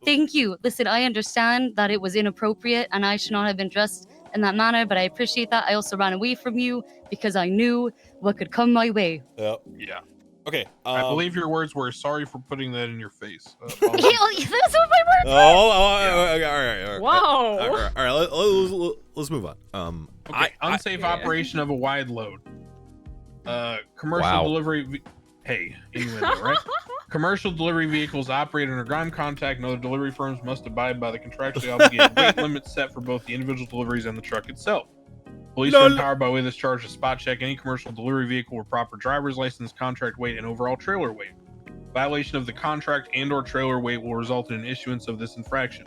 Thank you. Listen, I understand that it was inappropriate and I should not have been dressed in that manner, but I appreciate that. I also ran away from you because I knew what could come my way. Yep. Yeah. Okay. I believe your words were sorry for putting that in your face. That's what my words were. All right. Whoa. All right. Let's move on. Okay. Unsafe operation of a wide load. Commercial delivery. Hey, innuendo, right? Commercial delivery vehicles operate under ground contact, and other delivery firms must abide by the contractually obligated weight limits set for both the individual deliveries and the truck itself. Police are empowered by way of this charge to spot check any commercial delivery vehicle with proper driver's license, contract weight, and overall trailer weight. Violation of the contract and/or trailer weight will result in an issuance of this infraction.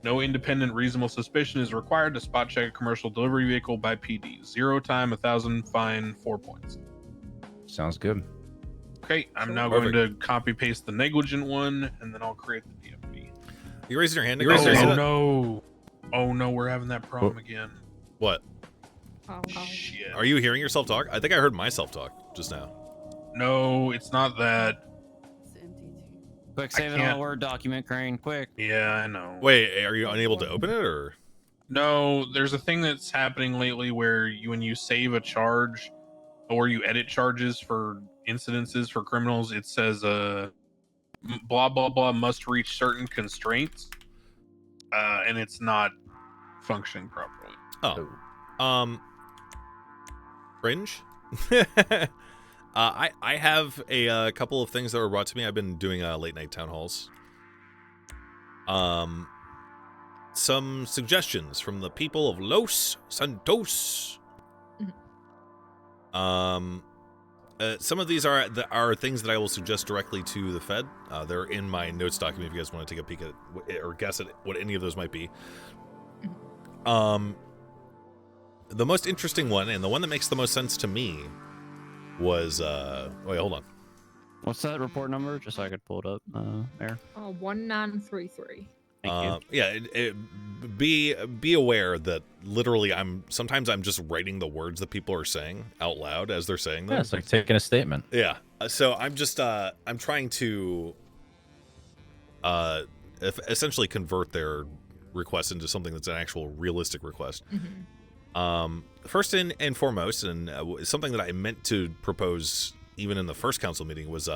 No independent reasonable suspicion is required to spot check a commercial delivery vehicle by PD. 0 time, 1,000 fine, 4 points. Sounds good. Okay, I'm now going to copy paste the negligent one, and then I'll create the DMV. You raising your hand? Oh no, we're having that problem again. What? Oh, shit. Are you hearing yourself talk? I think I heard myself talk just now. No, it's not that. Quick, save it on a Word document, Crane. Quick. Yeah, I know. Wait, are you unable to open it, or? No, there's a thing that's happening lately where when you save a charge or you edit charges for incidences for criminals, it says blah blah blah must reach certain constraints, and it's not functioning properly. Fringe. I have a couple of things that were brought to me. I've been doing late night town halls. Some suggestions from the people of Los Santos. Some of these are things that I will suggest directly to the Fed. They're in my notes document if you guys want to take a peek at or guess at what any of those might be. The most interesting one, and the one that makes the most sense to me, was wait, hold on. What's that report number? Just so I could pull it up, Mayor. 1933. Thank you. Yeah, be aware that literally sometimes I'm just writing the words that people are saying out loud as they're saying them. Yeah, it's like taking a statement. Yeah. So I'm just I'm trying to essentially convert their request into something that's an actual realistic request. First and foremost, and something that I meant to propose even in the first council meeting was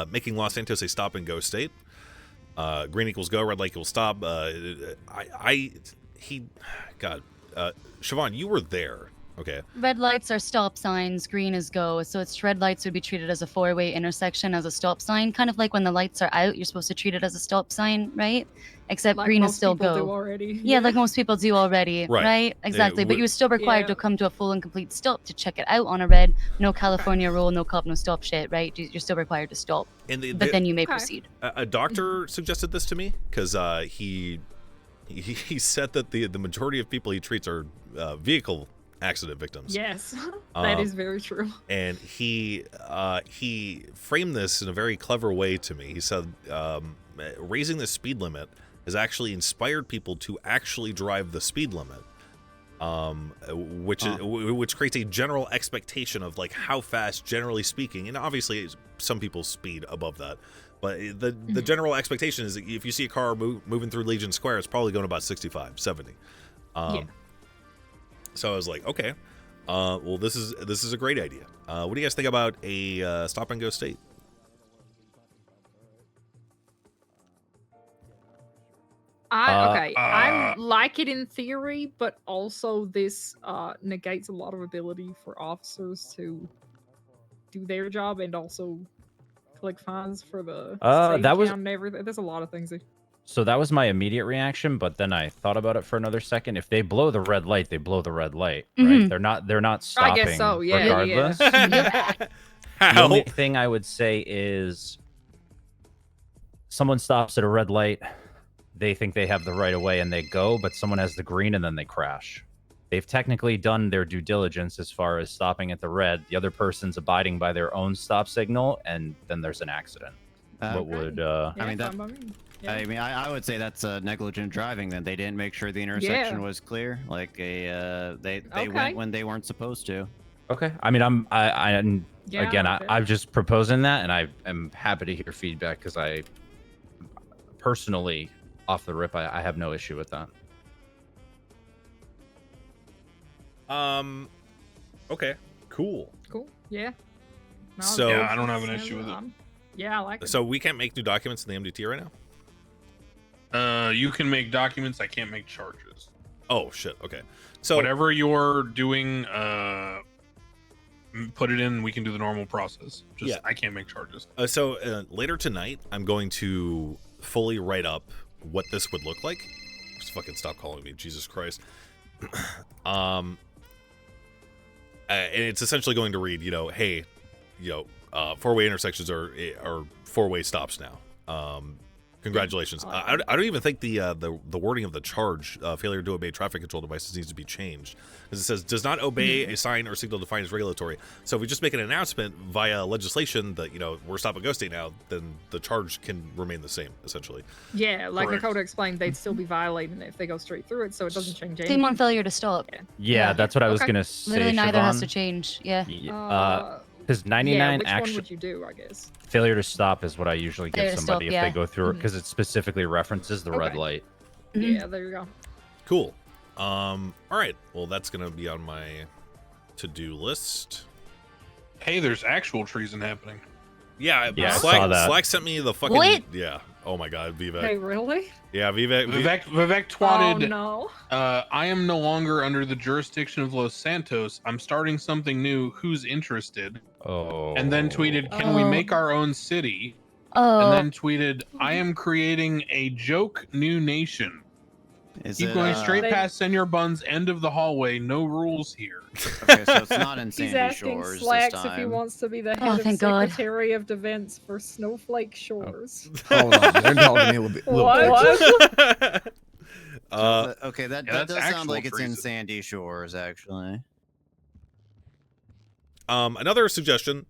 making Los Santos a stop and go state. Green equals go, red light equals stop. Siobhan, you were there. Okay. Red lights are stop signs, green is go. So it's red lights would be treated as a four-way intersection as a stop sign. Kind of like when the lights are out, you're supposed to treat it as a stop sign, right? Except like green is still go. Do already. Yeah, like most people do already, right? Exactly. But you're still required to come to a full and complete stop to check it out on a red. No California rule, no cop, no stop shit, right? You're still required to stop. But then you may proceed. A doctor suggested this to me because he said that the majority of people he treats are vehicle accident victims. Yes, that is very true. And he framed this in a very clever way to me. He said raising the speed limit has actually inspired people to actually drive the speed limit, which creates a general expectation of like how fast, generally speaking, and obviously some people speed above that, but the general expectation is that if you see a car moving through Legion Square, it's probably going about 65, 70. So I was like, okay, well, this is a great idea. What do you guys think about a stop and go state? I like it in theory, but also this negates a lot of ability for officers to do their job and also collect fines for the and everything. There's a lot of things. So that was my immediate reaction, but then I thought about it for another second. If they blow the red light, they blow the red light, right? They're not stopping. I guess so. Yeah, regardless. Yeah. The only thing I would say is someone stops at a red light, they think they have the right of way and they go, but someone has the green and then they crash. They've technically done their due diligence as far as stopping at the red. The other person's abiding by their own stop signal, and then there's an accident. What would I would say that's negligent driving. Then they didn't make sure the intersection was clear. Like they went when they weren't supposed to. Okay. I mean, I'm just proposing that, and I am happy to hear feedback because personally, off the rip, I have no issue with that. Okay. Cool. Cool. Yeah. No, So yeah, I don't have an issue with it. Yeah, I like it. So we can't make new documents in the MDT right now? You can make documents. I can't make charges. Oh shit. Okay. So whatever you're doing, put it in. We can do the normal process. Just I can't make charges. So later tonight, I'm going to fully write up what this would look like. Just fucking stop calling me, Jesus Christ. And it's essentially going to read, hey, four-way intersections are four-way stops now. Congratulations. I don't even think the wording of the charge, failure to obey traffic control devices, needs to be changed, because it says does not obey a sign or signal defined as regulatory. So if we just make an announcement via legislation that we're stopping Ghost State now, then the charge can remain the same essentially. Yeah, like Dakota explained, they'd still be violating it if they go straight through it, so it doesn't change anything. Same on failure to stop. Yeah, that's what I was gonna say. Literally neither Siobhan. has to change. Yeah. Because 99 which actually. One would you do, I guess? Failure to stop is what I usually give somebody if they go through it, because it specifically references the red light. Yeah, there you go. Cool. All right. Well, that's gonna be on my to-do list. Hey, there's actual treason happening. Yeah, I saw that. Slack sent me the fucking. What? Yeah. Oh my God, Vivek. Hey, really? Yeah, Vivek twatted. Oh no. I am no longer under the jurisdiction of Los Santos. I'm starting something new. Who's interested? Oh. And then tweeted, "Can we make our own city?" Oh. And then tweeted, "I am creating a joke new nation. Keep going straight past Senor Bun's end of the hallway. No rules here." Okay, so it's not in Sandy He's asking Shores Slacks this time. if he wants to be the head of Secretary of Defense for Snowflake Shores. Hold on, they're calling me a little bit. What? Okay, that does sound like it's in Sandy Shores, actually. Another suggestion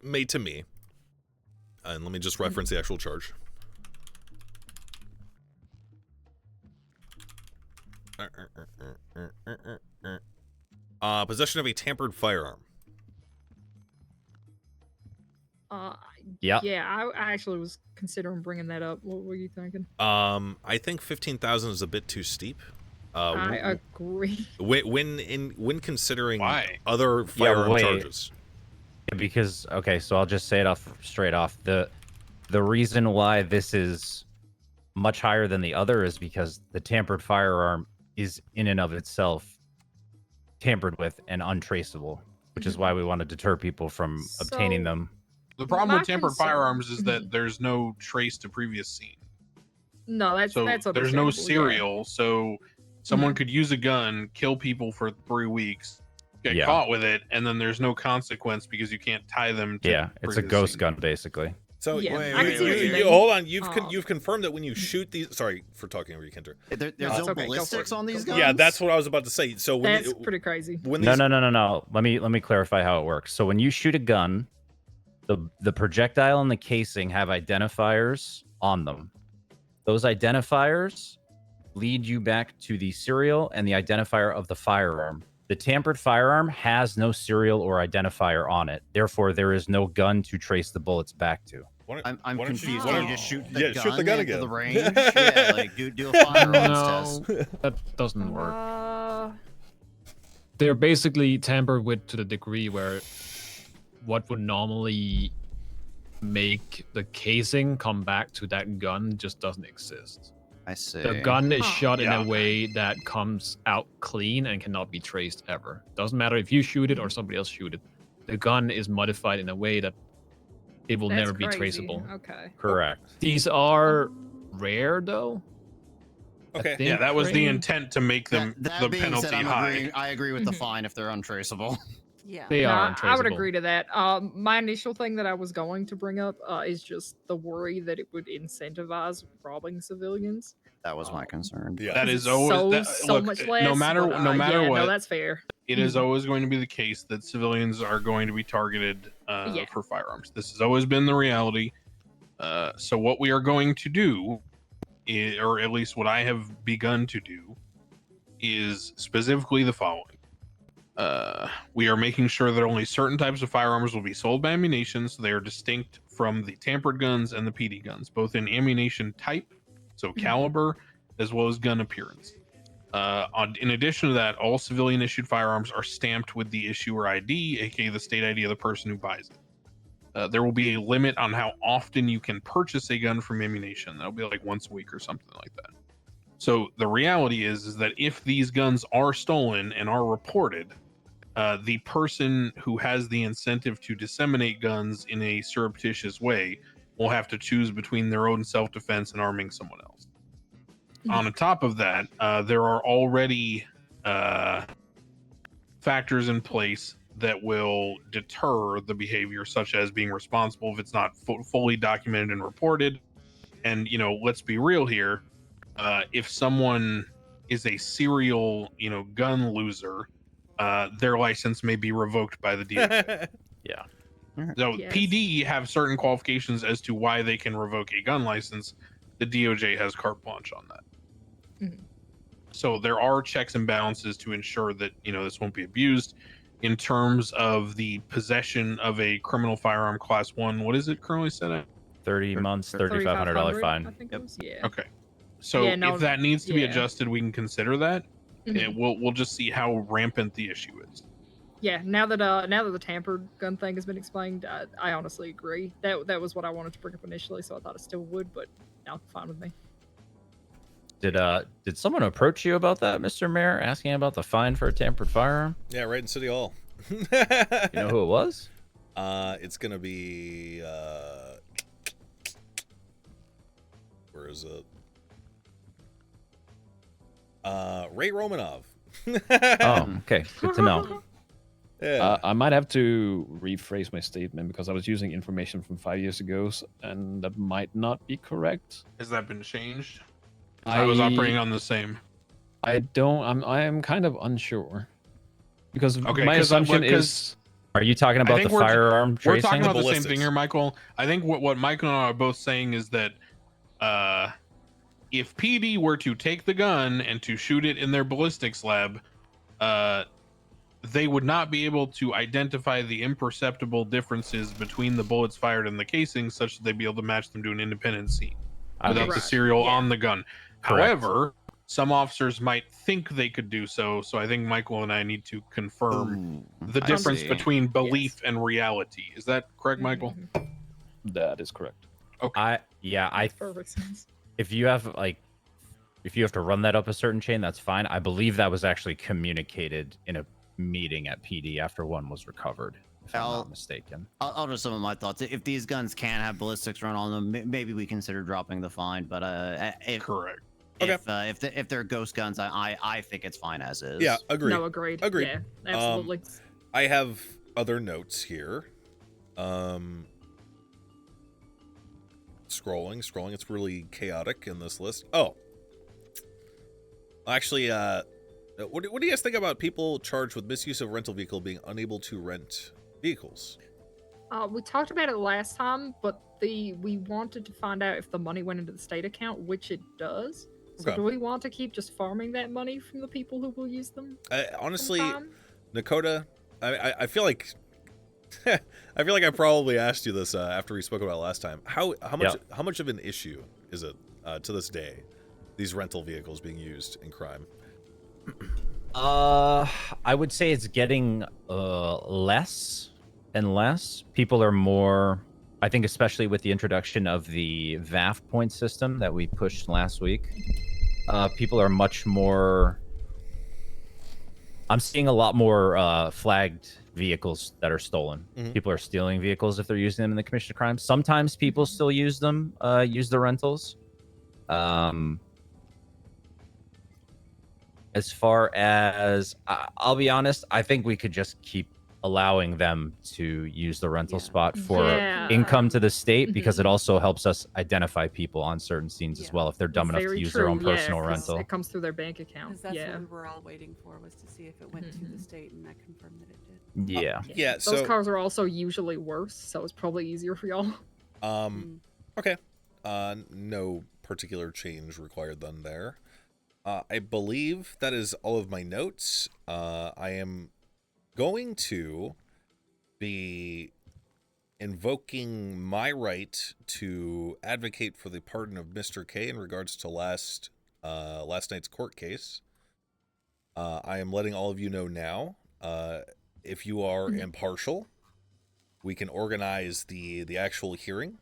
made to me, and let me just reference the actual charge. Possession of a tampered firearm. Yeah. Yeah, I actually was considering bringing that up. What were you thinking? I think 15,000 is a bit too steep. I agree. When considering other firearm charges. Yeah, because so I'll just say it straight off. The reason why this is much higher than the other is because the tampered firearm is in and of itself tampered with and untraceable, which is why we want to deter people from obtaining them. The problem with tampered firearms is that there's no trace to previous scene. No, that's there's no serial, so someone could use a gun, kill people for 3 weeks, get caught with it, and then there's no consequence because you can't tie them to it's a ghost gun basically. So wait, hold on. You've confirmed that when you shoot these. Sorry for talking over you, Kenter. There's no ballistics on these guns. Yeah, that's what I was about to say. So that's pretty crazy. No. Let me clarify how it works. So when you shoot a gun, the projectile and the casing have identifiers on them. Those identifiers lead you back to the serial and the identifier of the firearm. The tampered firearm has no serial or identifier on it. Therefore, there is no gun to trace the bullets back to. I'm confused. Can you just shoot the gun, shoot the gun again. The range? Yeah, like do a firearms test. That doesn't work. They're basically tampered with to the degree where what would normally make the casing come back to that gun just doesn't exist. I see. The gun is shot in a way that comes out clean and cannot be traced ever. Doesn't matter if you shoot it or somebody else shoot it. The gun is modified in a way that it will never be traceable. Okay. Correct. These are rare though. Okay. Yeah, that was the intent to make them the penalty high. I agree with the fine if they're untraceable. Yeah, they are untraceable. I would agree to that. My initial thing that I was going to bring up is just the worry that it would incentivize robbing civilians. That was my concern. Yeah, that is always so much less. No matter what, no, that's fair. It is always going to be the case that civilians are going to be targeted for firearms. This has always been the reality. So what we are going to do, or at least what I have begun to do, is specifically the following. We are making sure that only certain types of firearms will be sold by ammunition, so they are distinct from the tampered guns and the PD guns, both in ammunition type, so caliber, as well as gun appearance. In addition to that, all civilian issued firearms are stamped with the issuer ID, aka the state ID of the person who buys it. There will be a limit on how often you can purchase a gun from ammunition. That'll be like once a week or something like that. So the reality is that if these guns are stolen and are reported, the person who has the incentive to disseminate guns in a surreptitious way will have to choose between their own self-defense and arming someone else. On top of that, there are already factors in place that will deter the behavior, such as being responsible if it's not fully documented and reported. And, let's be real here. If someone is a serial, gun loser, their license may be revoked by the DOJ. Yeah. So PD have certain qualifications as to why they can revoke a gun license. The DOJ has carte blanche on that. So there are checks and balances to ensure that this won't be abused. In terms of the possession of a criminal firearm class 1, what is it currently set at? 30 months, $3,500 fine. I think it was, yeah. Okay. So if that needs to be adjusted, we can consider that. We'll just see how rampant the issue is. Yeah, now that the tampered gun thing has been explained, I honestly agree. That was what I wanted to bring up initially, so I thought it still would, but now it's fine with me. Did someone approach you about that, Mr. Mayor, asking about the fine for a tampered firearm? Yeah, right in City Hall. You know who it was? It's gonna be where is it? Ray Romanov. Oh, okay. Good to know. Yeah. I might have to rephrase my statement because I was using information from 5 years ago, and that might not be correct. Has that been changed? I was operating on the same. I am kind of unsure because my assumption is. Are you talking about the firearm tracing? We're talking about the same thing here, Michael. I think what Michael and I are both saying is that if PD were to take the gun and to shoot it in their ballistics lab, they would not be able to identify the imperceptible differences between the bullets fired and the casing, such that they'd be able to match them to an independent scene without the serial on the gun. Correct. However, some officers might think they could do so. So I think Michael and I need to confirm the difference between belief and reality. Is that correct, Michael? That is correct. Okay. Perfect sense. If you have to run that up a certain chain, that's fine. I believe that was actually communicated in a meeting at PD after one was recovered, if I'm not mistaken. I'll just some of my thoughts. If these guns can have ballistics run on them, maybe we consider dropping the fine. But correct. If they're ghost guns, I think it's fine as is. Yeah, agreed. No, agreed. Yeah, absolutely. I have other notes here. Scrolling. It's really chaotic in this list. Oh, actually, what do you guys think about people charged with misuse of rental vehicle being unable to rent vehicles? We talked about it last time, but we wanted to find out if the money went into the state account, which it does. So do we want to keep just farming that money from the people who will use them? Honestly, Nakota, I feel like I probably asked you this after we spoke about it last time. How much of an issue is it to this day, these rental vehicles being used in crime? I would say it's getting less and less. People are more, I think, especially with the introduction of the VAF point system that we pushed last week. People are much more. I'm seeing a lot more flagged vehicles that are stolen. People are stealing vehicles if they're using them in the commission of crime. Sometimes people still use them, use the rentals. As far as, I'll be honest, I think we could just keep allowing them to use the rental spot for income to the state, because it also helps us identify people on certain scenes as well if they're dumb enough to use their own personal rental. It comes through their bank account. That's what we were all waiting for, was to see if it went to the state, and that confirmed that it did. Yeah. Those cars are also usually worse, so it's probably easier for y'all. Okay. No particular change required then there. I believe that is all of my notes. I am going to be invoking my right to advocate for the pardon of Mr. K in regards to last night's court case. I am letting all of you know now, if you are impartial, we can organize the actual hearing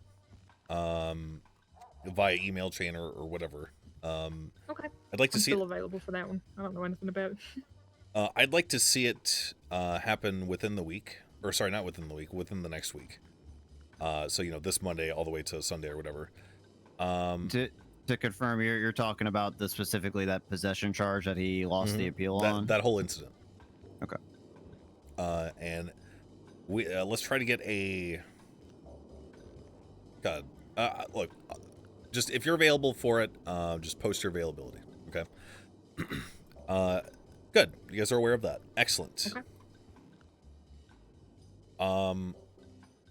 via email chain or whatever. Okay. I'd like to see still available for that one. I don't know anything about it. I'd like to see it happen within the week. Or sorry, not within the week, within the next week. So, this Monday all the way to Sunday or whatever. To confirm, you're talking about specifically that possession charge that he lost the appeal on? That whole incident. Okay. And we let's try to get a... God. Look, just if you're available for it, just post your availability. Okay? Good. You guys are aware of that. Excellent. Okay.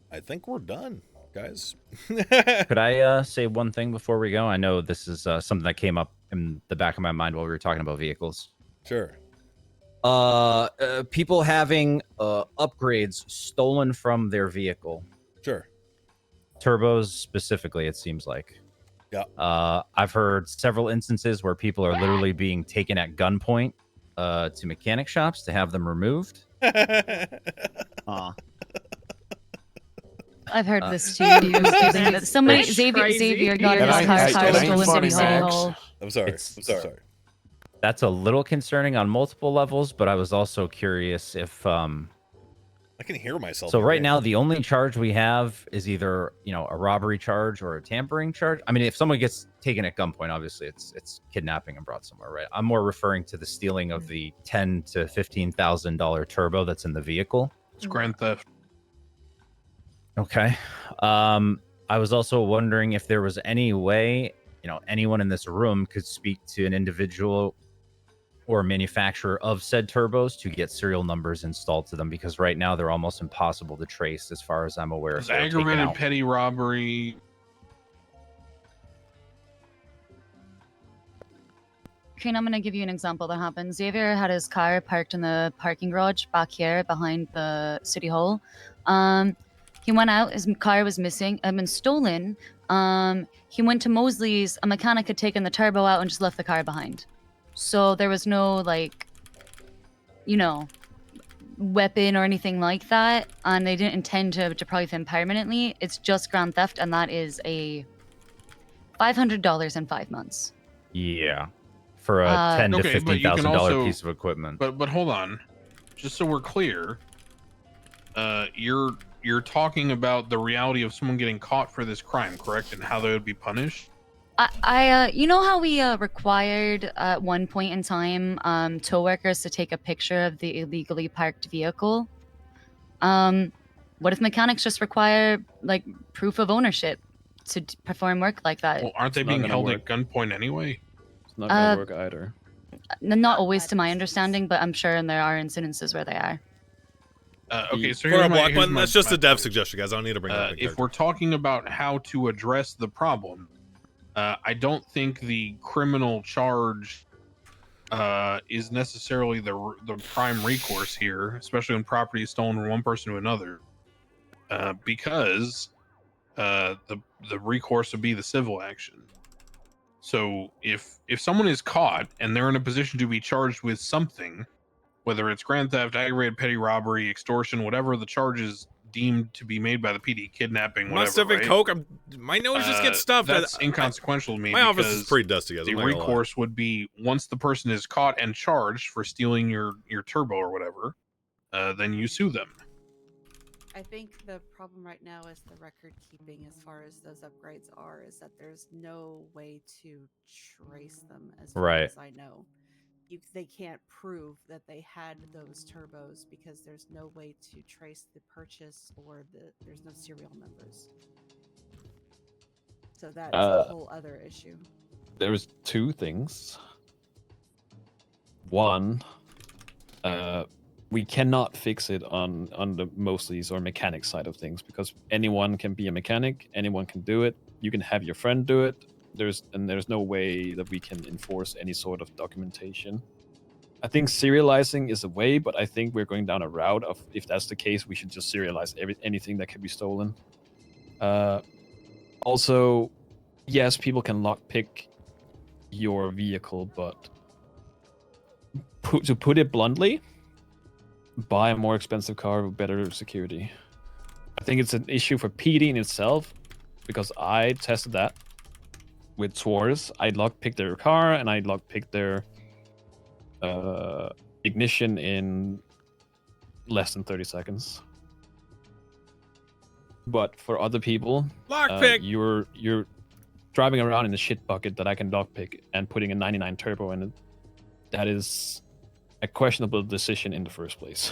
I think we're done, guys. Could I say one thing before we go? I know this is something that came up in the back of my mind while we were talking about vehicles. Sure. People having upgrades stolen from their vehicle. Sure. Turbos specifically, it seems like. Yeah. I've heard several instances where people are literally being taken at gunpoint to mechanic shops to have them removed. I've heard this too. Somebody, Xavier got his car stolen in City Hall. I'm sorry. That's a little concerning on multiple levels, but I was also curious if I can hear myself. So right now, the only charge we have is either a robbery charge or a tampering charge. I mean, if someone gets taken at gunpoint, obviously it's kidnapping and brought somewhere, right? I'm more referring to the stealing of the $10,000 to $15,000 turbo that's in the vehicle. It's grand theft. Okay. I was also wondering if there was any way, anyone in this room could speak to an individual or manufacturer of said turbos to get serial numbers installed to them, because right now they're almost impossible to trace as far as I'm aware. It's aggravated petty robbery. Crane, I'm going to give you an example that happened. Xavier had his car parked in the parking garage back here behind the City Hall. He went out, his car was missing, been stolen. He went to Mosley's, a mechanic had taken the turbo out and just left the car behind. So there was no, weapon or anything like that, and they didn't intend to deprive him permanently. It's just grand theft, and that is a $500 in 5 months. Yeah, for a $10,000 to $15,000 piece of equipment. But hold on, just so we're clear, you're talking about the reality of someone getting caught for this crime, correct, and how they would be punished? You know how we required at one point in time tow workers to take a picture of the illegally parked vehicle? What if mechanics just require proof of ownership to perform work like that? Well, aren't they being held at gunpoint anyway? It's not gonna work either. Not always, to my understanding, but I'm sure there are incidences where they are. Okay, so for a block button, that's just a dev suggestion, guys. I don't need to bring that up. If we're talking about how to address the problem, I don't think the criminal charge is necessarily the prime recourse here, especially when property is stolen from one person to another, because the recourse would be the civil action. So if someone is caught and they're in a position to be charged with something, whether it's grand theft, aggravated petty robbery, extortion, whatever the charge is deemed to be made by the PD, kidnapping, whatever. Right? Coke. My nose just gets stuffed. That's inconsequential to me. My office is pretty dusty, guys. The recourse would be once the person is caught and charged for stealing your turbo or whatever, then you sue them. I think the problem right now is the record keeping as far as those upgrades are, is that there's no way to trace them as far as I know. They can't prove that they had those turbos because there's no way to trace the purchase or there's no serial numbers. So that's a whole other issue. There's two things. One, we cannot fix it on the Mosley's or mechanic side of things because anyone can be a mechanic, anyone can do it. You can have your friend do it. There's no way that we can enforce any sort of documentation. I think serializing is a way, but I think we're going down a route of, if that's the case, we should just serialize anything that can be stolen. Also, yes, people can lockpick your vehicle, but to put it bluntly, buy a more expensive car with better security. I think it's an issue for PD in itself, because I tested that with Swartz. I lockpicked their car and I lockpicked their ignition in less than 30 seconds. But for other people, you're driving around in a shit bucket that I can lockpick and putting a 99 turbo in it. That is a questionable decision in the first place.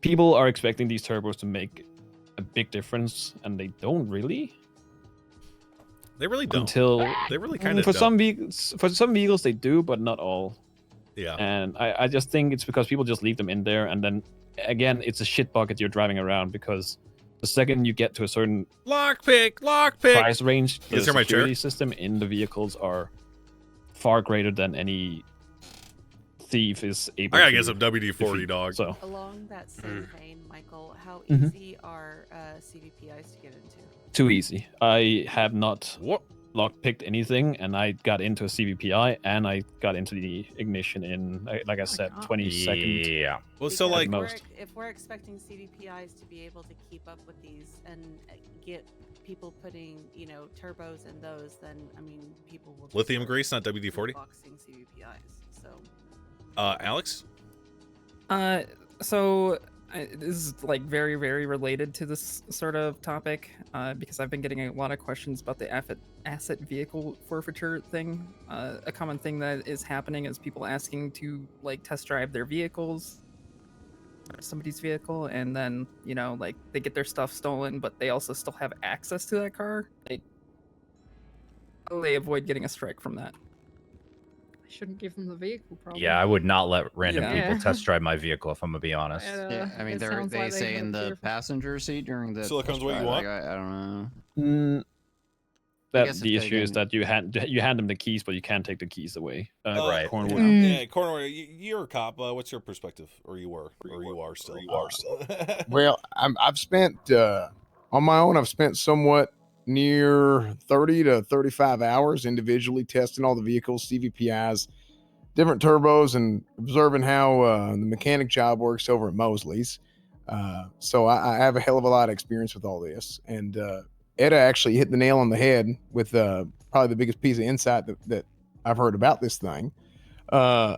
People are expecting these turbos to make a big difference, and they don't really. They really don't. They really kind of for don't. some vehicles they do, but not all. Yeah. And I just think it's because people just leave them in there, and then again, it's a shit bucket you're driving around, because the second you get to a certain lockpick price range, the is there my security chair? system in the vehicles are far greater than any thief is able. I gotta get some WD-40, dog. So along that same vein, Michael, how easy are CVPIs to get into? Too easy. I have not lockpicked anything, and I got into a CVPI, and I got into the ignition in, like I said, 20 seconds. Yeah. Well, Because so like if we're expecting CVPIs to be able to keep up with these and get people putting, turbos in those, then I mean, people will just lithium grease, not WD-40. Boxing CVPIs. So. Alex. So this is like very, very related to this sort of topic, because I've been getting a lot of questions about the asset vehicle forfeiture thing. A common thing that is happening is people asking to like test drive their vehicles, somebody's vehicle, and then like they get their stuff stolen, but they also still have access to that car. They avoid getting a strike from that. I shouldn't give them the vehicle, probably. Yeah, I would not let random people test drive my vehicle, if I'm gonna be honest. Yeah, I mean, they say in the passenger seat during the silicone's what you want. I don't know. The issue is that you hand them the keys, but you can't take the keys away. Right. Cornwood. Yeah, Cornwood, you're a cop. What's your perspective? Or you were? Or you are still? Well, I've spent on my own. I've spent somewhat near 30 to 35 hours individually testing all the vehicles, CVPIs, different turbos, and observing how the mechanic job works over at Mosley's. So I have a hell of a lot of experience with all this. And Etta actually hit the nail on the head with probably the biggest piece of insight that I've heard about this thing. So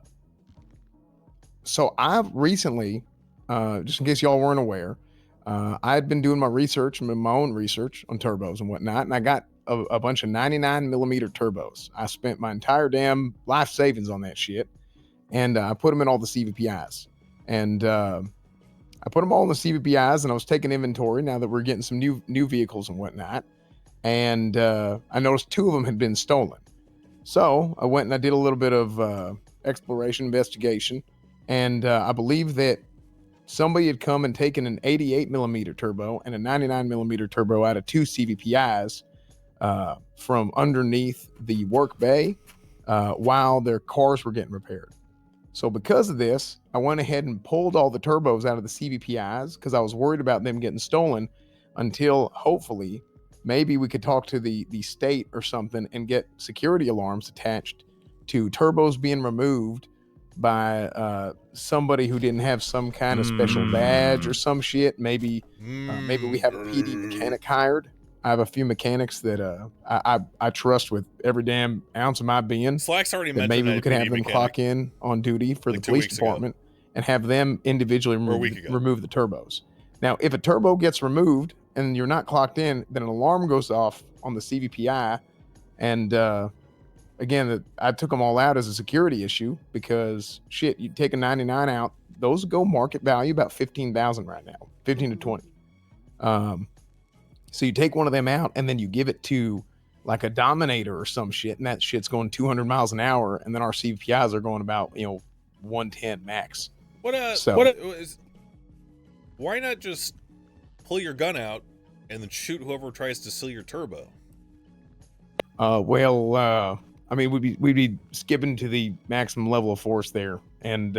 I've recently, just in case y'all weren't aware, I had been doing my research, my own research on turbos and whatnot, and I got a bunch of 99 millimeter turbos. I spent my entire damn life savings on that shit, and I put them in all the CVPIs. And I put them all in the CVPIs, and I was taking inventory now that we're getting some new vehicles and whatnot. And I noticed 2 of them had been stolen. So I went and I did a little bit of exploration investigation, and I believe that somebody had come and taken an 88 millimeter turbo and a 99 millimeter turbo out of 2 CVPIs from underneath the work bay while their cars were getting repaired. So because of this, I went ahead and pulled all the turbos out of the CVPIs because I was worried about them getting stolen until hopefully maybe we could talk to the state or something and get security alarms attached to turbos being removed by somebody who didn't have some kind of special badge or some shit. Maybe we have a PD mechanic hired. I have a few mechanics that I trust with every damn ounce of my being. Slack's already mentioned maybe we could have them mechanic clock in on duty for like the police department and have them individually remove the turbos. Now, if a turbo gets removed and you're not clocked in, then an alarm goes off on the CVPI. And again, I took them all out as a security issue because shit, you take a 99 out, those go market value about 15,000 right now, 15 to 20. So you take one of them out and then you give it to like a Dominator or some shit, and that shit's going 200 miles an hour, and then our CVPIs are going about 110 max. Why not just pull your gun out and then shoot whoever tries to steal your turbo? I mean, we'd be skipping to the maximum level of force there, and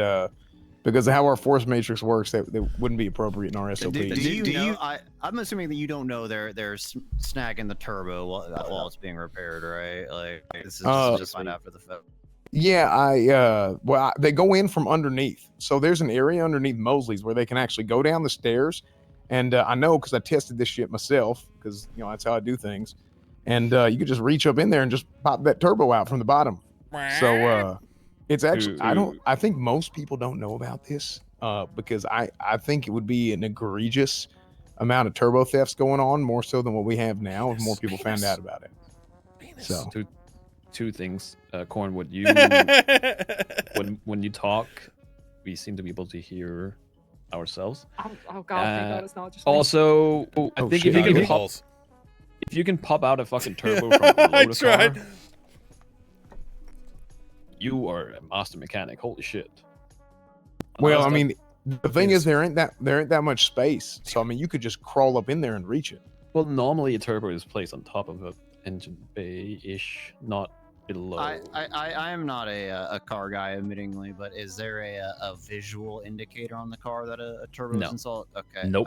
because of how our force matrix works, that wouldn't be appropriate in our SOP. Do you know? I'm assuming that you don't know they're snagging the turbo while it's being repaired, right? Like this is just find after the fact. Yeah, they go in from underneath. So there's an area underneath Mosley's where they can actually go down the stairs. And I know because I tested this shit myself, because that's how I do things. And you could just reach up in there and just pop that turbo out from the bottom. So it's actually I think most people don't know about this because I think it would be an egregious amount of turbo thefts going on, more so than what we have now, if more people found out about it. So two things, Cornwood. You when you talk, we seem to be able to hear ourselves. Oh God, thank God it's not just me. Also, I think if you can pop out a fucking turbo from below the car, you are a master mechanic. Holy shit. Well, I mean, the thing is, there ain't that much space. So I mean, you could just crawl up in there and reach it. Well, normally a turbo is placed on top of a engine bay-ish, not below. I am not a car guy, admittingly, but is there a visual indicator on the car that a turbo is installed? Okay. Nope.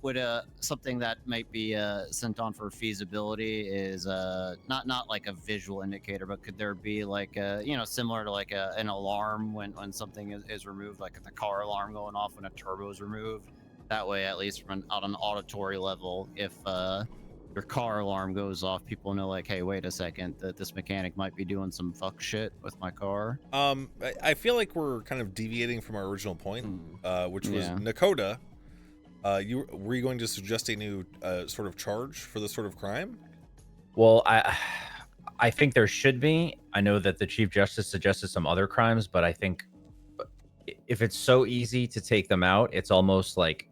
Would something that might be sent on for feasibility is not like a visual indicator, but could there be like similar to like an alarm when something is removed, like the car alarm going off when a turbo is removed? That way, at least from an auditory level, if your car alarm goes off, people know like, hey, wait a second, that this mechanic might be doing some fuck shit with my car. I feel like we're kind of deviating from our original point, which was Nakota. Were you going to suggest a new sort of charge for this sort of crime? Well, I think there should be. I know that the Chief Justice suggested some other crimes, but I think if it's so easy to take them out, it's almost like,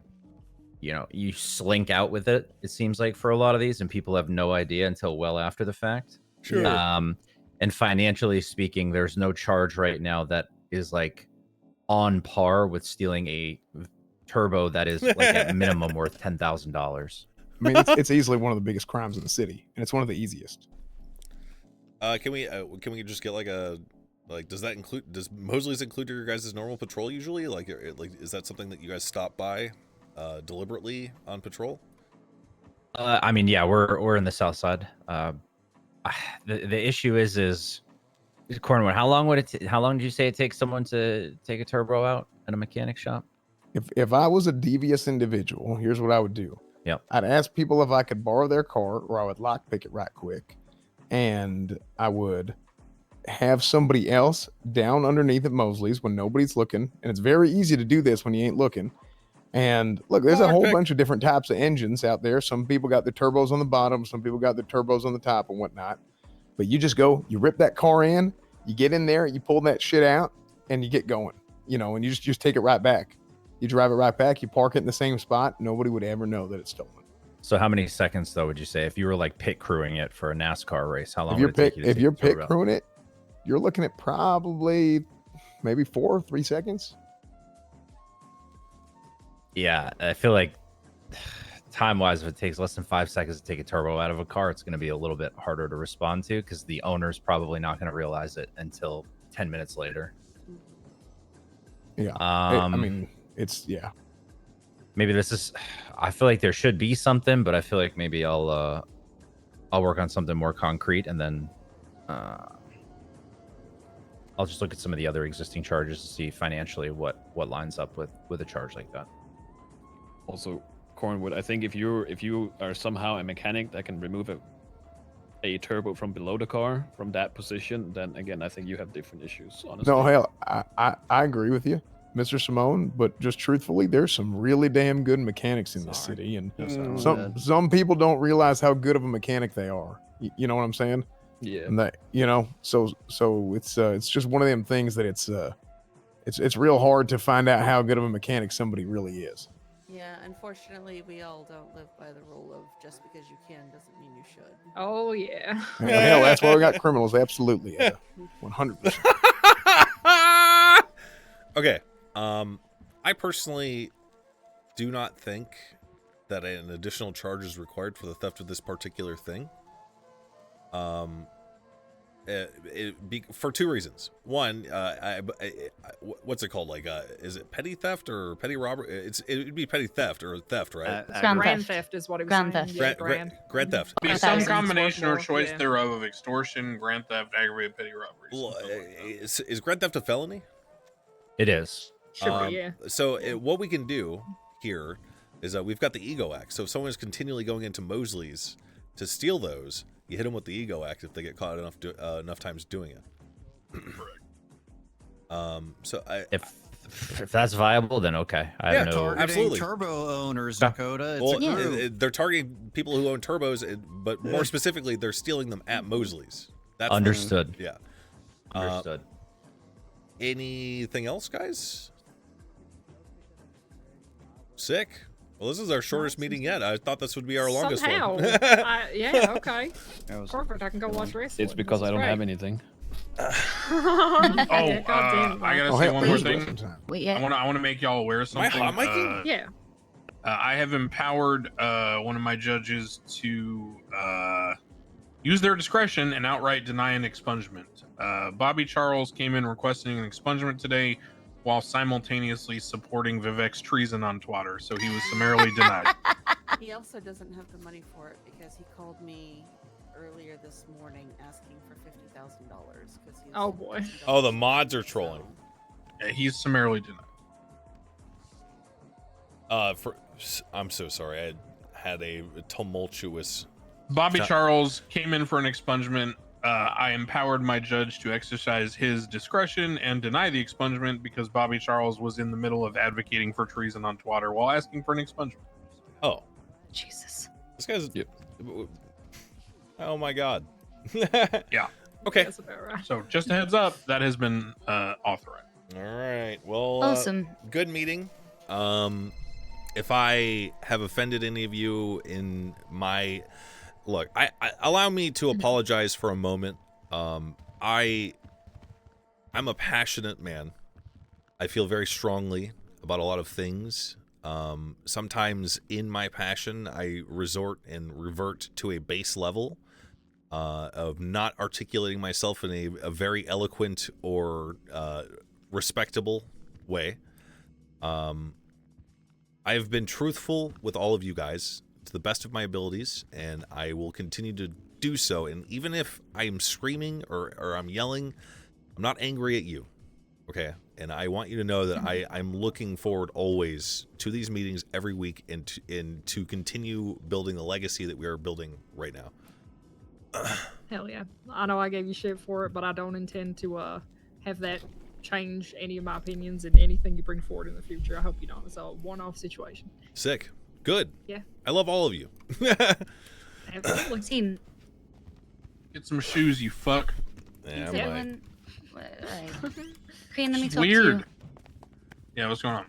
you slink out with it, it seems like, for a lot of these, and people have no idea until well after the fact. Sure. And financially speaking, there's no charge right now that is like on par with stealing a turbo that is like at minimum worth $10,000. I mean, it's easily one of the biggest crimes in the city, and it's one of the easiest. Can we just get does Mosley's include your guys' normal patrol usually? Like is that something that you guys stop by deliberately on patrol? I mean, yeah, we're in the south side. The issue is Cornwood, how long did you say it takes someone to take a turbo out at a mechanic shop? If I was a devious individual, here's what I would do. Yep. I'd ask people if I could borrow their car, or I would lockpick it right quick, and I would have somebody else down underneath at Mosley's when nobody's looking, and it's very easy to do this when you ain't looking. And look, there's a whole bunch of different types of engines out there. Some people got their turbos on the bottom, some people got their turbos on the top and whatnot. But you just go, you rip that car in, you get in there, you pull that shit out, and you get going, and you just take it right back. You drive it right back, you park it in the same spot, nobody would ever know that it's stolen. So how many seconds, though, would you say, if you were like pit crewing it for a NASCAR race, how long would it take you to if you're pit crewing it, you're looking at probably maybe 3 seconds. Yeah, I feel like time-wise, if it takes less than 5 seconds to take a turbo out of a car, it's going to be a little bit harder to respond to because the owner's probably not going to realize it until 10 minutes later. Yeah, I mean, maybe this is, I feel like there should be something, but I feel like maybe I'll work on something more concrete, and then I'll just look at some of the other existing charges to see financially what lines up with a charge like that. Also, Cornwood, I think if you are somehow a mechanic that can remove a turbo from below the car from that position, then again, I think you have different issues, honestly. No, hell, I agree with you, Mr. Simone, but just truthfully, there's some really damn good mechanics in this city, and some people don't realize how good of a mechanic they are. You know what I'm saying? Yeah. And that, so it's just one of them things that it's real hard to find out how good of a mechanic somebody really is. Yeah, unfortunately, we all don't live by the rule of just because you can doesn't mean you should. Oh, yeah. Hell, that's why we got criminals. Absolutely. 100%. Okay. I personally do not think that an additional charge is required for the theft of this particular thing. For two reasons. One, what's it called? Like, is it petty theft or petty robbery? It'd be petty theft or theft, right? Grand theft is what it was Grand saying. theft. Yeah, Grand theft. Be Grand some theft. combination or choice Yeah. thereof of extortion, grand theft, aggravated petty robbery. Well, something like that. is grand theft a felony? It is. Sure, yeah. So what we can do here is we've got the Ego Act. So if someone is continually going into Mosley's to steal those, you hit them with the Ego Act if they get caught enough times doing it. So if that's viable, then okay. I have no. Targeting absolutely. turbo owners, Dakota. It's Well, a group. they're targeting people who own turbos, but more specifically, they're stealing them at Mosley's. That's Understood. Yeah. Understood. Anything else, guys? Sick. Well, this is our shortest meeting yet. I thought this would be our longest Somehow. one. Yeah, okay. That was- Perfect. I can go watch wrestling. It's because I don't have anything. Oh, I gotta say one more thing. Wait, yeah. I want to make y'all aware of Am I something. hot micing? Yeah. I have empowered one of my judges to use their discretion and outright deny an expungement. Bobby Charles came in requesting an expungement today while simultaneously supporting Vivek's treason on Twitter, so he was summarily denied. He also doesn't have the money for it because he called me earlier this morning asking for $50,000 because he's. Oh boy. Oh, the mods are trolling. Yeah, he's summarily denied. I'm so sorry. I had a tumultuous. Bobby Charles came in for an expungement. I empowered my judge to exercise his discretion and deny the expungement because Bobby Charles was in the middle of advocating for treason on Twitter while asking for an expungement. Oh, Jesus. this guy's. Yep. Oh my God. Yeah. Okay. That's about right. So just a heads up, that has been authorized. All right. Well, Awesome. Good meeting. If I have offended any of you in my look, I allow me to apologize for a moment. I'm a passionate man. I feel very strongly about a lot of things. Sometimes in my passion, I resort and revert to a base level of not articulating myself in a very eloquent or respectable way. I have been truthful with all of you guys to the best of my abilities, and I will continue to do so. And even if I am screaming or I'm yelling, I'm not angry at you, okay? And I want you to know that I'm looking forward always to these meetings every week and to continue building the legacy that we are building right now. Hell yeah. I know I gave you shit for it, but I don't intend to have that change any of my opinions and anything you bring forward in the future. I hope you know it's a one-off situation. Sick. Good. Yeah. I love all of you. Absolutely. Team. Get some shoes, you fuck. Yeah, Is I'm everyone... Crane, let me It's talk weird. to Yeah, what's going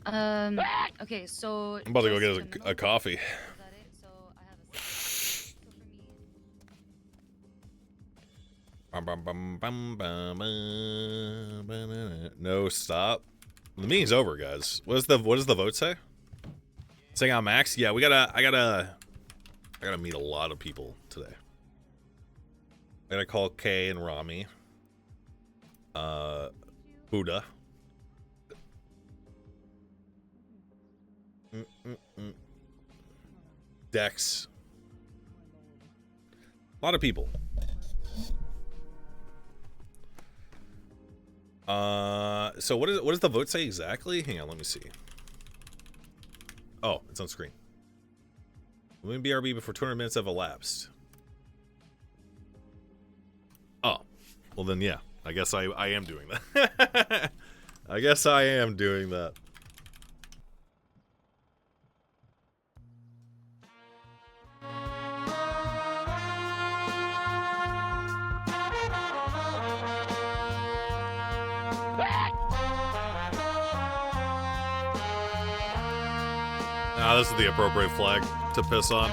on? you. Okay, so... about to go just get to a coffee. Is that it? So I have a... So for me... No, stop. The meeting's over, guys. What does the vote say? Saying on max? Yeah, I gotta meet a lot of people today. I gotta call Kay and Rami. Buddha. Dex. A lot of people. So what does the vote say exactly? Hang on, let me see. Oh, it's on screen. Win BRB before 200 minutes have elapsed. Oh, well then, yeah. I guess I am doing that. I guess I am doing that. Ah, this is the appropriate flag to piss on.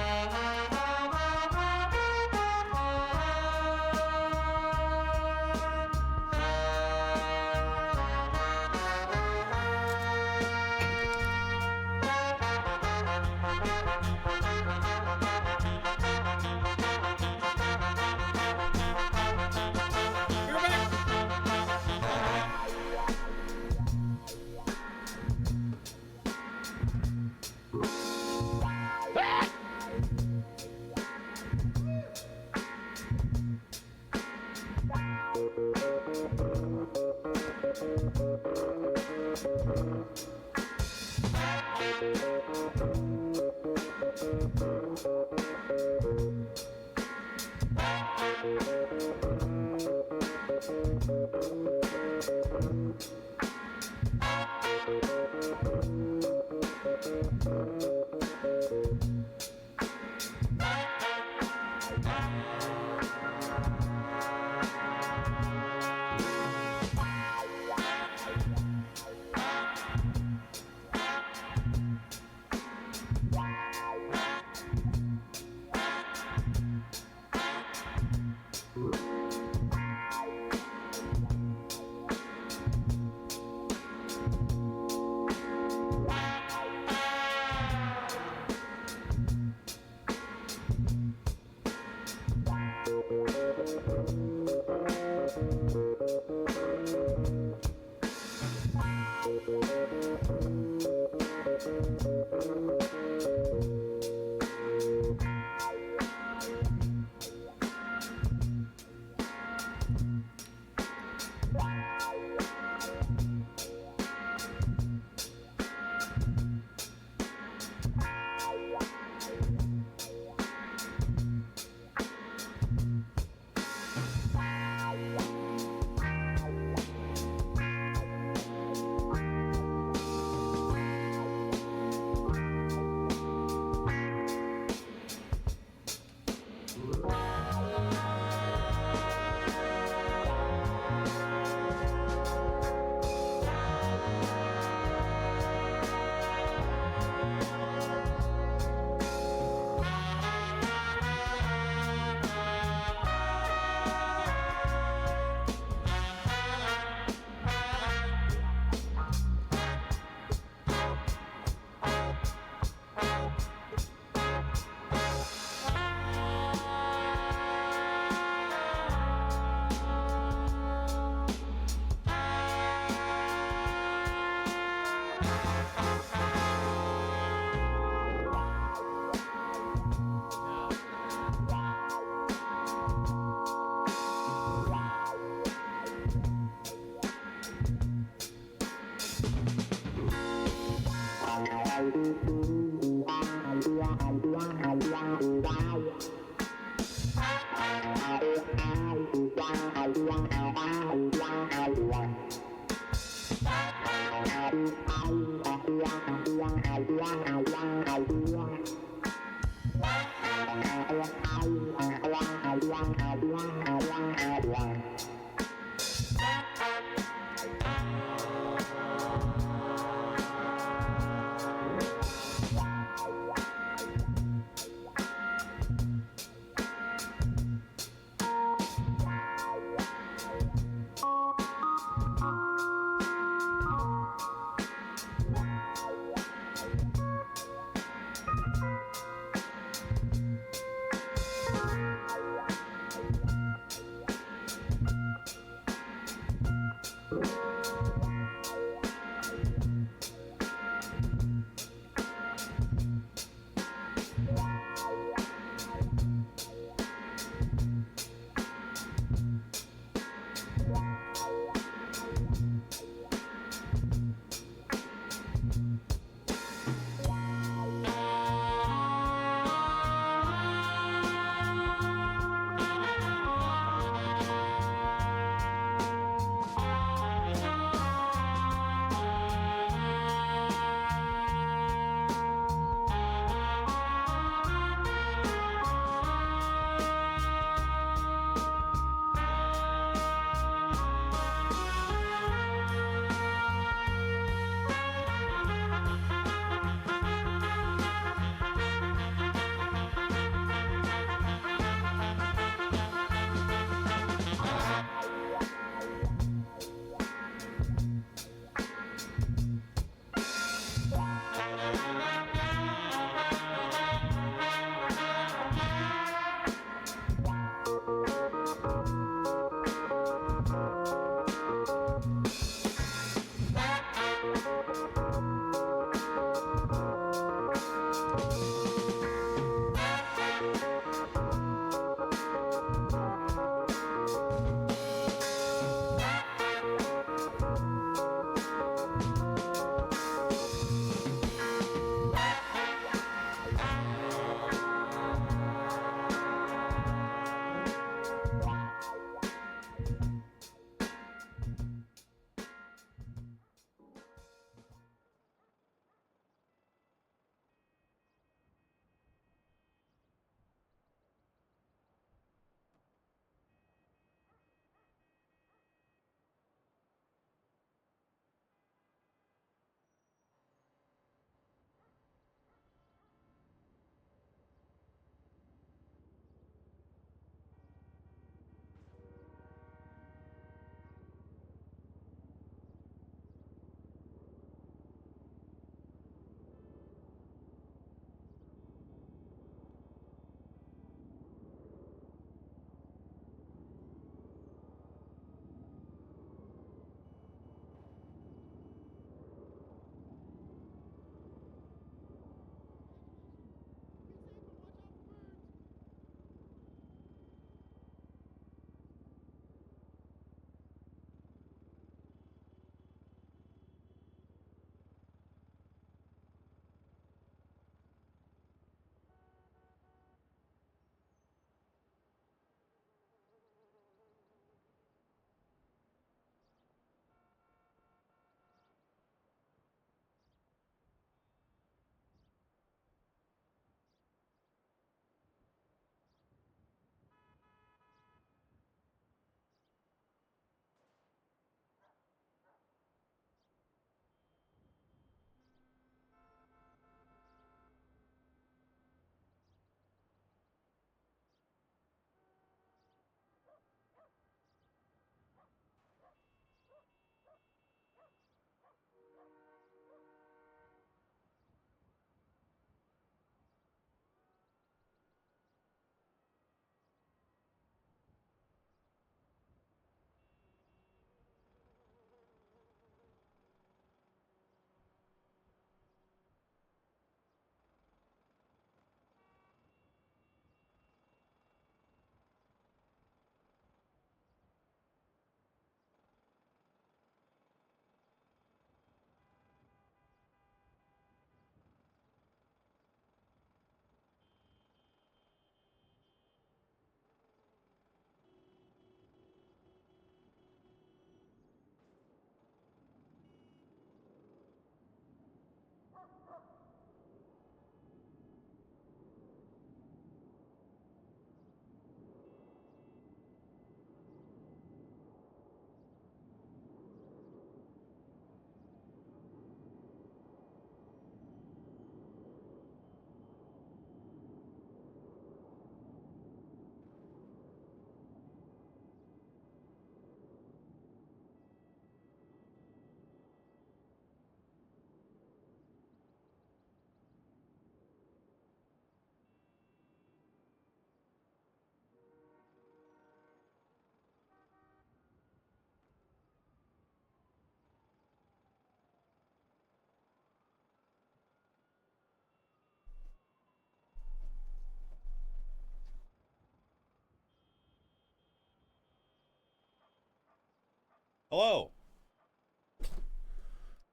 Hello.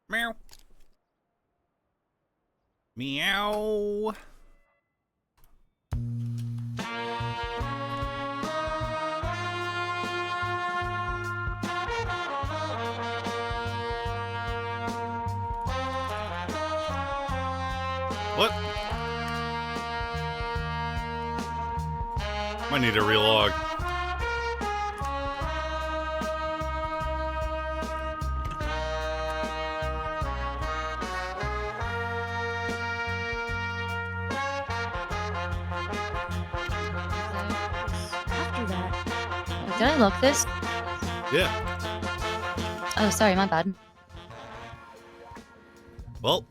Meow. Meow. What? Might need to relog. After that. Did I lock this? Yeah. Oh, sorry, my bad. Well,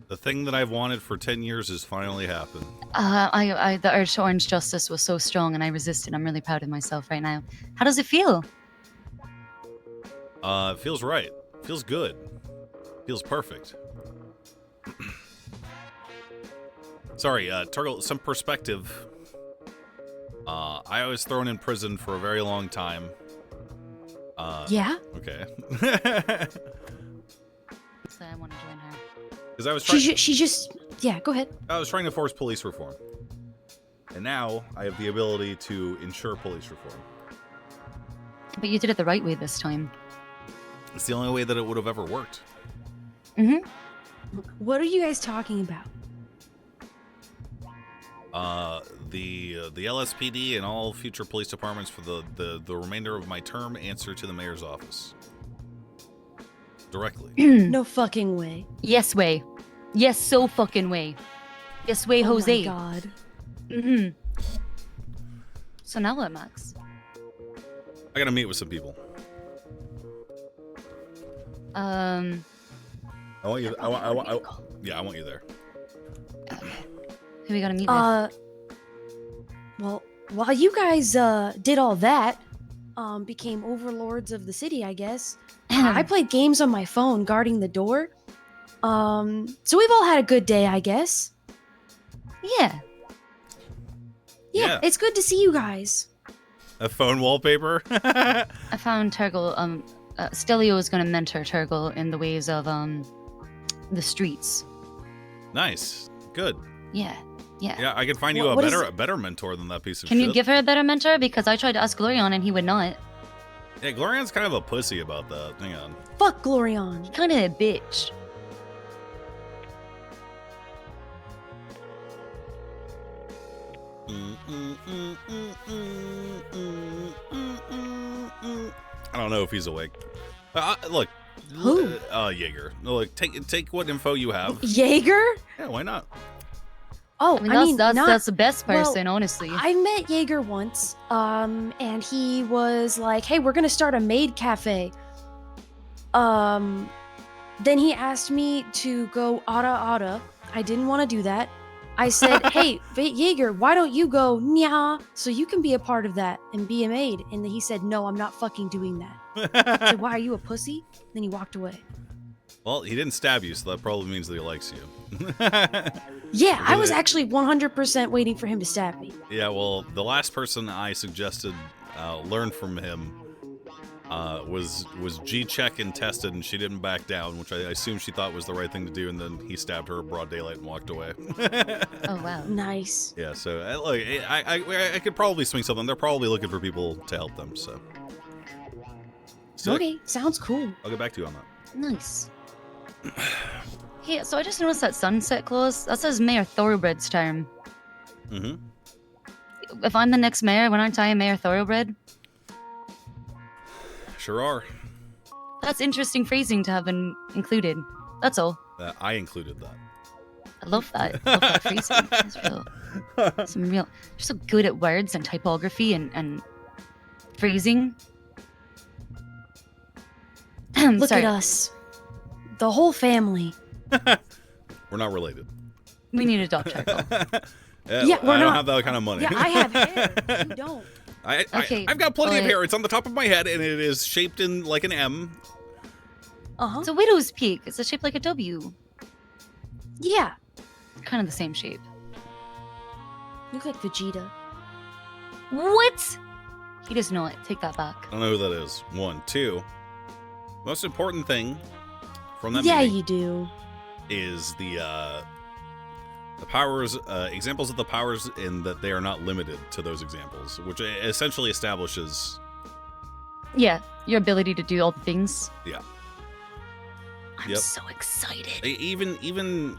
the thing that I've wanted for 10 years has finally happened. The urge to orange justice was so strong, and I resisted. I'm really proud of myself right now. How does it feel? It feels right. Feels good. Feels perfect. Sorry, Turgle, some perspective. I was thrown in prison for a very long time. Yeah? Okay. So I want to join her. Because I was trying. She just. Yeah, go ahead. I was trying to force police reform, and now I have the ability to ensure police reform. But you did it the right way this time. It's the only way that it would have ever worked. Mm-hmm. What are you guys talking about? The LSPD and all future police departments for the remainder of my term answer to the mayor's office. Directly. No fucking way. Yes way. Yes, so fucking way. Yes way, Jose. Oh my god. Mm-hmm. So now what, Max? I gotta meet with some people. I want you. I want you there. Who we gotta meet with? Well, while you guys did all that, became overlords of the city, I guess. I played games on my phone guarding the door. So we've all had a good day, I guess. Yeah. Yeah, it's good to see you guys. A phone wallpaper. I found Turgle. Stelio is gonna mentor Turgle in the ways of the streets. Nice. Good. Yeah. Yeah. Yeah, I can find you a better mentor than that piece of shit. Can you give her a better mentor? Because I tried to ask Glorion and he would not. Yeah, Glorion's kind of a pussy about that. Hang on. Fuck Glorion. Kind of a bitch. I don't know if he's awake. Look. Who? Jaeger. Look, take what info you have. Jaeger? Yeah, why not? Oh, I mean, that's the best person, well, honestly. I met Jaeger once, and he was like, "Hey, we're gonna start a maid cafe." Then he asked me to go Ada. I didn't want to do that. I said, "Hey, Jaeger, why don't you go Nya so you can be a part of that and be a maid?" And then he said, "No, I'm not fucking doing that." I said, "Why are you a pussy?" Then he walked away. Well, he didn't stab you, so that probably means that he likes you. Yeah, I was actually 100% waiting for him to stab me. Yeah, well, the last person I suggested learn from him was G-check and tested, and she didn't back down, which I assume she thought was the right thing to do, and then he stabbed her in broad daylight and walked away. Oh, wow. Nice. Yeah, so look, I could probably swing something. They're probably looking for people to help them, so. Sick. Okay, sounds cool. I'll get back to you on that. Nice. Hey, so I just noticed that sunset clause. That says Mayor Thoroughbred's term. Mm-hmm. If I'm the next mayor, when aren't I a Mayor Thoroughbred? Sure are. That's interesting phrasing to have been included. That's all. I included that. I love that. I love that phrasing. It's real. You're so good at words and typography and phrasing. Look Sorry. at us. The whole family. We're not related. We need a dog Turtle. Yeah, I don't have that kind of money. Yeah, I have hair. You don't. I've got plenty of hair. It's on the top of my head, and it is shaped in like an M. Uh-huh. It's a widow's peak. It's shaped like a W. Yeah. Kind of the same shape. You look like Vegeta. What? He does not. Take that back. I don't know who that is. 1, 2. Most important thing from that Yeah, meeting you do. is the powers, examples of the powers, in that they are not limited to those examples, which essentially establishes. Yeah, your ability to do all the things. Yeah. I'm so excited. Even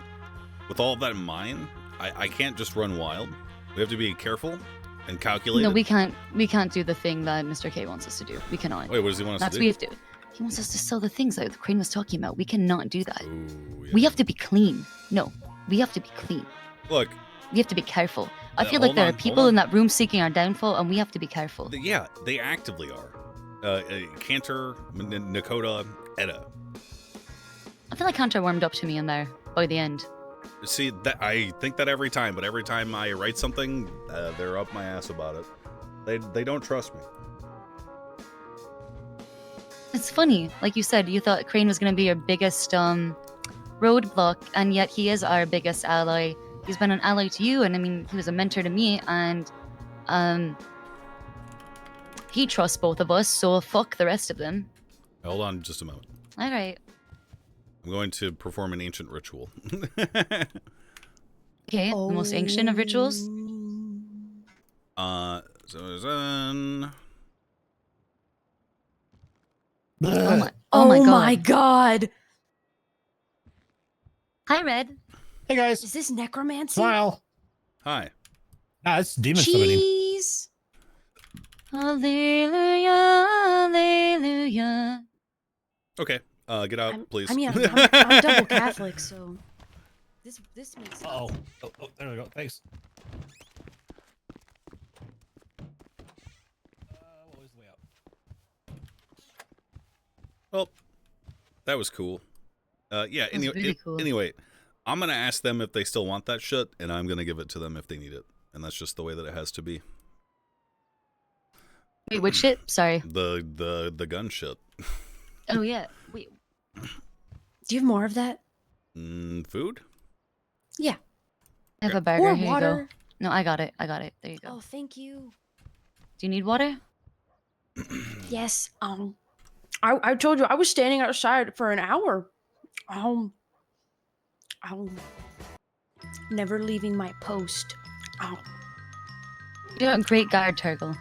with all of that in mind, I can't just run wild. We have to be careful and calculated. No, we can't. We can't do the thing that Mr. K wants us to do. We cannot. Wait, what does he want us to do? We have to. He wants us to sell the things that Crane was talking about. We cannot do that. Ooh, yeah. We have to be clean. No, we have to be clean. Look. We have to be careful. I feel like there are people in that room seeking our downfall, and we have to be careful. Yeah, they actively are. Cantor, Nakota, Edda. I feel like Hunter warmed up to me in there by the end. See, that I think that every time, but every time I write something, they're up my ass about it. They don't trust me. It's funny, like you said, you thought Crane was going to be your biggest roadblock, and yet he is our biggest ally. He's been an ally to you, and I mean, he was a mentor to me, and he trusts both of us, so fuck the rest of them. Hold on just a moment. All right. I'm going to perform an ancient ritual. Okay, the most ancient of rituals. So then. Oh my god. Hi, Red. Hey guys. Is this necromancy? Smile. Hi. Ah, it's demon summoning. Cheese. Hallelujah, hallelujah. Okay, get out, please. I mean, I'm double Catholic, so this makes sense. Oh, there we go. Thanks. What was the way up? Well, that was cool. Yeah. That was really cool. Anyway, I'm gonna ask them if they still want that shit, and I'm gonna give it to them if they need it, and that's just the way that it has to be. Wait, which shit? Sorry. The gun shit. Oh yeah. Wait. Do you have more of that? Food? Yeah. I have a burger. Or Here water. you go. No, I got it. I got it. There you go. Oh, thank you. Do you need water? Yes. I told you I was standing outside for an hour. Never leaving my post. You're a great guard, Turgle.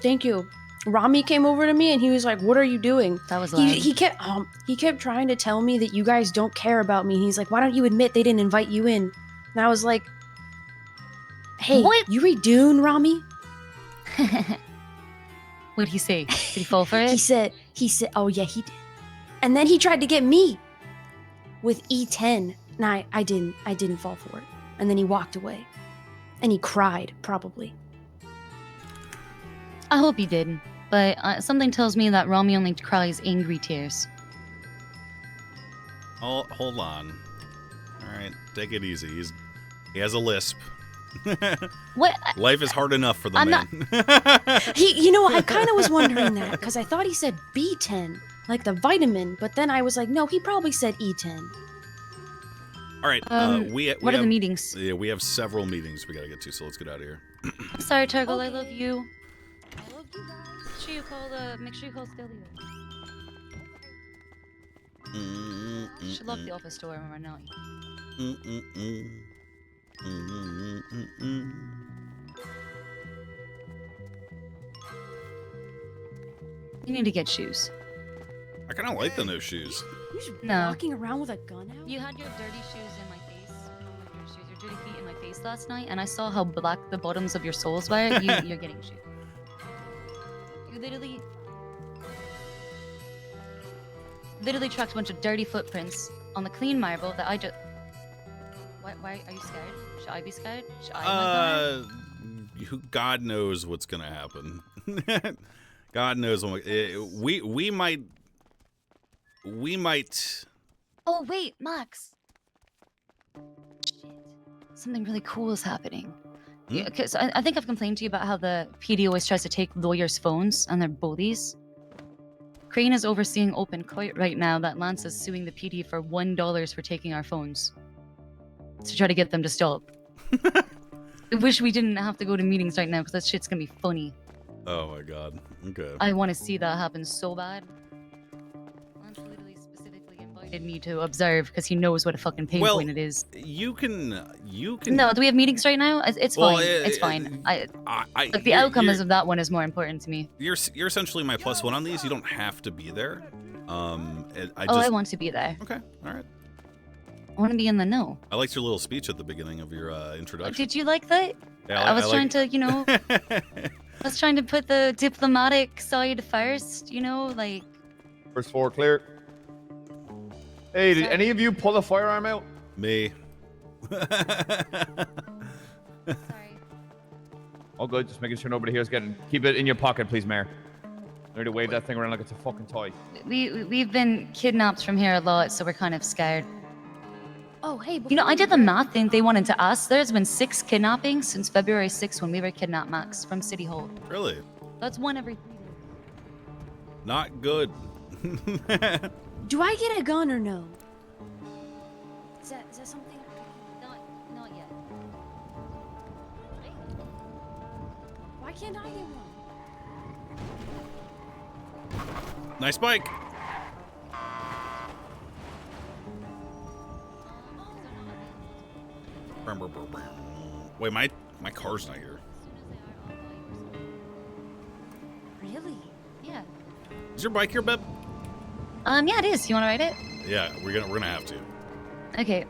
Thank you. Rami came over to me and he was like, "What are you doing?" That was loud. He kept trying to tell me that you guys don't care about me. He's like, "Why don't you admit they didn't invite you in?" And I was like, "Hey, What? you read Dune, Rami?" What'd he say? Did he fall for it? He said, "Oh yeah, he did." And then he tried to get me with E10. And I didn't fall for it. And then he walked away. And he cried, probably. I hope he did. But something tells me that Rami only cries angry tears. Oh, hold on. All right, take it easy. He has a lisp. What? Life is hard enough for the I'm man. I kind of was wondering that because I thought he said B10, like the vitamin, but then I was like, no, he probably said E10. All right, what are the meetings? Yeah, we have several meetings we gotta get to, so let's get out of here. Sorry, Turgle, I love you. I love you guys. Make sure you call Stelio. Should lock the office door when we're not. You need to get shoes. I kind of like the no shoes. You're just No. walking around with a gun out? You had your dirty shoes in my face. Your dirty feet in my face last night, and I saw how black the bottoms of your soles were. You're getting shoes. You literally tracked a bunch of dirty footprints on the clean marble that I just. Why are you scared? Should I be scared? Should I? God knows what's gonna happen. God knows when we might. Oh wait, Max. Shit. Something really cool is happening. Yeah, because I think I've complained to you about how the PD always tries to take lawyers' phones and they're bullies. Crane is overseeing open court right now that Lance is suing the PD for $1 for taking our phones. To try to get them to stop. I wish we didn't have to go to meetings right now because that shit's gonna be funny. Oh my god. Okay. I want to see that happen so bad. Lance literally specifically invited me to observe because he knows what a fucking pain point it is. You can. No, do we have meetings right now? It's Well, fine. It's fine. Look, the you're- outcome you're- of that one is more important to me. You're essentially my +1 on these. You don't have to be there. I I want to be there. Okay. All right. I want to be in the know. I liked your little speech at the beginning of your introduction. Did you like that? Yeah, I was trying to, I was trying to put the diplomatic side first, like. First floor clear. Hey, did any of you pull the firearm out? Me. Sorry. All good. Just making sure nobody here is getting. Keep it in your pocket, please, Mayor. Ready to wave that thing around like it's a fucking toy. We've been kidnapped from here a lot, so we're kind of scared. Oh, hey. I did the math thing they wanted to ask. There's been 6 kidnappings since February 6th when we were kidnapped, Max, from City Hall. Really? That's one every 3 days. Not good. Do I get a gun or no? Is that something? Not yet. Why can't I get one? Nice bike. Wait, my car's not here. Really? Yeah. Is your bike here, Beb? Yeah, it is. You want to ride it? Yeah, we're gonna have to. Okay.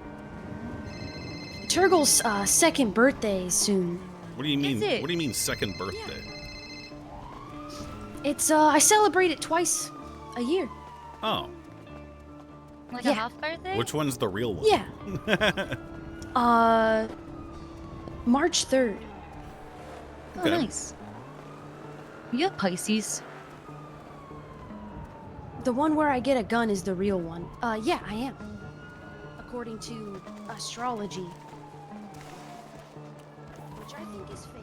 Turgle's second birthday is soon. What do you mean? Is it? What do you mean second birthday? It's I celebrate it twice a year. Oh. Like a half birthday? Which one's the real one? Yeah. March 3rd. Oh, Okay. nice. You have Pisces. The one where I get a gun is the real one. Yeah, I am. According to astrology. Which I think is fake.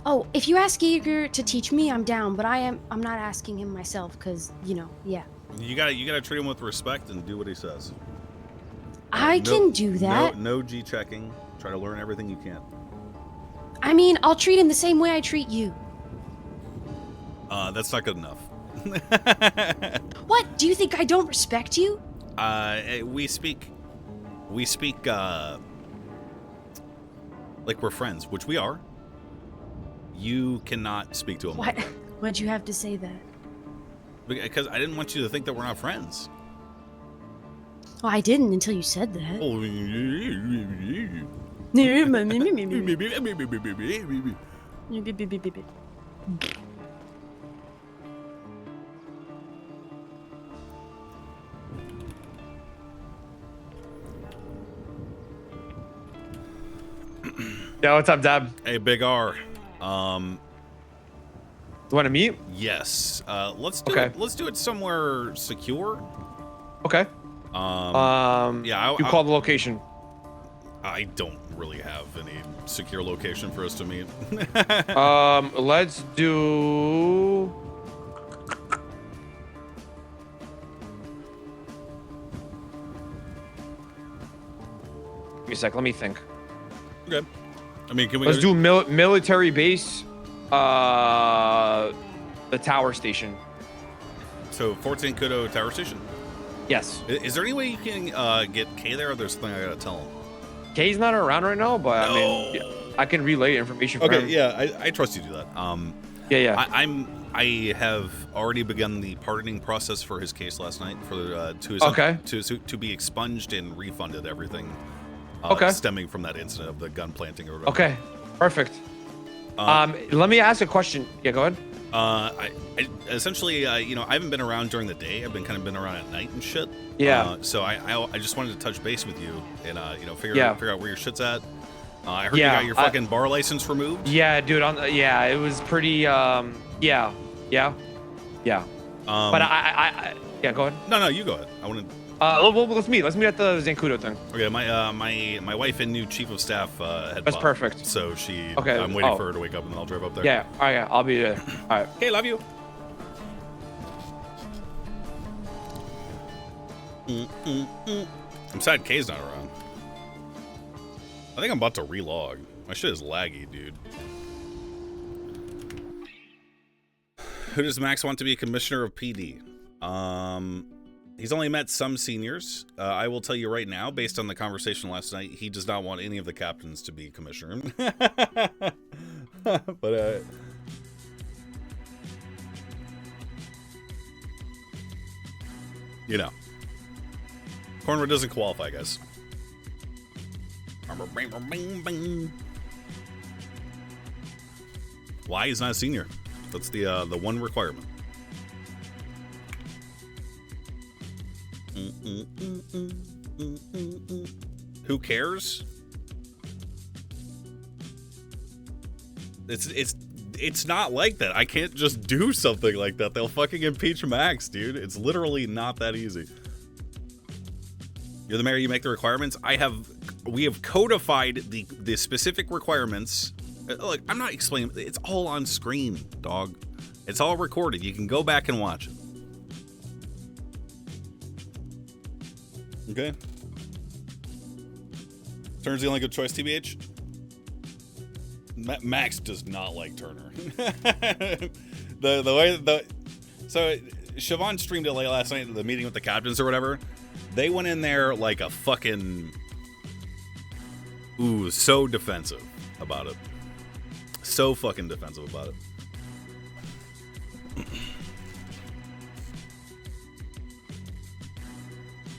Oh, if you ask Eager to teach me, I'm down, but I'm not asking him myself, cause, yeah. You gotta treat him with respect and do what he says. I can do that. No G checking. Try to learn everything you can. I mean, I'll treat him the same way I treat you. That's not good enough. What? Do you think I don't respect you? We speak like we're friends, which we are. You cannot speak to him What? like that. Why'd you have to say that? Because I didn't want you to think that we're not friends. Well, I didn't until you said that. Oh. Yo, what's up, Dab? Hey, Big R. You want to meet? Yes. Let's do it somewhere secure. Okay. Yeah. You call the location. I don't really have any secure location for us to meet. Let's do. Give me a sec. Let me think. Okay. I mean, can we? Let's do military base. The tower station. So 14 Kudo Tower Station. Yes. Is there any way you can get Kay there? Or there's something I gotta tell him. Kay's not around right now, but I mean, I can relay information. For him. Yeah, I trust you to do that. Yeah. I have already begun the pardoning process for his case last night for to be expunged and refunded everything. Stemming from that incident of the gun planting or whatever. Okay. Perfect. Let me ask a question. Yeah, go ahead. I essentially, I haven't been around during the day. I've been around at night and shit. Yeah. So I just wanted to touch base with you and figure out where your shit's at. I heard you got your fucking bar license removed. Yeah, dude. It was pretty. Yeah. But yeah, go ahead. No, you go ahead. I want to. Let's meet at the Zancudo thing. Okay, my wife and new chief of staff had. That's popped, perfect. So she. Okay. I'm waiting for her to wake up and then I'll drive up there. Yeah. All right. I'll be there. All right. Okay, love you. I'm sad Kay's not around. I think I'm about to relog. My shit is laggy, dude. Who does Max want to be commissioner of PD? He's only met some seniors. I will tell you right now, based on the conversation last night, he does not want any of the captains to be commissioner. But, you know. Cornwood doesn't qualify, guys. Why he's not a senior? That's the one requirement. Who cares? It's not like that. I can't just do something like that. They'll fucking impeach Max, dude. It's literally not that easy. You're the mayor, you make the requirements. We have codified the specific requirements. Look, I'm not explaining. It's all on screen, dog. It's all recorded. You can go back and watch it. Okay. Turner's the only good choice, TBH. Max does not like Turner. So Siobhan streamed it late last night, the meeting with the captains or whatever. They went in there like a fucking so defensive about it. So fucking defensive about it.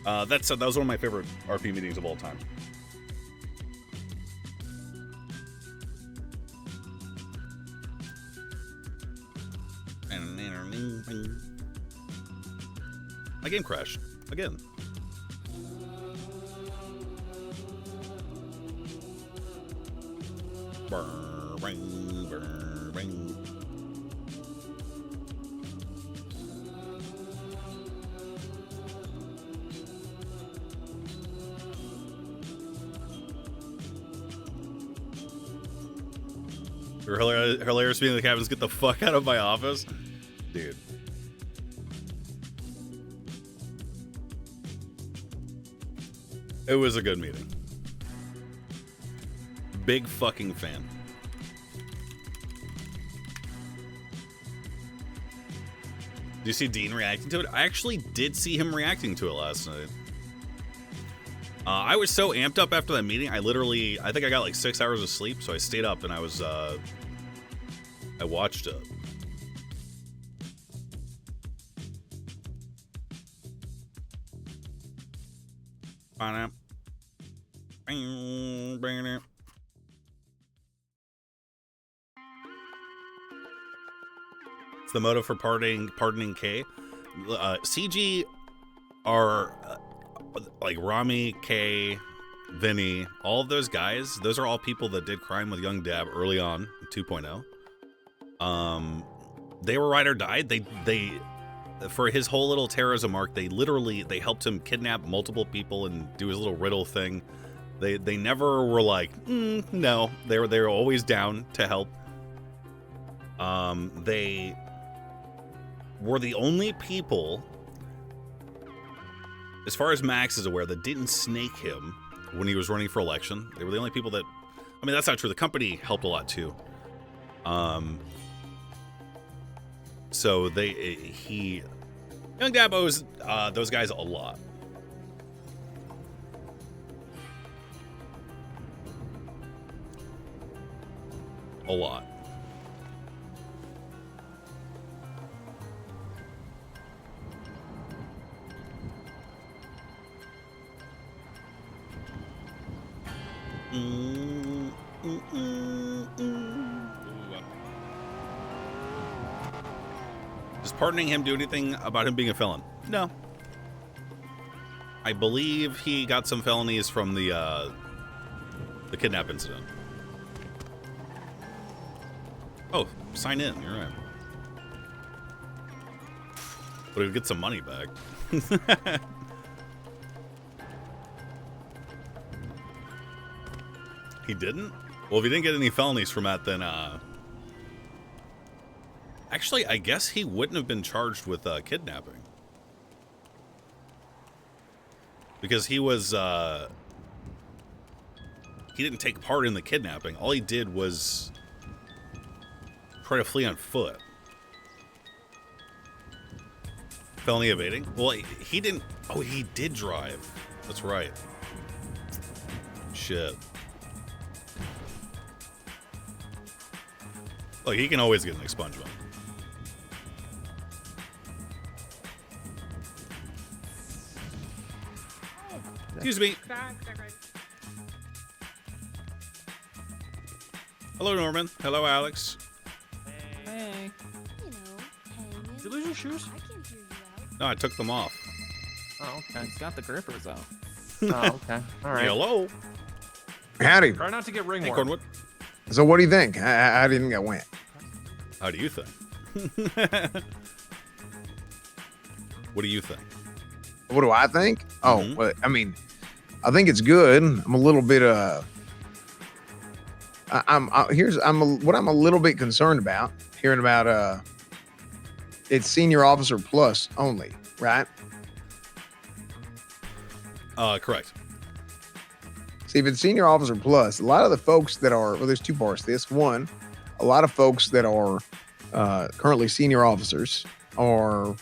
That was one of my favorite RP meetings of all time. My game crashed again. You're hilarious being the captains. Get the fuck out of my office, dude. It was a good meeting. Big fucking fan. Do you see Dean reacting to it? I actually did see him reacting to it last night. I was so amped up after that meeting. I think I got like 6 hours of sleep, so I stayed up and I watched it. It's the motive for pardoning K. CG are like Rami, K, Vinny, all of those guys. Those are all people that did crime with Young Dab early on, 2.0. They were ride or died. They for his whole little terrorism arc, they helped him kidnap multiple people and do his little riddle thing. They never were like, no. They were always down to help. They were the only people, as far as Max is aware, that didn't snake him when he was running for election. They were the only people that, I mean, that's not true. The company helped a lot too. So Young Dab owes those guys a lot. A lot. Does pardoning him do anything about him being a felon? No. I believe he got some felonies from the kidnap incident. Oh, sign in. You're right. But he'll get some money back. He didn't? Well, if he didn't get any felonies from that, then actually, I guess he wouldn't have been charged with kidnapping. Because he was he didn't take part in the kidnapping. All he did was try to flee on foot. Felony evading? Well, he didn't... Oh, he did drive. That's right. Shit. Look, he can always get an expungement. Excuse me. Hello, Norman. Hello, Alex. Hey. Did you lose your shoes? No, I took them off. Oh, okay. He's got the grippers out. Oh, okay. All right. Hello. Howdy. Try not to get ringworm. Hey, Cornwood. So what do you think? How do you think that went? How do you think? What do you think? What do I think? Oh, well, I mean, I think it's good. I'm a little bit what I'm a little bit concerned about hearing about it's senior officer plus only, right? Correct. See, if it's senior officer plus, a lot of the folks that are, well, there's two parts to this. One, a lot of folks that are currently senior officers are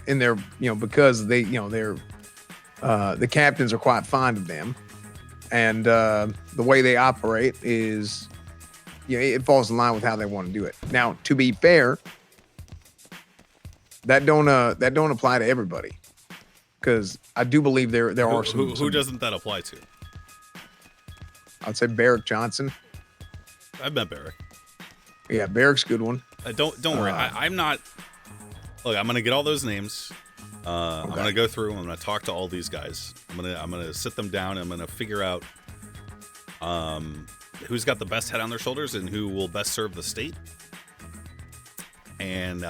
in their, because they, they're, the captains are quite fond of them. And the way they operate is, it falls in line with how they want to do it. Now, to be fair, that don't apply to everybody, because I do believe there are some. Who doesn't that apply to? I'd say Barrick Johnson. I've met Barrick. Yeah, Barrick's a good one. Don't worry. I'm not. Look, I'm gonna get all those names. I'm gonna go through. I'm gonna talk to all these guys. I'm gonna sit them down. I'm gonna figure out who's got the best head on their shoulders and who will best serve the state. And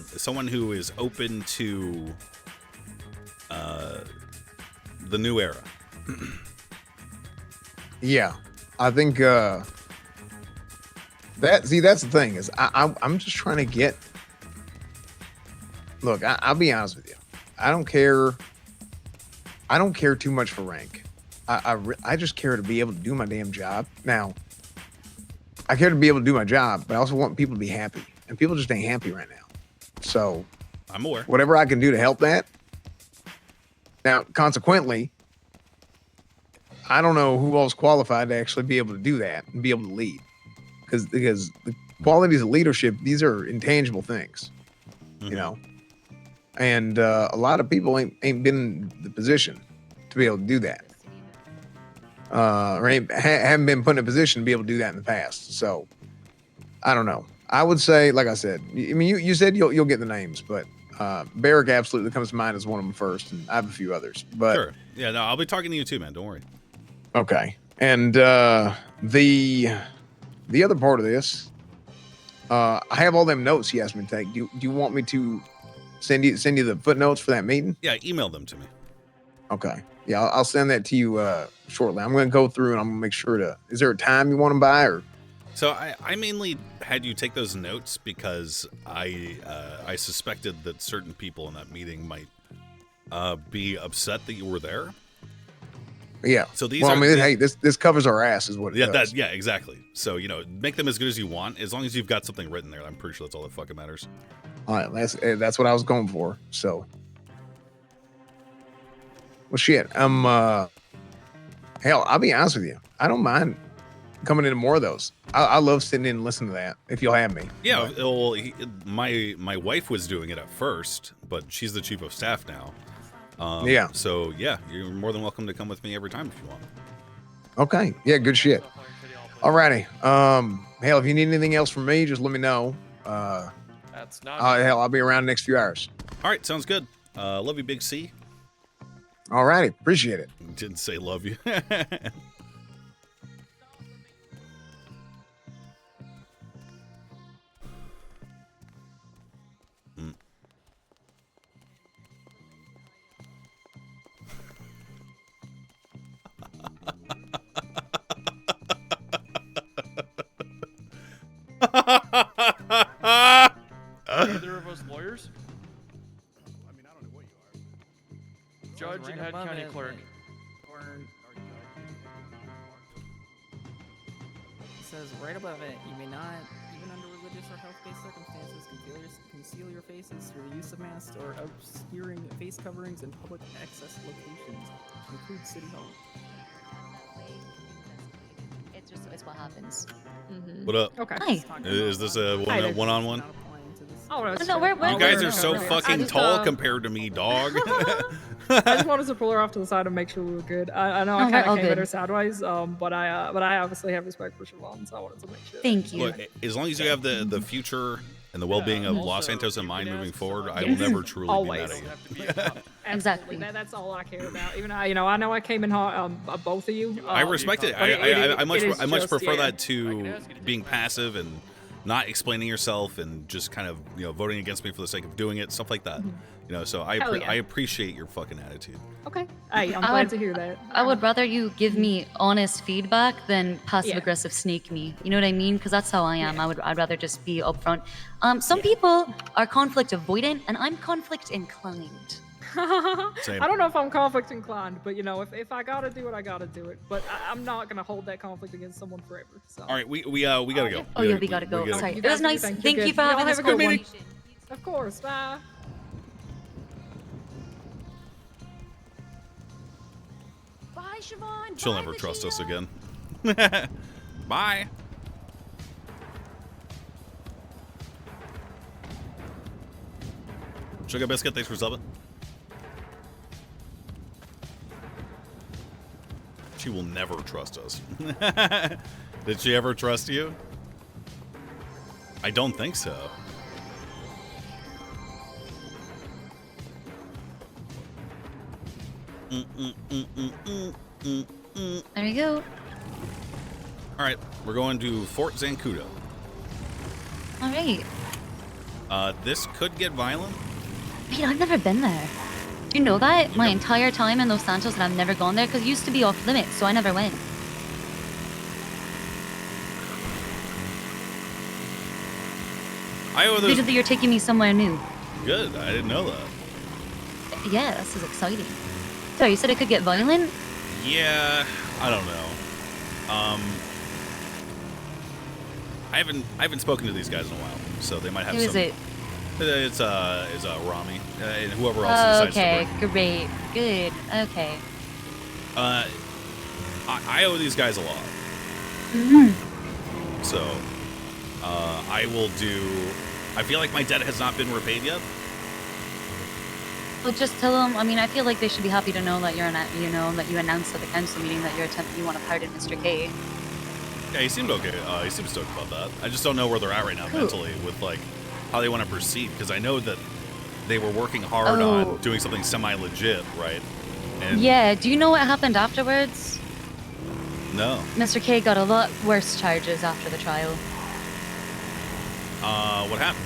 someone who is open to the new era. Yeah, I think that's the thing is I'm just trying to get. Look, I'll be honest with you. I don't care too much for rank. I just care to be able to do my damn job. Now, I care to be able to do my job, but I also want people to be happy, and people just ain't happy right now. So I'm aware. Whatever I can do to help that. Now, consequently, I don't know who else qualified to actually be able to do that and be able to lead, because the qualities of leadership, these are intangible things, and a lot of people ain't been in the position to be able to do that, or haven't been put in a position to be able to do that in the past. So I don't know. I would say, like I said, I mean, you said you'll get the names, but Barrick absolutely comes to mind as one of them first, and I have a few others. But sure, yeah, no, I'll be talking to you too, man. Don't worry. Okay, and the other part of this, I have all them notes he asked me to take. Do you want me to send you the footnotes for that meeting? Yeah, email them to me. Okay, yeah, I'll send that to you shortly. I'm going to go through and I'm going to make sure to. Is there a time you want them by, or? So I mainly had you take those notes because I suspected that certain people in that meeting might be upset that you were there. Yeah. So these well, are. I mean, hey, this covers our ass, is what it Yeah, does. yeah, exactly. So make them as good as you want, as long as you've got something written there. I'm pretty sure that's all that fucking matters. All right, that's what I was going for. So, well, shit. Hell, I'll be honest with you. I don't mind coming into more of those. I love sitting in and listening to that. If you'll have me. Yeah. Well, my wife was doing it at first, but she's the chief of staff now. Yeah. So yeah, you're more than welcome to come with me every time if you want. Okay. Yeah. Good shit. Alrighty. Hell, if you need anything else from me, just let me know. That's not. Hell, I'll be around the next few hours. All right. Sounds good. Love you, Big C. Alrighty. Appreciate it. Didn't say love you. Either of us lawyers? I mean, I don't know what you are. Judge and head county clerk. says right above it, you may not, even under religious or health-based circumstances, conceal your faces through the use of masks or obscuring face coverings in public access locations, to include City Hall. It's what happens. What up? Okay. Hi. Is this a one-on-one? Oh, no, it's no, we're You guys are we're- so we're- I fucking just, tall compared to me, dog. I just wanted to pull her off to the side and make sure we were good. I know No, I we're all kind of came at good. her sideways, but I obviously have respect for Siobhan, so I wanted to make sure. Thank you. Look, as long as you have the future and the well-being of Los Santos in mind moving forward, I will never truly Always. be mad at you. Exactly. That's all I care about. Even I know I came in hot, both of you. I respect it. but I much it is I much just, prefer yeah. that to being passive and not explaining yourself and just kind of voting against me for the sake of doing it, stuff like that. So Hell yeah. I appreciate your fucking attitude. Okay. Hey, I'm I glad would- to hear that. I would rather you give me honest feedback than passive Yeah. aggressive snake me. You know what I mean? Because that's how I am. I'd rather just be upfront. Some people are conflict avoidant, and I'm conflict inclined. Same. I don't know if I'm conflict inclined, but if I gotta do it, I gotta do it. But I'm not gonna hold that conflict against someone forever. So. All right, we gotta go. Oh yeah, we gotta go. Sorry, You it was guys do nice. things. Thank You're you good. for having Y'all this have a good one. conversation. Of course. Bye. Bye, Siobhan. She'll Bye, never trust us Vegeta. again. Bye. Sugar Biscuit, thanks for subbing. She will never trust us. Did she ever trust you? I don't think so. There you go. All right, we're going to Fort Zancudo. All right. This could get violent. Wait, I've never been there. Do you know that? My entire time in Los Santos, and I've never gone there because it used to be off limits, so I never went. I owe Good this. that you're taking me somewhere new. Good, I didn't know that. Yeah, this is exciting. Sorry, you said it could get violent? Yeah, I don't know. I haven't spoken to these guys in a while, so they might have Who some. is it? It's Rami and whoever else Oh, decides okay, to bring. great, good, okay. I owe these guys a lot, Mm-hmm. so I will do. I feel like my debt has not been repaid yet. Well, just tell them. I mean, I feel like they should be happy to know that that you announced at the council meeting that you want to pardon Mr. K. Yeah, he seemed okay. He seemed stoked about that. I just don't know where they're at right now Cool. mentally with like how they want to proceed, because I know that they were working hard on doing something semi-legit, right? And Yeah. Do you know what happened afterwards? no. Mr. K got a lot worse charges after the trial. What happened?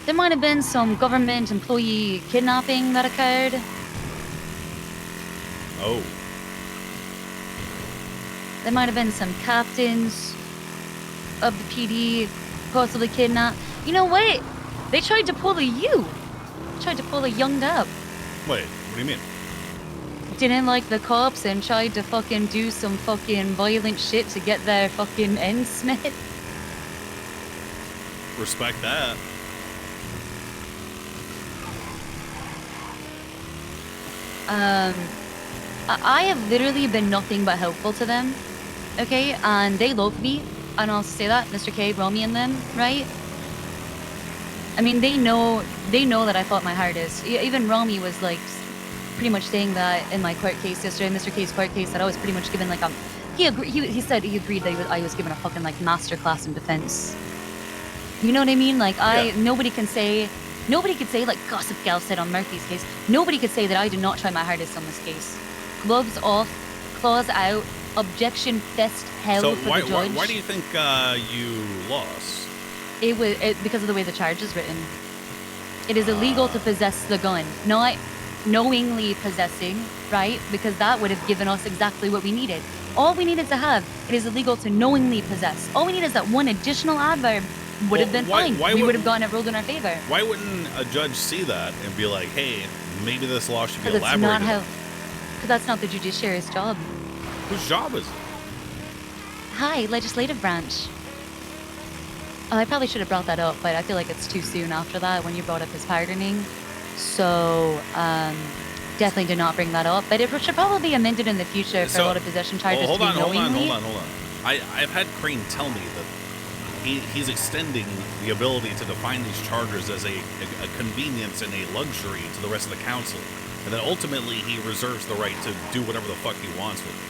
There might have been some government employee kidnapping that occurred. Oh. There might have been some captains of the PD possibly kidnapped. You know what? They tried to pull a you. Tried to pull a young dub. Wait, what do you mean? Didn't like the cops and tried to fucking do some fucking violent shit to get their fucking ends met. Respect that. I have literally been nothing but helpful to them, okay? And they love me, and I'll say that, Mr. K, Romy, and them, right? I mean, they know that I fought my hardest. Even Romy was like, pretty much saying that in my court case yesterday, Mr. K's court case, that I was pretty much given like a, he said he agreed that I was given a fucking like master class in defense. You know what I mean? Like nobody can say like Gossip Gal said on Murphy's case, nobody could say that I did not try my hardest on this case. Gloves off, claws out, objection fest hell So for why, the judge. why do you think you lost? It was because of the way the charge is written. It is illegal to possess the gun, not knowingly possessing, right? Because that would have given us exactly what we needed. All we needed to have, it is illegal to knowingly possess. All we need is that one additional adverb would have been fine. We would have gotten it ruled in our favor. Why wouldn't a judge see that and be like, hey, maybe this law should be Because it's not elaborated? Because that's not the judiciary's job. Whose job is it? Hi, legislative branch. I probably should have brought that up, but I feel like it's too soon after that when you brought up his pardoning. So, definitely did not bring that up. But it should probably be amended in the future for a lot of possession charges hold to be on, hold on, knowingly. hold on, hold on. I've had Crane tell me that he's extending the ability to define these charges as a convenience and a luxury to the rest of the council, and then ultimately he reserves the right to do whatever the fuck he wants with it.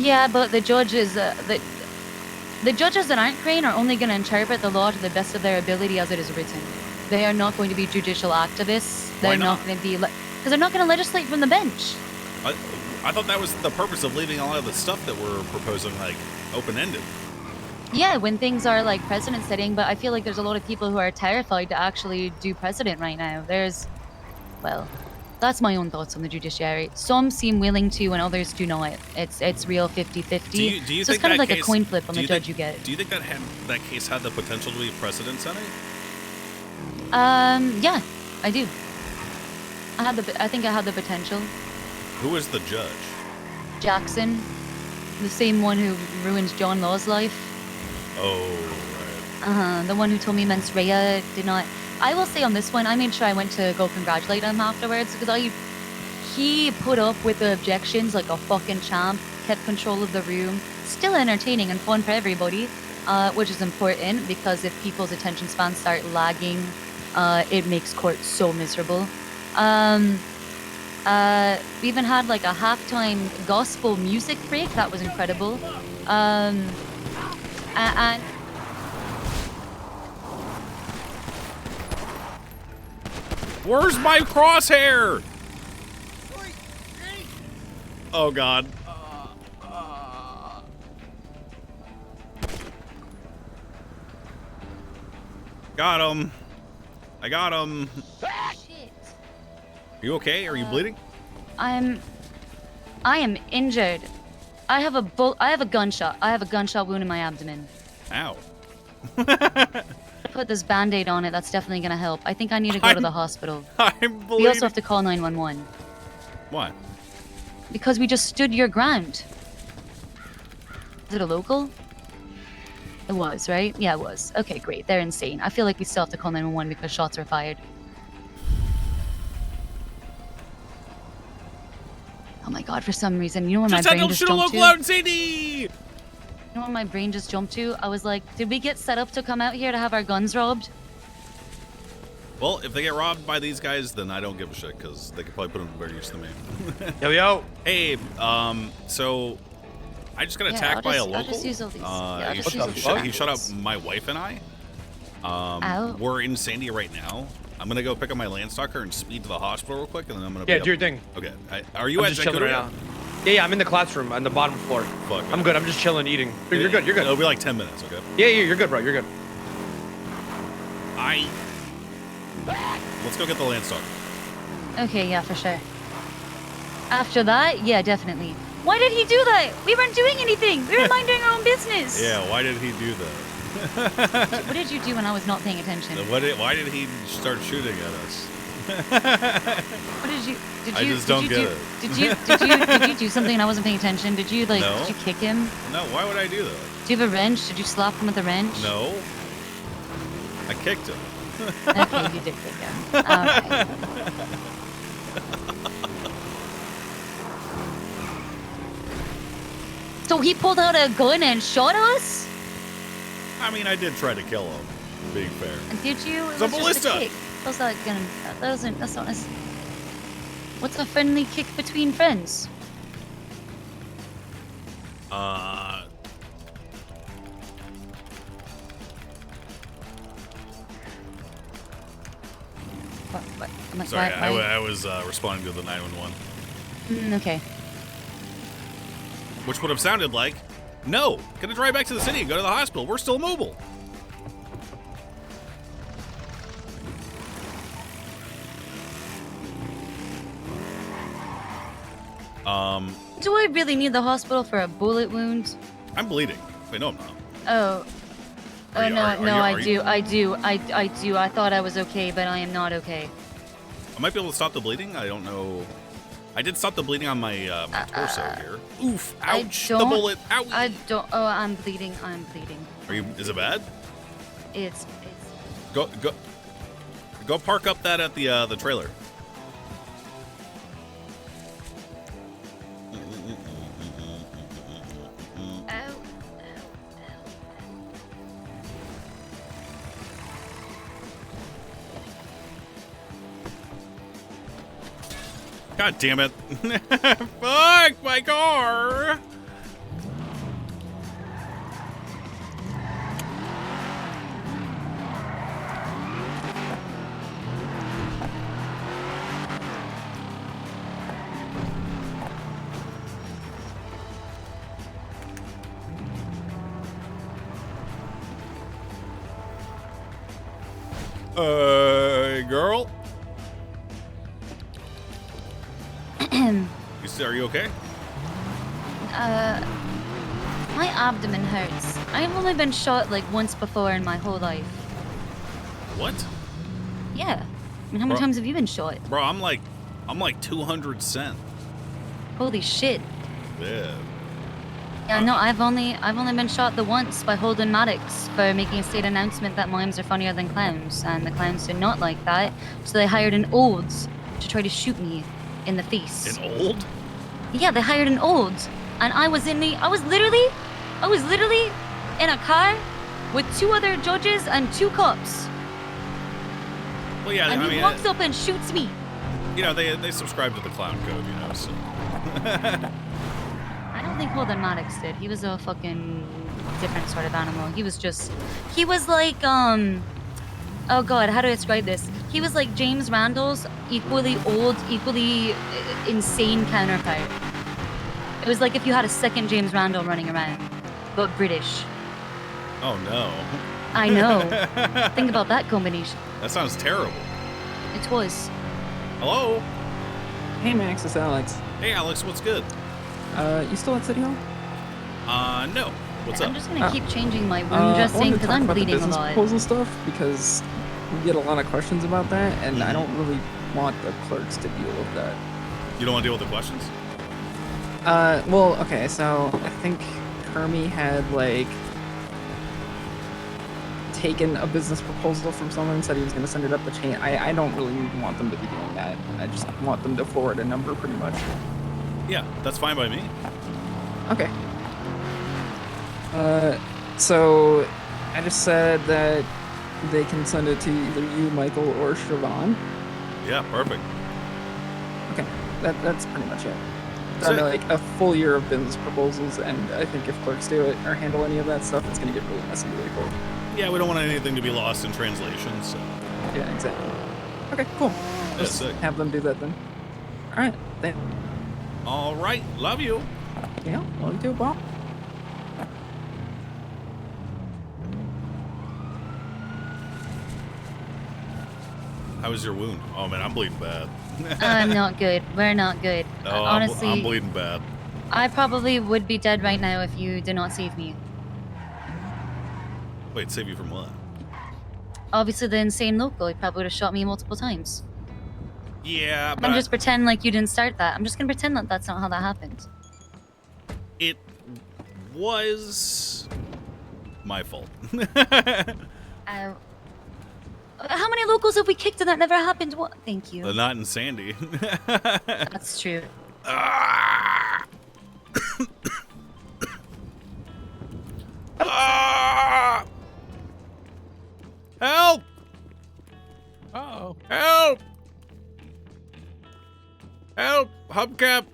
Yeah, but the judges, the judges that aren't Crane are only going to interpret the law to the best of their ability as it is written. They are not going to be judicial activists. They're not going to be, because they're not going to legislate from the bench. I thought that was the purpose of leaving a lot of the stuff that we're proposing like open-ended. Yeah, when things are like precedent setting, but I feel like there's a lot of people who are terrified to actually do precedent right now. Well, that's my own thoughts on the judiciary. Some seem willing to and others do not. It's real 50-50. Do you so think it's kind of that like a coin flip on the judge think, you get. Do you think that case had the potential to be precedent setting? Yeah, I do. I think it had the potential. Who was the judge? Jackson, the same one who ruined John Law's life. Oh, right. The one who told me Mens Rea did not. I will say on this one, I made sure I went to go congratulate him afterwards because he put up with the objections like a fucking champ, kept control of the room, still entertaining and fun for everybody, which is important because if people's attention spans start lagging, it makes court so miserable. We even had like a halftime gospel music break. That was incredible. And where's my crosshair? Oh God. Got him. I got him. Shit. Are you okay? Are you bleeding? I am injured. I have a gunshot. I have a gunshot wound in my abdomen. Ow. Put this band-aid on it. That's definitely gonna help. I think I need to go to the hospital. I'm bleeding. We also have to call 911. Why? Because we just stood your ground. Is it a local? It was, right? Yeah, it was. Okay, great. They're insane. I feel like we still have to call 911 because shots were fired. Oh my God, for some reason, you know when my brain just jumped to? You know when my brain just jumped to? I was like, did we get set up to come out here to have our guns robbed? Well, if they get robbed by these guys, then I don't give a shit because they could probably put them to better use than me. Yo. Hey, so I just got attacked by a local. I'll just use all these. He shot up my wife and I. We're in Sandy right now. I'm gonna go pick up my Landstalker and speed to the hospital real quick, and then I'm gonna. Yeah, do your thing. Okay. Are you I'm just chilling right now? Yeah, I'm in the classroom on the bottom floor. Fuck. I'm good. I'm just chilling, eating. You're good. You're good. It'll be like 10 minutes. Okay. Yeah, you're good, bro. You're good. Let's go get the Landstalker. Okay, yeah, for sure. After that, yeah, definitely. Why did he do that? We weren't doing anything. We were minding our own business. Yeah, why did he do that? What did you do when I was not paying attention? Why did he start shooting at us? What did you? I just don't get it. Did you do something and I wasn't paying attention? Did you No. Did you kick him? No, why would I do that? Do you have a wrench? Did you slap him with a wrench? No. I kicked him. Okay, you did kick him. Alright. So he pulled out a gun and shot us? I mean, I did try to kill him, being fair. Did you? It's a was just ballista. kick. That's not gonna. That's not. What's a friendly kick between friends? What? Sorry, I was responding to the 911. Okay. Which would have sounded like, no, gonna drive back to the city and go to the hospital. We're still mobile. Do I really need the hospital for a bullet wound? I'm bleeding. Wait, no, I'm not. Oh. Are you- are you- I are do. you- I do. I thought I was okay, but I am not okay. I might be able to stop the bleeding. I don't know. I did stop the bleeding on my my torso here. Oof! I Ouch! The don't- bullet! Ow! I don't. Oh, I'm bleeding. I'm bleeding. Are you? Is it bad? It's. Go park up that at the trailer. God damn it. Fuck my car. Girl. Are you okay? My abdomen hurts. I've only been shot like once before in my whole life. What? Yeah. I mean, how many times have you been shot? Bro, I'm like 200 cent. Holy shit. Yeah. Yeah, no, I've only been shot the once by Holden Maddox for making a state announcement that mimes are funnier than clowns, and the clowns did not like that, so they hired an old to try to shoot me in the face. An old? Yeah, they hired an old, and I was literally in a car with 2 other judges and 2 cops. Well, yeah, And I he mean, walks up and shoots me. you know, they subscribe to the clown code, you know, so. I don't think Holden Maddox did. He was a fucking different sort of animal. He was like, oh god, how do I describe this? He was like James Randall's equally old, equally insane counterpart. It was like if you had a second James Randall running around, but British. Oh no. I know. Think about that combination. That sounds terrible. It was. Hello? Hey Max, it's Alex. Hey Alex, what's good? You still at City Hall? No. What's I'm up? just gonna keep changing my wound I wanted dressing to because talk I'm about the bleeding a business lot. proposal stuff because we get a lot of questions about that, and I don't really want the clerks to deal with that. You don't want to deal with the questions? Well, okay, so I think Kermie had like taken a business proposal from someone and said he was going to send it up the chain. I don't really want them to be doing that. I just want them to forward a number pretty much. Yeah, that's fine by me. Okay. So I just said that they can send it to either you, Michael, or Siobhan. Yeah, perfect. Okay, that's pretty much it. That's it. Like a full year of business proposals, and I think if clerks do it or handle any of that stuff, it's going to get really messy really quick. Yeah, we don't want anything to be lost in translation, so. Yeah, exactly. Okay, cool. Just sick. have them do that then. All right, then. All right, love you. Yeah, love you too, Bob. How was your wound? Oh man, I'm bleeding bad. I'm not good. We're not good. Oh, Honestly, I'm bleeding bad. I probably would be dead right now if you did not save me. Wait, save you from what? Obviously, the insane local. He probably would have shot me multiple times. Yeah, but I'm just pretend like you didn't start that. I'm just gonna pretend that that's not how that happened. it was my fault. How many locals have we kicked and that never happened? What? Thank you. Not in Sandy. That's true. Ah! Help! Uh-oh. Help! Help! Hubcap!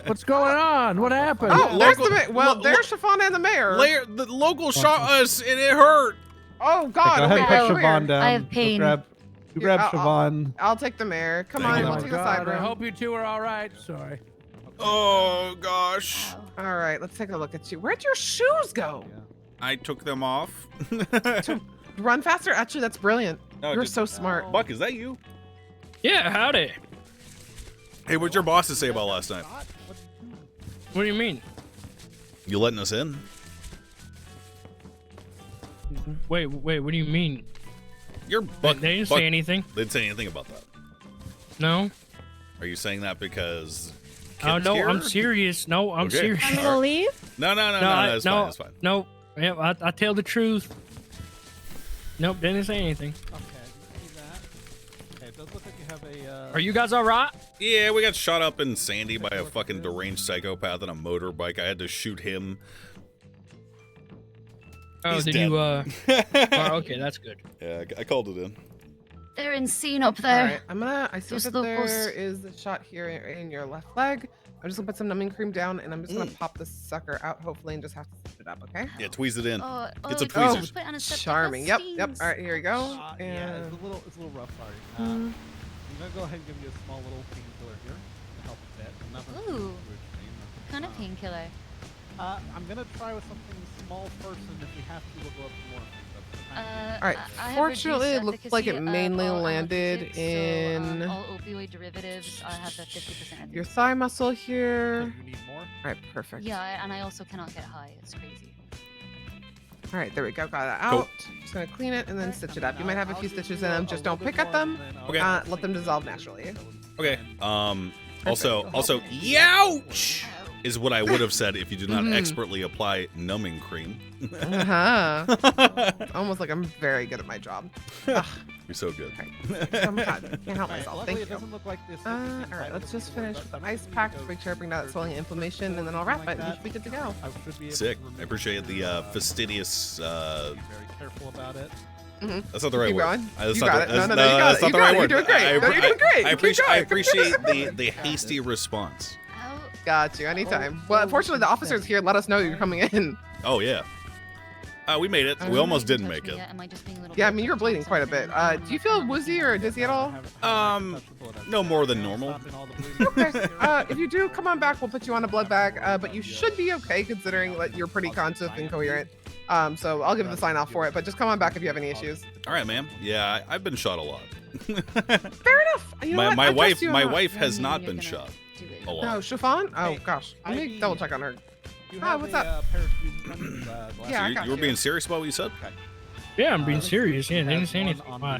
What's going on? What happened? Oh, there's there's Chiffon and the mayor. The local shot us and it hurt. Oh God! Go ahead and wait, put come here. Siobhan down. I have pain. You grab Siobhan. I'll take the mayor. Come Thank on, you. we'll Oh take my the side I room. hope you two are all right. Sorry. Oh gosh. All right, let's take a look at you. Where'd your shoes go? I took them off. Run faster. Actually, that's brilliant. No, You're just- so smart. Buck, is that you? Yeah, howdy. Hey, what'd your bosses say about last night? What do you mean? You letting us in? Wait, what do you mean? Your Buck. They didn't Buck- say anything. They didn't say anything about that. No? Are you saying that because? Oh Kit's no, here? I'm serious. No, I'm Okay. serious. I'm gonna leave. No, that's fine. That's fine. No, yeah, I tell the truth. Nope, didn't say anything. Okay, you see that? Okay, it does look like you have a. Are you guys all right? Yeah, we got shot up in Sandy by a fucking deranged psychopath on a motorbike. I had to shoot him. Oh, He's did dead. you? Oh, okay, that's good. Yeah, I called it in. They're insane up All there. right, I see Those that locals. there is the shot here in your left leg. I'm just gonna put some numbing cream down, and I'm just gonna pop this sucker out, hopefully, and just have to stitch it up, okay? Yeah, tweeze it in. Oh, Get some oh, tweezers. put on a septic. Charming. That Yep. stings. All right, here we go. Yeah, And it's a little rough. Sorry. I'm gonna go ahead and give you a small little painkiller here to help a bit. Nothing too Ooh. extreme. What kind of painkiller? I'm gonna try with something small first, and if we have to, we'll go up to more. all right. Fortunately, it looked like it mainly landed in all opioid derivatives. I have the 50%. your thigh muscle here. You need more? All right, perfect. Yeah, and I also cannot get high. It's crazy. All right, there we go. Got that out. Cool. Just gonna clean it and then stitch it up. You might have a few stitches in them. Just don't pick at them. Okay. Let them dissolve naturally. Okay. Also, youch is what I would have said if you did not expertly apply numbing cream. Almost like I'm very good at my job. Ugh. You're so good. I'm not, can't help myself. Luckily, Thank it you. doesn't look like this. All right, let's just finish with the ice pack to make sure I bring down that swelling inflammation, and then I'll wrap it, and we should be good to go. I should be able Sick. to I remove appreciate the fastidious. be very careful about it. That's not the right Keep word. going. That's You not got the- it. No, that's- no, you got that's it. not You the got right it. You're word. doing great. No, you're doing great. I Keep appreciate going. the hasty response. Got you. Anytime. Well, unfortunately, the officers here let us know you're coming in. Oh yeah. We made it. We almost didn't make it. Am I just being a little Yeah, I mean, you're bleeding quite a bit. Do you feel woozy or dizzy at all? No more than normal. Okay. If you do, come on back. We'll put you on a blood bag. But you should be okay considering that you're pretty conscious and coherent. So I'll give the sign off for it. But just come on back if you have any issues. All right, ma'am. Yeah, I've been shot a lot. Fair enough. You know what? My I trust wife, you my enough. wife has not been shot a lot. No, Chiffon? Oh gosh. Let me double check on her. Hi, what's up? Yeah, I So got you were being serious about what you said? Yeah, I'm being serious. Yeah, they didn't say anything. Why?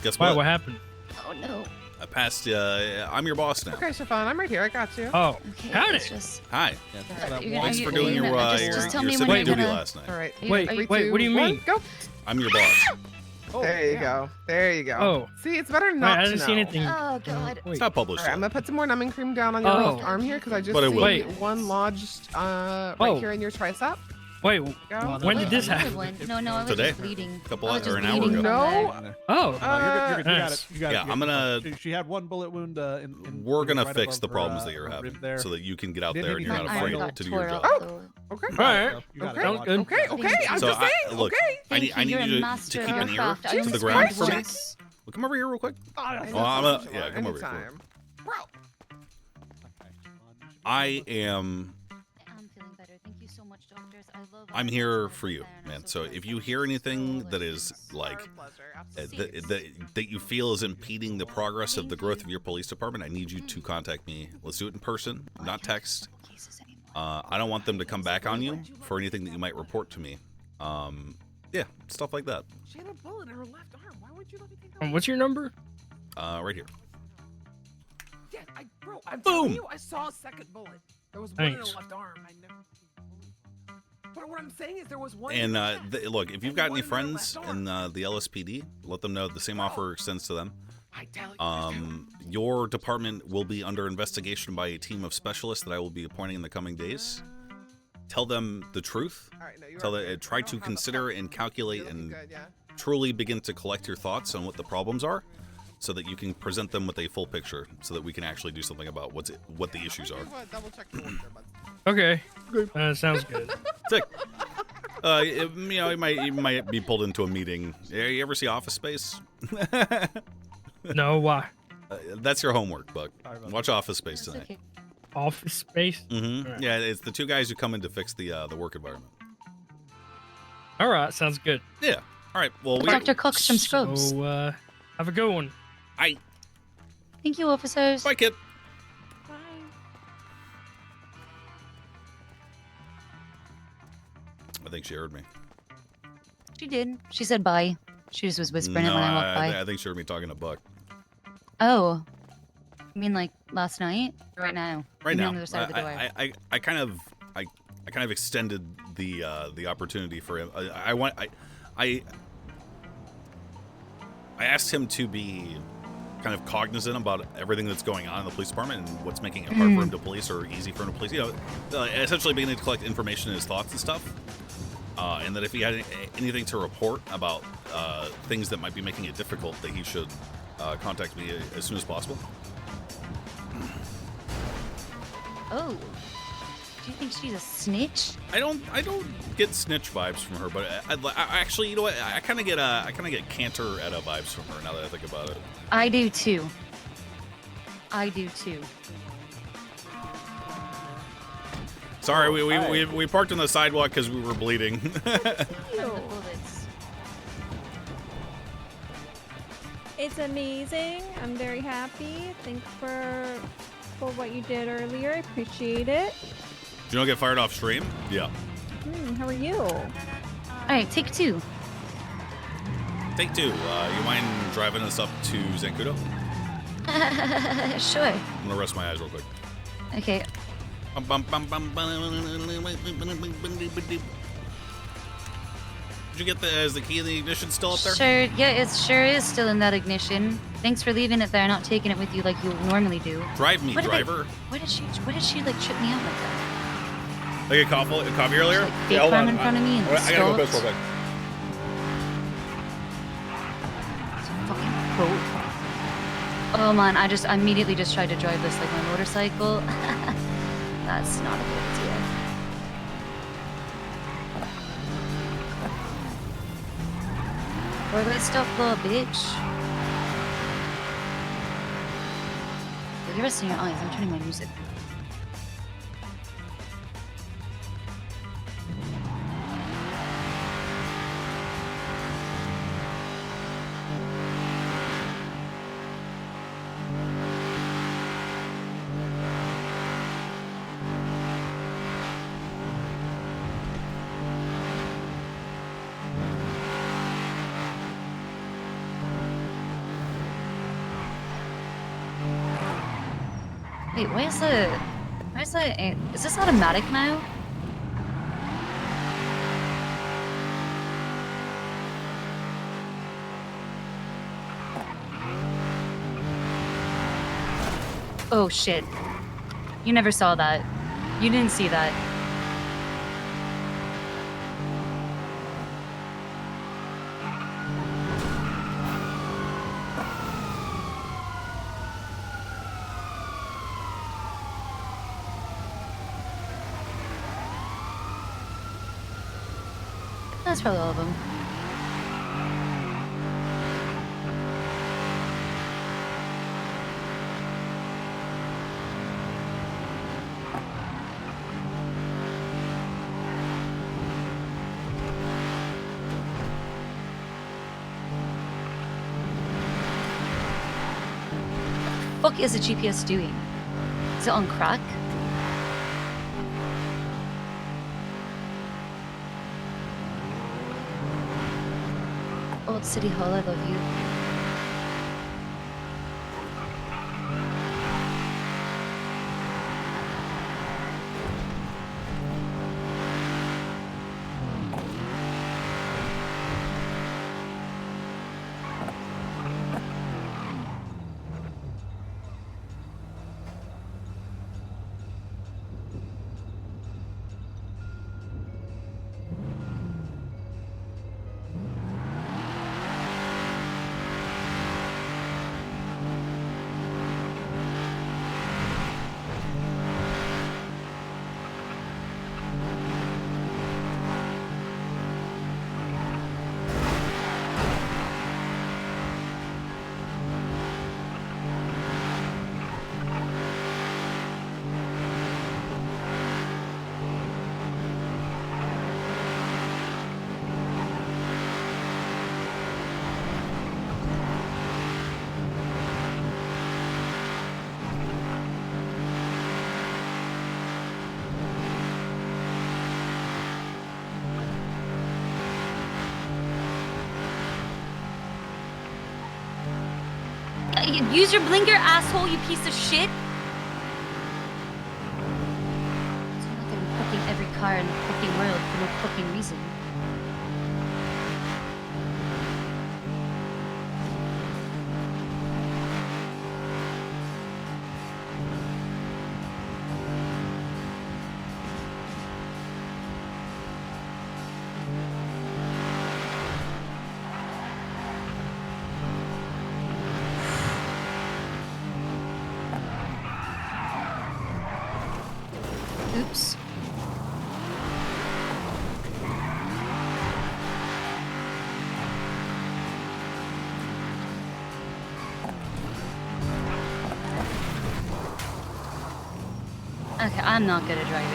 Guess Why? what? What happened? Oh no. I passed. I'm your boss now. Okay, Chiffon, I'm right here. I got you. Oh, Okay, howdy. let's just. Hi. Thanks for doing your just tell me your when civic you're duty gonna- last night. All right. Wait, Three, wait, two, what do you one, mean? Go. I'm your boss. There you go. There you go. Oh. See, it's better Wait, not I to didn't know. see anything. Oh god. It's not published. All right, I'm yet. gonna put some more numbing cream down on your Oh. left arm here because I just But it see will. Wait. one lodged right Oh. here in your tricep. Wait, Go. when did this Another happen? one. No, I was Today. just bleeding. Couple I was or just an hour bleeding ago. from No. Oh, No, you're good. You're good. You got Nice. it. You got it. Yeah, You I'm got gonna. it. She had one bullet wound in We're gonna right fix above the her, problems that you're her having, rib there. so that you can get out Didn't there and hit you're any not My arm afraid got to do tore your up, job. though. Okay. all right. You got it. Okay. Sounds good. Okay. I'm So just saying. look, Okay. I need You're a you to master keep of an your ear craft. I to the understand ground for me. words. Well, come over here real quick. Oh, I'm yeah, come over here. Anytime. Bro. I am. I'm feeling better. Thank you so much, doctors. I love. I'm here for you, man. So if you hear anything that is like Our pleasure. Absolutely. that you feel is impeding the progress of the growth of your police department, I need you to contact me. Let's do it in person, not text. I don't want them to come back on you for anything that you might report to me. Yeah, stuff like that. She had a bullet in her left arm. Why would you let me think that? What's your number? Right here. Yeah, bro, I'm Boom. telling you, I saw a second bullet. There was one in Thanks. her left arm. I never. But what I'm saying is there was one. And in her chest. look, if you've got any friends in the LSPD, let them know the same offer extends to them. I tell you. Your department will be under investigation by a team of specialists that I will be appointing in the coming days. Tell them the truth. All right, no, you Tell are them, good. try I to don't have a consider problem. and calculate You're looking and good, yeah. truly begin to collect your thoughts on what the problems are, so that you can present them with a full picture, so that we can actually do something about what the issues are. Double check your order, bud. Okay, sounds good. Sick. You might be pulled into a meeting. You ever see Office Space? No, why? That's your homework, Buck. Watch Office Space That's tonight. okay. Office space. Mm-hmm. Alright. Yeah, it's the two guys who come in to fix the work environment. All right, sounds good. Yeah. All right. Well, we. Dr. Cox from Scrubs. So, have a good one. Thank you, officers. Bye, kid. I think she heard me. She did. She said bye. She just was whispering it No, when I walked by. I think she heard me talking to Buck. Oh. You mean like last night? Or right now? Right You mean now. on the other side of the door. I kind of extended the opportunity for him. I asked him to be kind of cognizant about everything that's going on in the police department and what's making it hard for him to police or easy for him to police. You know, essentially being able to collect information in his thoughts and stuff. And that if he had anything to report about things that might be making it difficult, that he should contact me as soon as possible. Oh. Do you think she's a snitch? I don't get snitch vibes from her, but I actually, you know what? I kind of get Cantor Etta vibes from her now that I think about it. I do too. I do too. Sorry, we parked on the sidewalk because we were bleeding. It's amazing. I'm very happy. Thanks for what you did earlier. I appreciate it. Did you not get fired off stream? Yeah. How are you? All right, take 2. Take 2. You mind driving us up to Zancudo? Sure. I'm gonna rest my eyes real quick. Okay. Did you get is the key in the ignition still up there? Sure, yeah, it sure is still in that ignition. Thanks for leaving it there, not taking it with you like you normally do. Drive me, driver. What did she like trip me out like that? Like a coffee earlier? Like fake crime in front of me and I gotta go piss real quick. Fucking cool. Oh man, I immediately just tried to drive this like my motorcycle. That's not a good idea. Where do I stop, little bitch? You're resting your eyes. I'm turning my music. Wait, where's the... Is this automatic now? Oh shit. You never saw that. You didn't see that. That's probably all of them. What the fuck is the GPS doing? Is it on crack? Old City Hall, I love you. Use your blinker, asshole, you piece of shit! So you're not getting fucking every car in the fucking world for no fucking reason. Oops. Okay, I'm not good at driving.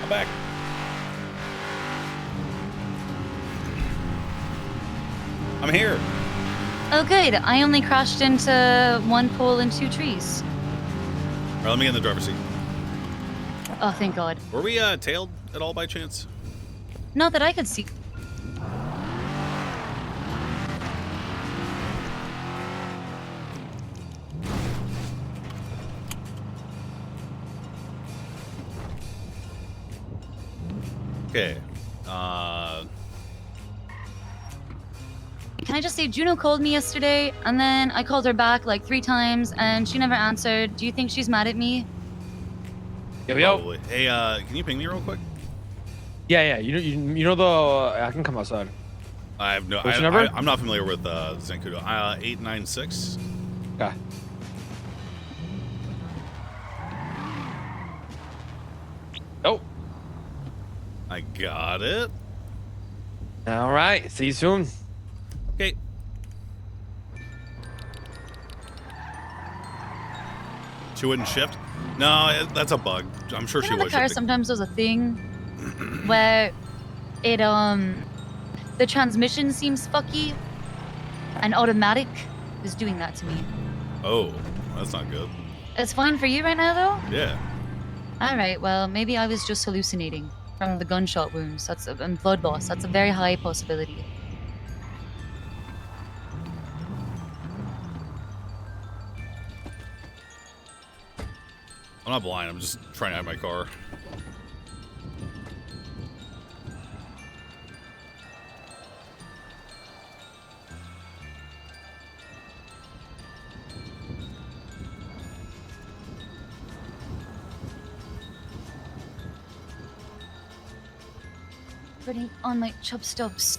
I'm back. I'm here. Oh good, I only crashed into one pole and 2 trees. All right, let me get in the driver's seat. Oh, thank God. Were we tailed at all by chance? Not that I could see. Okay. Can I just say, Juno called me yesterday, and then I called her back like 3 times, and she never answered. Do you think she's mad at me? Yo, yo. Probably. Hey, can you ping me real quick? Yeah. You know the. I can come outside. I have no. What's your number? I'm not familiar with Zancudo. 896. Okay. Oh. I got it. All right. See you soon. Okay. She wouldn't shift? No, that's a bug. I'm sure she The was car shifting. sometimes does a thing where it the transmission seems fucky, and automatic is doing that to me. Oh, that's not good. It's fine for you right now, though? Yeah. All right, well, maybe I was just hallucinating from the gunshot wounds. And blood loss. That's a very high possibility. I'm not blind. I'm just trying to hide my car. Putting on my chub stubs.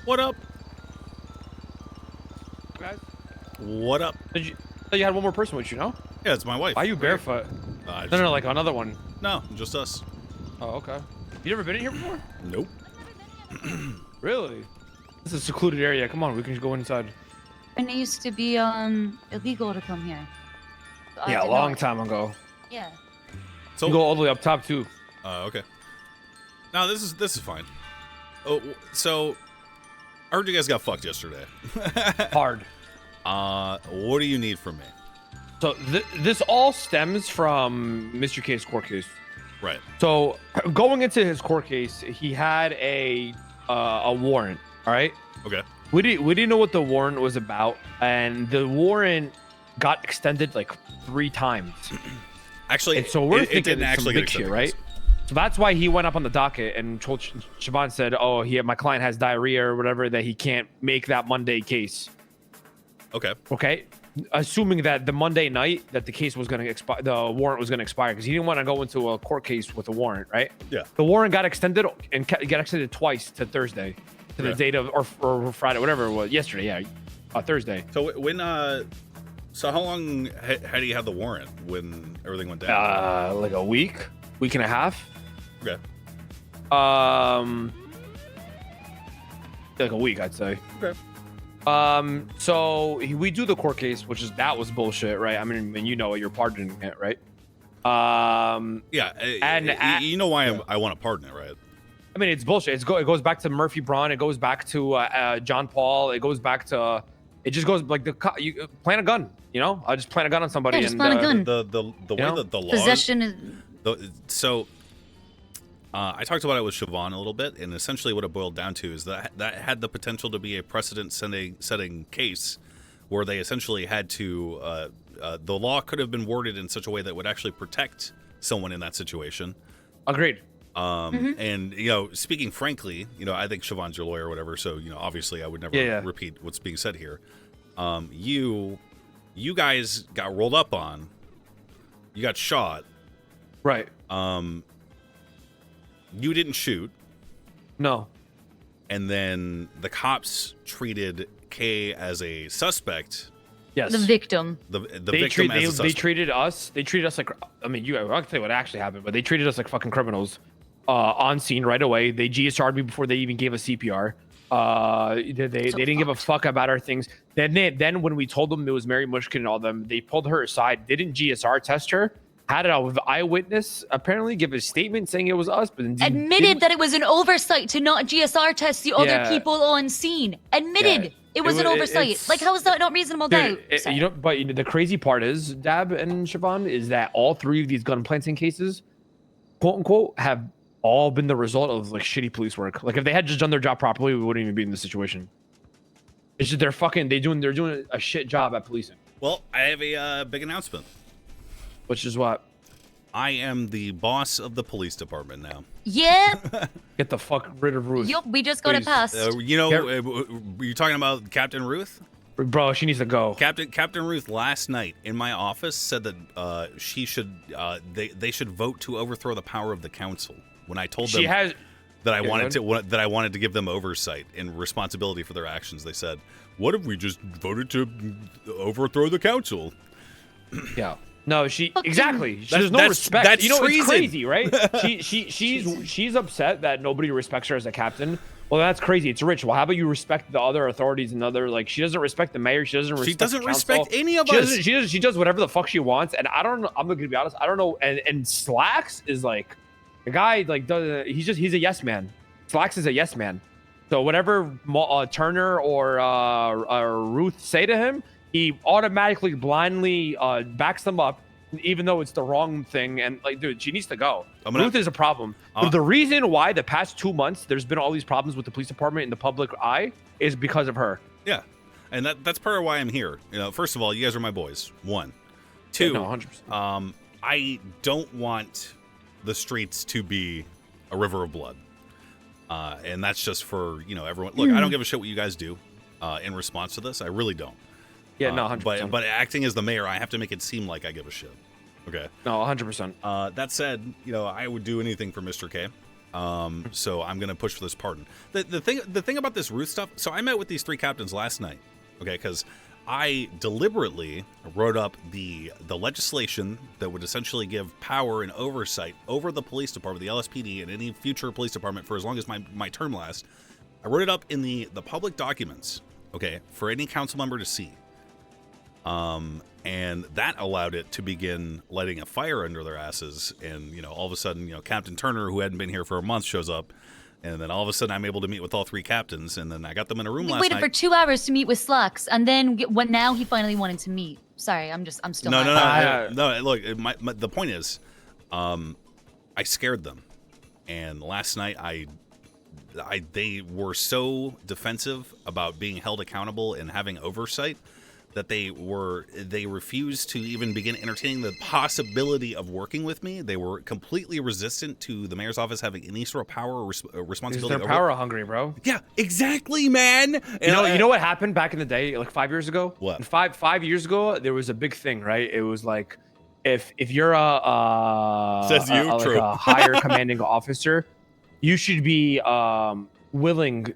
What up? Guys. What up? You had one more person with you, no? Yeah, it's my wife. Why are you barefoot? No, like another one. No, just us. Oh, okay. You never been in here before? Nope. Really? This is a secluded area. Come on, we can just go inside. And it used to be illegal to come here. Yeah, a to long North. time ago. Yeah. So you go all the way up top too. Okay. No, this is fine. Oh, so I heard you guys got fucked yesterday. Hard. What do you need from me? So this all stems from Mr. K's court case. Right. So going into his court case, he had a warrant. All right. Okay. We didn't know what the warrant was about, and the warrant got extended like 3 times. Actually, and so we're it thinking didn't it's actually some get big shit, extended. right? So that's why he went up on the docket and told Siobhan said, "Oh, my client has diarrhea or whatever, that he can't make that Monday case." Okay. Okay. Assuming that the Monday night that the case was going to expire, the warrant was going to expire, because he didn't want to go into a court case with a warrant, right? Yeah. The warrant got extended and got extended twice to Thursday, to the date of or Friday, whatever it was, yesterday. Yeah, Thursday. So when so how long had he had the warrant when everything went down? Like a week and a half. Okay. Like a week, I'd say. Okay. So we do the court case, that was bullshit, right? I mean, you know it, you're pardoning it, right? Yeah, and you know why I want to pardon it, right? I mean, it's bullshit. It goes back to Murphy Braun. It goes back to John Paul. It goes back to. It just goes like you plant a gun. You know, I just plant a gun on somebody. Yeah, just and plant a gun. The way that the law Possession is. So I talked about it with Siobhan a little bit, and essentially what it boiled down to is that had the potential to be a precedent-setting case where they essentially had to the law could have been worded in such a way that would actually protect someone in that situation. Agreed. And speaking frankly, I think Siobhan's your lawyer or whatever, so obviously I would never repeat what's being said here. You guys got rolled up on, you got shot, right? You didn't shoot, no, and then the cops treated Kay as a suspect. Yes, the victim. The victim as a suspect. They treated us like, I mean, I can tell you what actually happened, but they treated us like fucking criminals. On scene right away. They GSR'd me before they even gave us CPR. They didn't give a fuck about our things. Then when we told them it was Mary Mushkin and all them, they pulled her aside. Didn't GSR test her? Had an eyewitness apparently give a statement saying it was us, but Admitted that it was an oversight to not GSR test the other people on scene. Admitted it was an oversight. Like, how is that not reasonable doubt? But the crazy part is, Dab and Siobhan, is that all 3 of these gun planting cases, quote unquote, have all been the result of like shitty police work. Like if they had just done their job properly, we wouldn't even be in this situation. It's just they're doing a shit job at policing. Well, I have a big announcement. Which is what? I am the boss of the police department now. Yeah. Get the fuck rid of Ruth. Yup, we just got it passed. Were you talking about Captain Ruth? Bro, she needs to go. Captain Ruth last night in my office said that she should they should vote to overthrow the power of the council. When I told them that I wanted to give them oversight and responsibility for their actions, they said, "What if we just voted to overthrow the council?" Yeah. No, exactly. There's no respect. That's treason. It's crazy, right? She's upset that nobody respects her as a captain. Well, that's crazy. It's Rich. Well, how about you respect the other authorities and she doesn't respect the mayor. She doesn't respect any of us. She does whatever the fuck she wants. And I don't know. I'm gonna be honest. I don't know. And Slacks is like the guy. Like he's a yes man. Slacks is a yes man. So whatever Turner or Ruth say to him, he automatically blindly backs them up, even though it's the wrong thing. And like, dude, she needs to go. Ruth is a problem. But the reason why the past 2 months there's been all these problems with the police department in the public eye is because of her. Yeah, and that's part of why I'm here. First of all, you guys are my boys. 1, 2. No, 100%. I don't want the streets to be a river of blood, and that's just for everyone. Look, I don't give a shit what you guys do in response to this. I really don't. Yeah, no, 100%. But acting as the mayor, I have to make it seem like I give a shit. Okay. No, 100%. That said, I would do anything for Mr. K. So I'm gonna push for this pardon. The thing about this Ruth stuff. So I met with these 3 captains last night. Okay, because I deliberately wrote up the legislation that would essentially give power and oversight over the police department, the LSPD, and any future police department for as long as my term lasts. I wrote it up in the public documents. okay, for any council member to see. And that allowed it to begin lighting a fire under their asses. And, you know, all of a sudden, you know, Captain Turner, who hadn't been here for a month, shows up. And then all of a sudden, I'm able to meet with all 3 captains. And then I got them in a room last night. He waited for 2 hours to meet with Slux, and then now he finally wanted to meet. Sorry, I'm still. No. Look, the point is, I scared them, and last night they were so defensive about being held accountable and having oversight that they refused to even begin entertaining the possibility of working with me. They were completely resistant to the mayor's office having any sort of power or responsibility. They're power hungry, bro. Yeah, exactly, man. And you know what happened back in the day, like 5 years ago? What? And five years ago, there was a big thing, right? It was like, if you're a higher commanding officer, you should be willing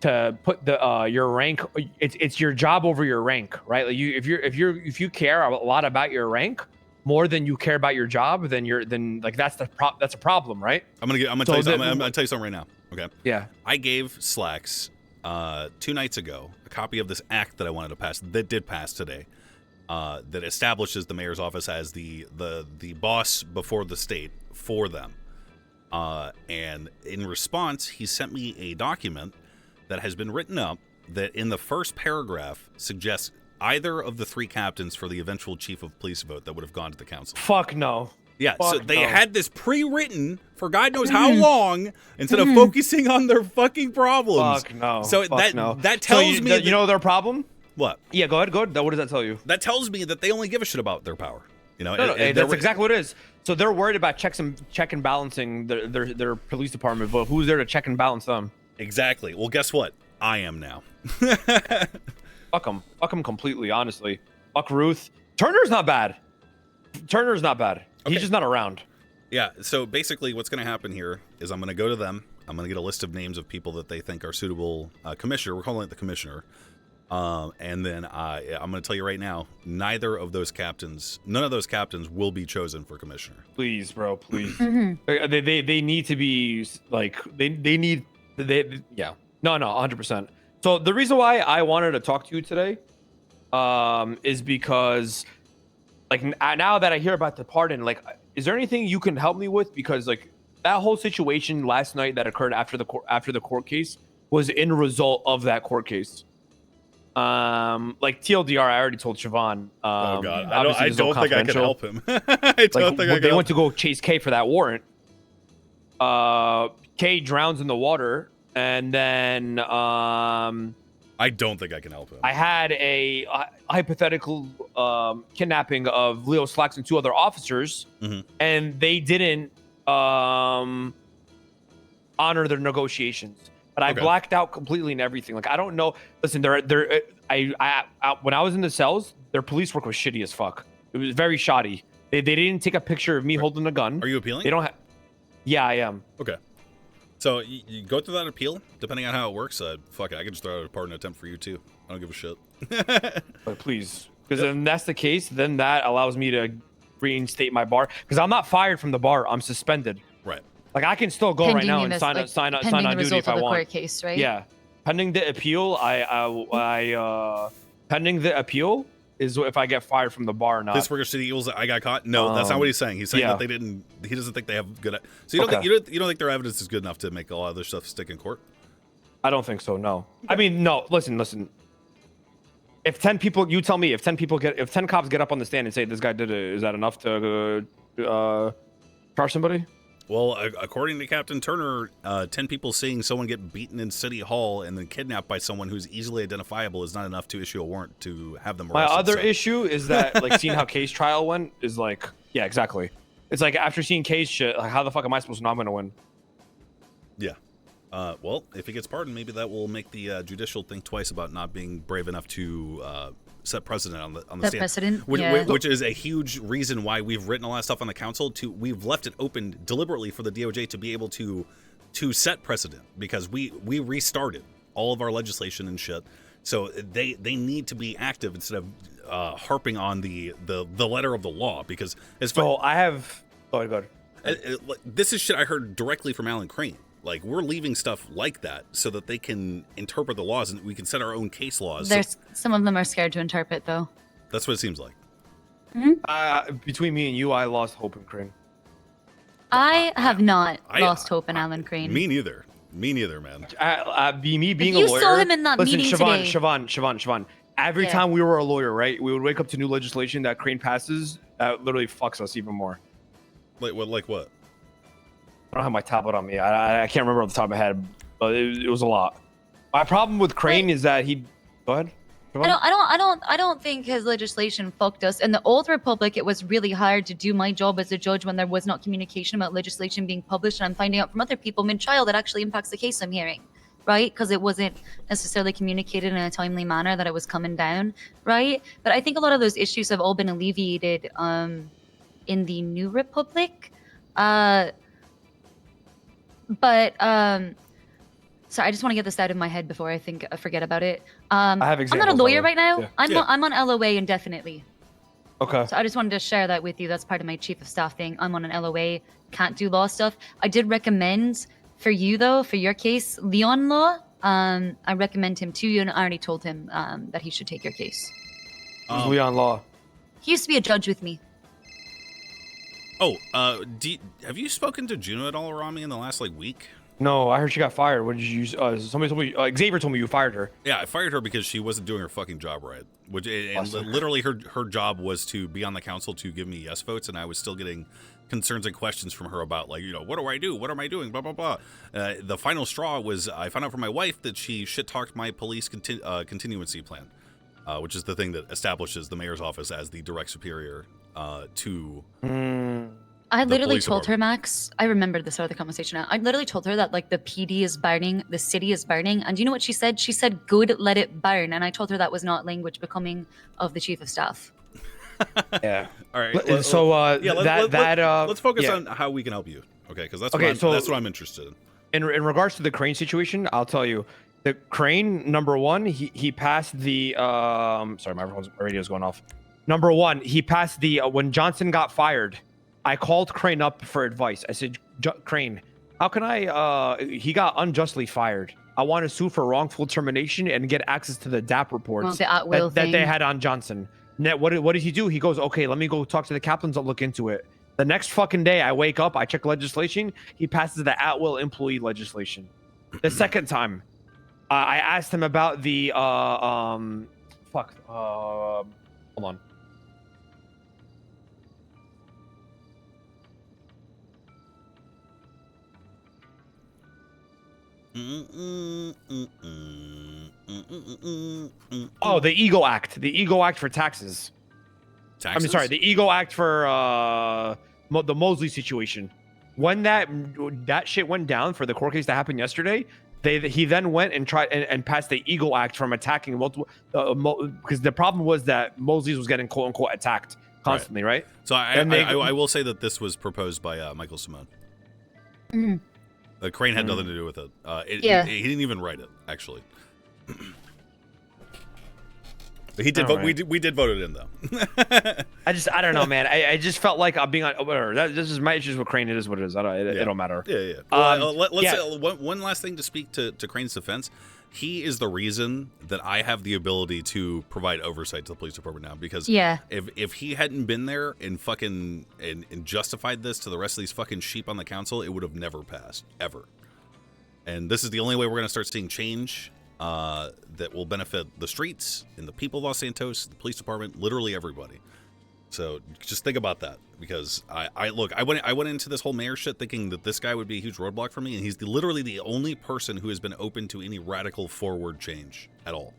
to put your rank. It's your job over your rank, right? Like if you care a lot about your rank more than you care about your job, then that's a problem, right? I'm gonna tell you something right now. Okay. Yeah. I gave Slacks 2 nights ago a copy of this act that I wanted to pass that did pass today. That establishes the mayor's office as the boss before the state for them. And in response, he sent me a document that has been written up that in the first paragraph suggests either of the 3 captains for the eventual chief of police vote that would have gone to the council. Fuck no. Yeah, Fuck so they no. had this pre-written for God knows how long instead of focusing on their fucking problems. Fuck no. So Fuck no. that tells me you know their problem? What? Yeah, go ahead. What does that tell you? That tells me that they only give a shit about their power. You know, No, that's exactly what it is. So they're worried about check and balancing their police department, but who's there to check and balance them? Exactly. Well, guess what? I am now. Fuck them completely, honestly. Fuck Ruth. Turner's not bad. He's just not around. Yeah, so basically what's going to happen here is I'm going to go to them. I'm going to get a list of names of people that they think are suitable commissioner. We're calling it the commissioner. And then I'm going to tell you right now, none of those captains will be chosen for commissioner. Please, bro, please. They need to be like yeah. No, 100%. So the reason why I wanted to talk to you today is because like now that I hear about the pardon, like, is there anything you can help me with? Because like that whole situation last night that occurred after the court case was in result of that court case. Like TLDR, I already told Siobhan. Oh god, I don't think I can help him. They went to go chase Kay for that warrant. Kay drowns in the water, and then I don't think I can help him. I had a hypothetical kidnapping of Leo Slacks and 2 other officers, and they didn't honor their negotiations. But I blacked out completely and everything. Like I don't know. Listen, I when I was in the cells, their police work was shitty as fuck. It was very shoddy. They didn't take a picture of me holding a gun. Are you appealing? They don't have. Yeah, I am. Okay. So you go through that appeal, depending on how it works. Fuck it, I could just throw out a pardon attempt for you too. I don't give a shit. But please, because if that's the case, then that allows me to reinstate my bar. Because I'm not fired from the bar. I'm suspended. Right. Like I can still go right now and sign on duty if I want. Court case, right? Yeah, pending the appeal. Pending the appeal is if I get fired from the bar or not. This worker City Eagles, I got caught. No, that's not what he's saying. He's saying that they didn't. He doesn't think they have good. So you don't think you don't think their evidence is good enough to make a lot of their stuff stick in court? I don't think so. No. I mean, no. Listen. If 10 people, you tell me, if 10 cops get up on the stand and say this guy did it, is that enough to charge somebody? Well, according to Captain Turner, 10 people seeing someone get beaten in City Hall and then kidnapped by someone who's easily identifiable is not enough to issue a warrant to have them arrested. My other issue is that, like, seeing how Kay's trial went is like, yeah, exactly. It's like after seeing Kay's shit, like, how the fuck am I supposed to know I'm going to win? Yeah. Well, if he gets pardoned, maybe that will make the judicial think twice about not being brave enough to set precedent on the stand. Precedent, which is a huge reason why we've written a lot of stuff on the council. We've left it open deliberately for the DOJ to be able to set precedent, because we restarted all of our legislation and shit. So they need to be active instead of harping on the letter of the law, because as far I have. Oh my god. This is shit I heard directly from Alan Crane. Like, we're leaving stuff like that so that they can interpret the laws and we can set our own case laws. There's some of them are scared to interpret, though. That's what it seems like. Between me and you, I lost hope in Crane. I have not lost hope in Alan Crane. Me neither. Me neither, man. Me being If you a lawyer. saw him in that listen, meeting Siobhan. Every Yeah. time we were a lawyer, right, we would wake up to new legislation that Crane passes that literally fucks us even more. Like what? Like what? I don't have my tablet on me. I can't remember off the top of my head, but it was a lot. My problem with Crane is that he. Go ahead. I don't think his legislation fucked us. In the old republic, it was really hard to do my job as a judge when there was not communication about legislation being published. And I'm finding out from other people mid-trial that actually impacts the case I'm hearing, right? Because it wasn't necessarily communicated in a timely manner that it was coming down, right? But I think a lot of those issues have all been alleviated in the new republic. Sorry, I just want to get this out of my head before I forget about it. I have I'm not a examples, lawyer by right the now. way. Yeah. I'm on LOA indefinitely. Okay. So I just wanted to share that with you. That's part of my chief of staff thing. I'm on an LOA, can't do law stuff. I did recommend for you though, for your case, Leon Law. I recommend him to you, and I already told him that he should take your case. Who's Leon Law? He used to be a judge with me. Oh, have you spoken to Juno at all, Rami, in the last week? No, I heard she got fired. What did you use? Somebody told me. Xavier told me you fired her. Yeah, I fired her because she wasn't doing her fucking job right. Literally, her job was to be on the council to give me yes votes, and I was still getting concerns and questions from her about what do I do? What am I doing? Blah blah blah. The final straw was I found out from my wife that she shit talked my police continuancy plan, which is the thing that establishes the mayor's office as the direct superior to. I literally told her, Max, I remembered this other conversation now. I literally told her that the PD is burning, the city is burning. And do you know what she said? She said, good, let it burn. And I told her that was not language becoming of the chief of staff. Yeah. All right. Let's focus on how we can help you. Okay. Because that's what I'm interested in. In regards to the Crane situation, I'll tell you. The Crane, number one, he passed the sorry, my radio's going off. Number one, he passed the when Johnson got fired. I called Crane up for advice. I said, Crane, how can he got unjustly fired. I want to sue for wrongful termination and get access to the DAP reports that they had on Johnson. What did he do? He goes, okay, let me go talk to the captains. I'll look into it. The next fucking day, I wake up, I check legislation. He passes the at-will employee legislation. The second time, I asked him about the, hold on. Oh, the Ego Act. The Ego Act for taxes. Taxes? I'm sorry, the Ego Act for the Mosley situation. When that shit went down for the court case that happened yesterday, he then went and tried and passed the Ego Act from attacking multiple because the problem was that Mosley was getting quote unquote attacked constantly, right? So I will say that this was proposed by Michael Simone. Mm-hmm. Crane had nothing to do with it. He didn't even write it, actually. But he did vote. Right. We did vote it in, though. I don't know, man. I just felt like I'm being on. Whatever. This is my issues with Crane. It is what it is. It don't matter. Yeah. Let's say one last thing to speak to Crane's defense. He is the reason that I have the ability to provide oversight to the police department now. Because if he hadn't been there and fucking and justified this to the rest of these fucking sheep on the council, it would have never passed ever. And this is the only way we're gonna start seeing change that will benefit the streets and the people of Los Santos, the police department, literally everybody. So just think about that, because I went into this whole mayor shit thinking that this guy would be a huge roadblock for me, and he's literally the only person who has been open to any radical forward change at all.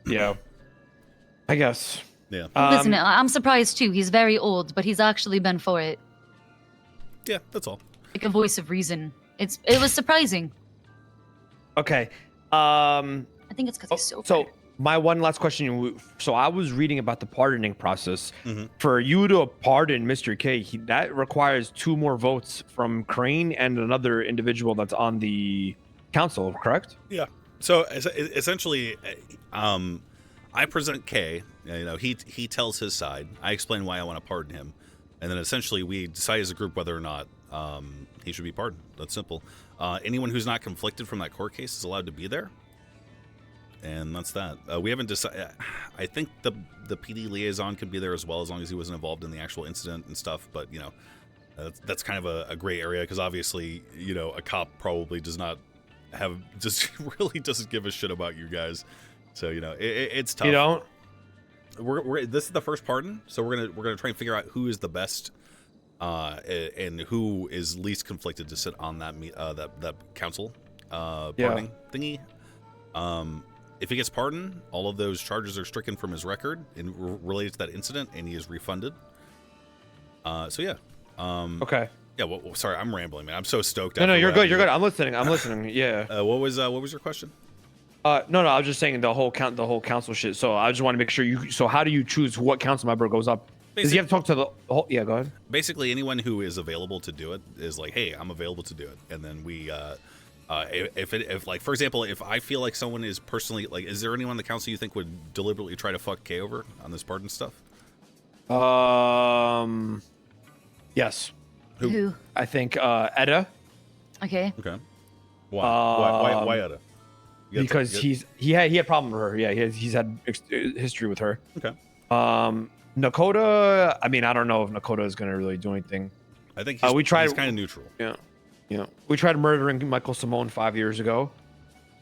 Yeah, I guess. Yeah. Listen, I'm surprised too. He's very old, but he's actually been for it. Yeah, that's all. Like a voice of reason. It was surprising. Okay. I think it's because he's so. So my one last question. So I was reading about the pardoning process. Mm-hmm. For you to pardon Mr. K, that requires 2 more votes from Crane and another individual that's on the council, correct? Yeah. So essentially, I present K. He tells his side. I explain why I want to pardon him, and then essentially we decide as a group whether or not he should be pardoned. That's simple. Anyone who's not conflicted from that court case is allowed to be there. And that's that. We haven't decided. I think the PD liaison could be there as well, as long as he wasn't involved in the actual incident and stuff. But, you know, that's kind of a gray area, because obviously, you know, a cop probably does not have, just really doesn't give a shit about you guys. So, you know, it's tough. You don't? This is the first pardon, so we're gonna try and figure out who is the best and who is least conflicted to sit on that that council pardoning thingy. If he gets pardoned, all of those charges are stricken from his record related to that incident, and he is refunded. So yeah. Okay. Yeah. Well, sorry, I'm rambling, man. I'm so stoked. No, you're good. You're good. I'm listening. I'm listening. Yeah. What was your question? No, I was just saying the whole council shit. So I just want to make sure you. So how do you choose what council member goes up? Because you have to talk to the whole. Yeah, go ahead. Basically, anyone who is available to do it is like, hey, I'm available to do it, and then we. If like, for example, if I feel like someone is personally like, is there anyone on the council you think would deliberately try to fuck Kay over on this pardon stuff? Yes. Who? I think Edda. Okay. Okay. Why Edda? Because he had a problem with her. Yeah, he's had history with her. Okay. Nakota. I mean, I don't know if Nakota is gonna really do anything. I think he's kind of neutral. Yeah. Yeah. We tried murdering Michael Simone 5 years ago.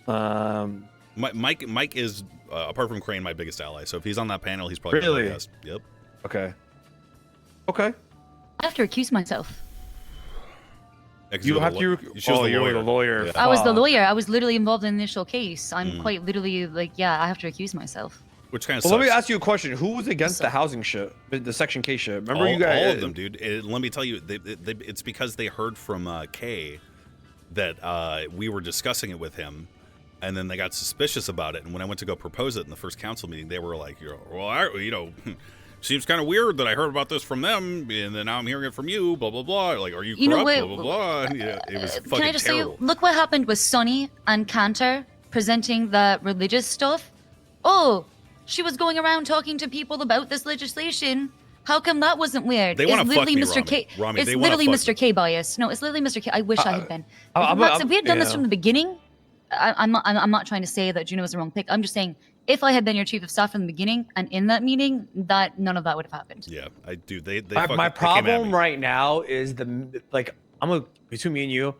Mike is apart from Crane my biggest ally. So if he's on that panel, he's probably really my best. Yep. Okay. Okay. I have to accuse myself. You have to. You're the lawyer. Yeah. I was the lawyer. I was literally involved in the initial case. I'm quite literally like, yeah, I have to accuse myself. Which kind of. Well, let me ask you a question. Who was against the housing shit, the Section K shit? Remember you guys? All of them, dude. Let me tell you, it's because they heard from Kay that we were discussing it with him, and then they got suspicious about it. And when I went to go propose it in the first council meeting, they were like, seems kind of weird that I heard about this from them, and then now I'm hearing it from you. Blah blah blah. Like, are you corrupt? You know what? Blah blah blah. Yeah, it was fucking Can I just terrible. say, look what happened with Sonny and Cantor presenting the religious stuff. Oh, she was going around talking to people about this legislation. How come that wasn't weird? They want to fuck me, Mr. K. Rami, It's they wanna literally fuck Mr. K bias. No, it's literally Mr. K. I wish I had been. If we had done this from the beginning, I'm not trying to say that Juno was the wrong pick. I'm just saying, if I had been your chief of staff from the beginning and in that meeting, that none of that would have happened. Yeah, I do. They my problem right now is between me and you.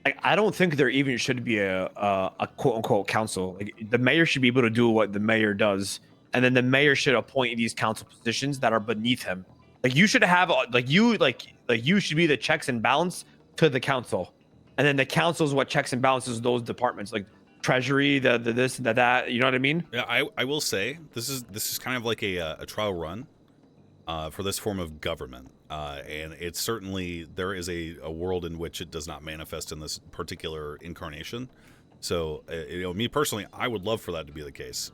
Like, I don't think there even should be a quote unquote council. Like, the mayor should be able to do what the mayor does, and then the mayor should appoint these council positions that are beneath him. Like, you should have you should be the checks and balance to the council, and then the council is what checks and balances those departments, like treasury, the this, the that. You know what I mean? Yeah, I will say this is kind of like a trial run for this form of government, and it's certainly there is a world in which it does not manifest in this particular incarnation. So me personally, I would love for that to be the case.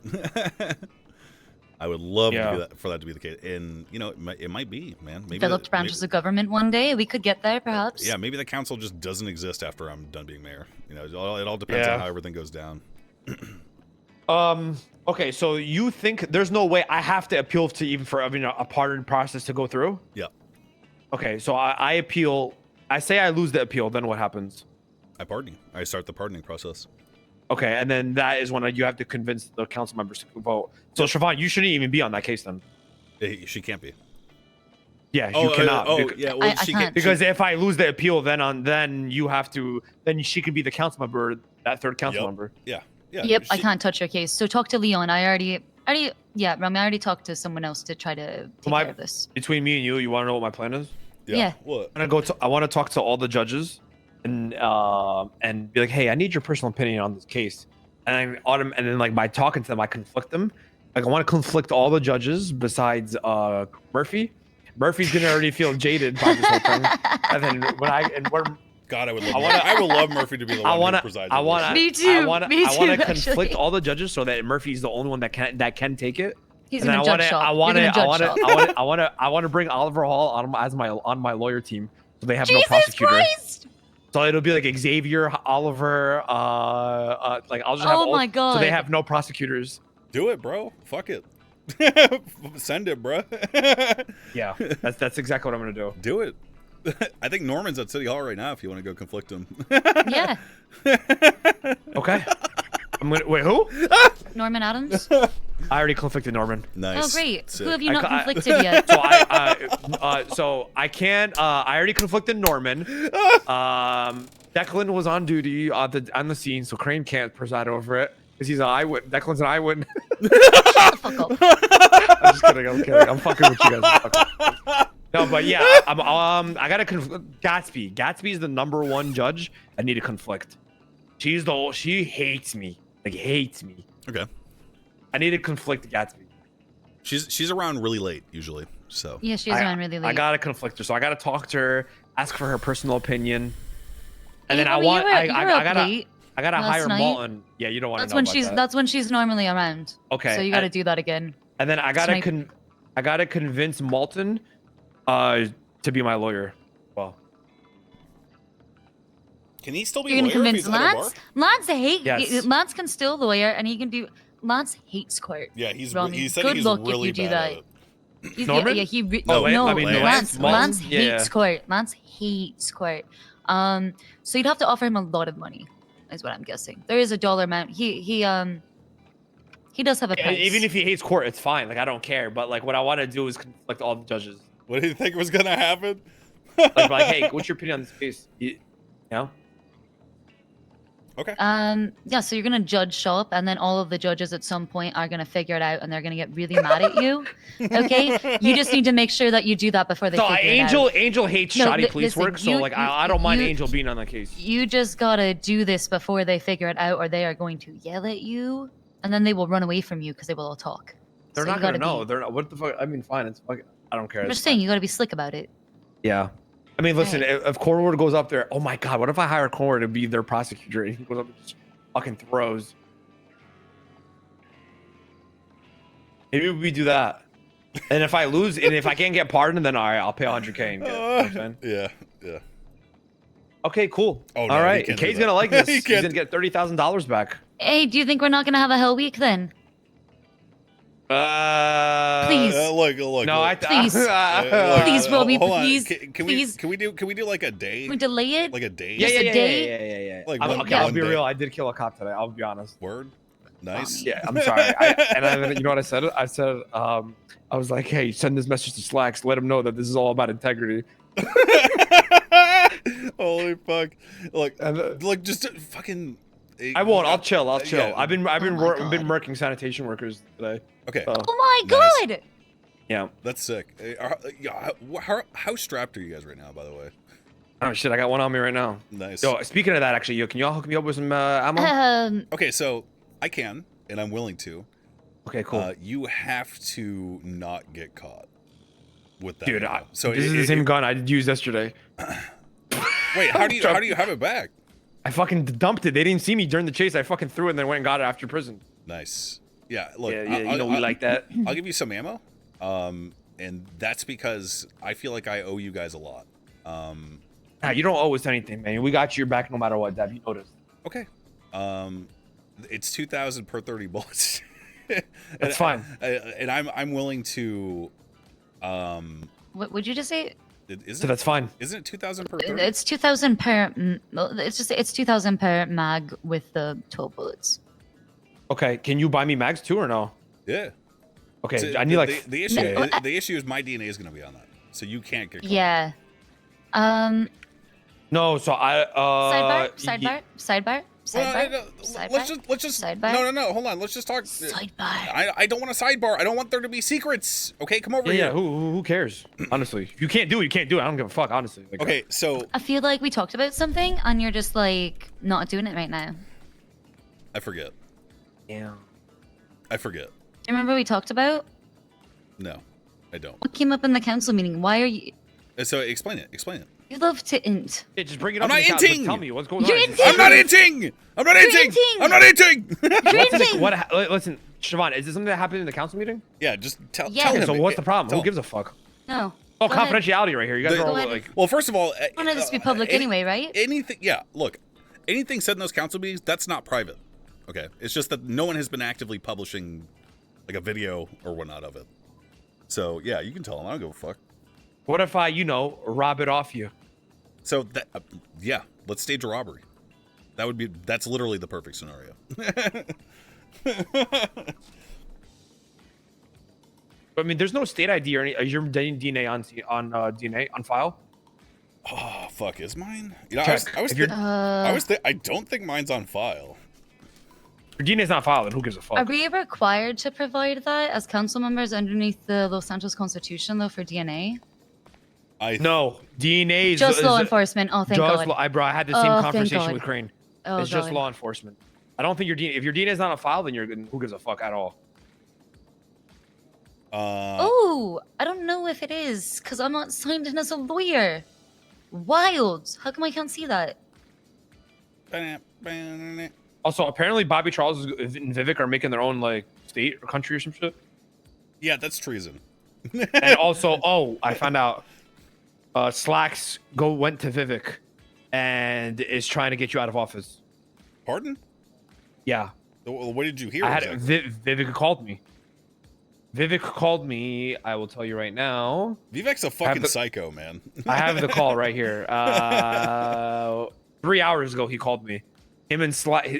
I would love for that to be the case, and it might be, man. Maybe Developed branches of government one day. We could get there, perhaps. Yeah, maybe the council just doesn't exist after I'm done being mayor. It all depends on how everything goes down. Okay, so you think there's no way I have to appeal to even for a pardon process to go through? Yeah. Okay, so I appeal. I say I lose the appeal. Then what happens? I pardon you. I start the pardoning process. Okay, and then that is when you have to convince the council members to vote. So Siobhan, you shouldn't even be on that case then. She can't be. Yeah, you cannot. Yeah. Well, I can't. Because if I lose the appeal, then you have to. Then she could be the council member, that third council member. Yeah. Yeah. Yep, I can't touch your case. So talk to Leon. I already talked to someone else to try to take care of this. Between me and you want to know what my plan is? Yeah. What? I want to talk to all the judges, and be like, hey, I need your personal opinion on this case, and then like by talking to them, I conflict them. Like, I want to conflict all the judges besides Murphy. Murphy's gonna already feel jaded by this whole thing, and then God, I would love. I would love Murphy to be the one who presides. Me too. I want to conflict all the judges so that Murphy's the only one that can take it. He's in a judge shop. I want to bring Oliver Hall on my lawyer team, so they have no prosecutor. Christ! So it'll be like Xavier, Oliver, like I'll just have my God. So they have no prosecutors. Do it, bro. Fuck it. Send it, bro. Yeah, that's exactly what I'm gonna do. Do it. I think Norman's at City Hall right now. If you want to go conflict him. Yeah. Okay. I'm gonna wait. Who? Norman Adams. I already conflicted Norman. Oh, great. Who have you I not ca- I- conflicted yet? So I can't. I already conflicted Norman. Declan was on duty on the scene, so Crane can't preside over it because he's an eyewitness. Declan's an eyewitness. I'm just kidding. I'm kidding. I'm fucking with you guys. No, but yeah, I gotta Gatsby. Gatsby is the #1 judge. I need to conflict. She hates me. Like hates me. Okay. I need to conflict Gatsby. She's around really late usually. So Yeah, she's around really late. I gotta conflict her, so I gotta talk to her, ask for her personal opinion, and Hey, then Robbie, I you were up gotta late last hire night. Malton. Yeah, you don't want to That's know when about she's. that. That's when she's normally around. Okay, So you got to do that again. And then I gotta Snipe. convince Malton, to be my lawyer. Well, can he still be You're gonna lawyer if convince he's at a bar? Lance. Lance hate. Yes. Lance can still lawyer, and he can do. Lance hates court. Yeah, he's Romy. he said Good he's luck really if you do bad that. at it. He's- Norman? Yeah, he. No, No, I mean, Lance. Lance yeah. hates court. Lance hates court. So you'd have to offer him a lot of money, is what I'm guessing. There is a dollar amount. He does have a Yeah, price. even if he hates court, it's fine. Like I don't care. But like what I want to do is conflict all the judges. What do you think was gonna happen? Like, hey, what's your opinion on this case? You know? Okay. Yeah, so you're gonna judge shop, and then all of the judges at some point are gonna figure it out, and they're gonna get really mad at you. Okay, you just need to make sure that you do that before they So figure Angel, it out. Angel hates No, shoddy police listen, work. So you- like, you- I don't mind you- Angel being on the case. You just gotta do this before they figure it out, or they are going to yell at you, and then they will run away from you because they will all talk. They're So not you gonna gotta know. be- They're not. What the fuck? I mean, fine. It's fucking. I don't care. I'm It's just saying, you gotta be slick about it. Yeah. I mean, listen, if Corward goes up there, oh my god, what if I hire Corward to be their prosecutor and he goes up and just fucking throws? Maybe we do that. And if I lose, and if I can't get pardoned, then all right, I'll pay 100K and get it. You know what I'm saying? Yeah, yeah. Okay, cool. Oh, no, all he right, can't do Kay's that. gonna like this. He He's can't. gonna get $30,000 back. Hey, do you think we're not gonna have a hell week then? Please. Look. No, I Please. Please, Robbie, hold on. please, Can please. we do like a day? Can we delay it? Like a day? Yeah, Just a day? yeah. Like Okay, I'll one be day. real. I did kill a cop today. I'll be honest. Word. Nice. Yeah, I'm sorry. You know what I said? I said, I was like, hey, send this message to Slacks. Let him know that this is all about integrity. Holy fuck! Look, just fucking. I won't. I'll chill. I'll chill. Yeah. I've been my been murking sanitation workers today. Okay. So, Oh my Nice. god! yeah. That's sick. How strapped are you guys right now, by the way? Oh shit! I got one on me right now. Nice. Yo, speaking of that, actually, can y'all hook me up with some ammo? Okay, so I can, and I'm willing to. Okay, cool. You have to not get caught with that. Dude, ammo. So this is the same gun I used yesterday. Wait, how do you have it back? I fucking dumped it. They didn't see me during the chase. I fucking threw it and then went and got it after prison. Nice. Yeah. Look. Yeah, you know we like that. I'll give you some ammo. And that's because I feel like I owe you guys a lot. Nah, you don't owe us anything, man. We got your back no matter what, Deb. You noticed. Okay. It's 2,000 per 30 bullets. That's fine. And I'm willing to. What would you just say? So that's fine. Isn't it 2,000 per 30? It's 2,000 per. It's 2,000 per mag with the 12 bullets. Okay, can you buy me mags too or no? Yeah. Okay, So I need like the issue. The issue is my DNA is going to be on that, so you can't get. Caught. Yeah. No, so I Sidebar. Let's just Sidebar. no. Hold on. Let's just talk. Sidebar. I don't want a sidebar. I don't want there to be secrets. Okay, come over Yeah, here. who cares? Honestly, if you can't do it, you can't do it. I don't give a fuck. Honestly. Like, Okay, so I feel like we talked about something, and you're just like not doing it right now. I forget. Yeah. I forget. Do you remember what we talked about? No, I don't. What came up in the council meeting? Why are you? So explain it. Explain it. You love to int. Yeah, just bring it I'm up. not in the council. inting. Tell me what's going You're on. inting. I'm not inting. I'm not You're inting. inting. I'm not inting. What's the, what? Listen, Siobhan, is this something that happened in the council meeting? Yeah, just tell. Yeah. Tell Okay, him. so what's the problem? Tell Who him. gives a fuck? No. Oh, Go ahead. confidentiality right here. You guys are Go all ahead. like. Well, first of all, I wanted this to be public anyway, right? Anything. Yeah. Look, anything said in those council meetings, that's not private. Okay. It's just that no one has been actively publishing like a video or whatnot of it. So yeah, you can tell him. I don't give a fuck. What if I, rob it off you? So that, yeah, let's stage a robbery. That's literally the perfect scenario. I mean, there's no state ID or any. Is your DNA on DNA on file? Oh fuck, is mine? You know, Check. I don't think mine's on file. Your DNA's not filed, then who gives a fuck? Are we required to provide that as council members underneath the Los Santos Constitution, though, for DNA? No, DNA is Just law enforcement. Oh, thank God. I had the same Oh, thank conversation God. with Crane. Oh, It's just God. law enforcement. I don't think if your DNA is not on file, then who gives a fuck at all? Oh, I don't know if it is, because I'm not signed in as a lawyer. Wild. How come I can't see that? Also, apparently Bobby Charles and Vivek are making their own state or country or some shit. Yeah, that's treason. And also, I found out Slacks went to Vivek and is trying to get you out of office. Pardon? Yeah. What did you hear? Vivek called me. Vivek called me. I will tell you right now. Vivek's a fucking psycho, man. I have the call right here. 3 hours ago, he called me. Him and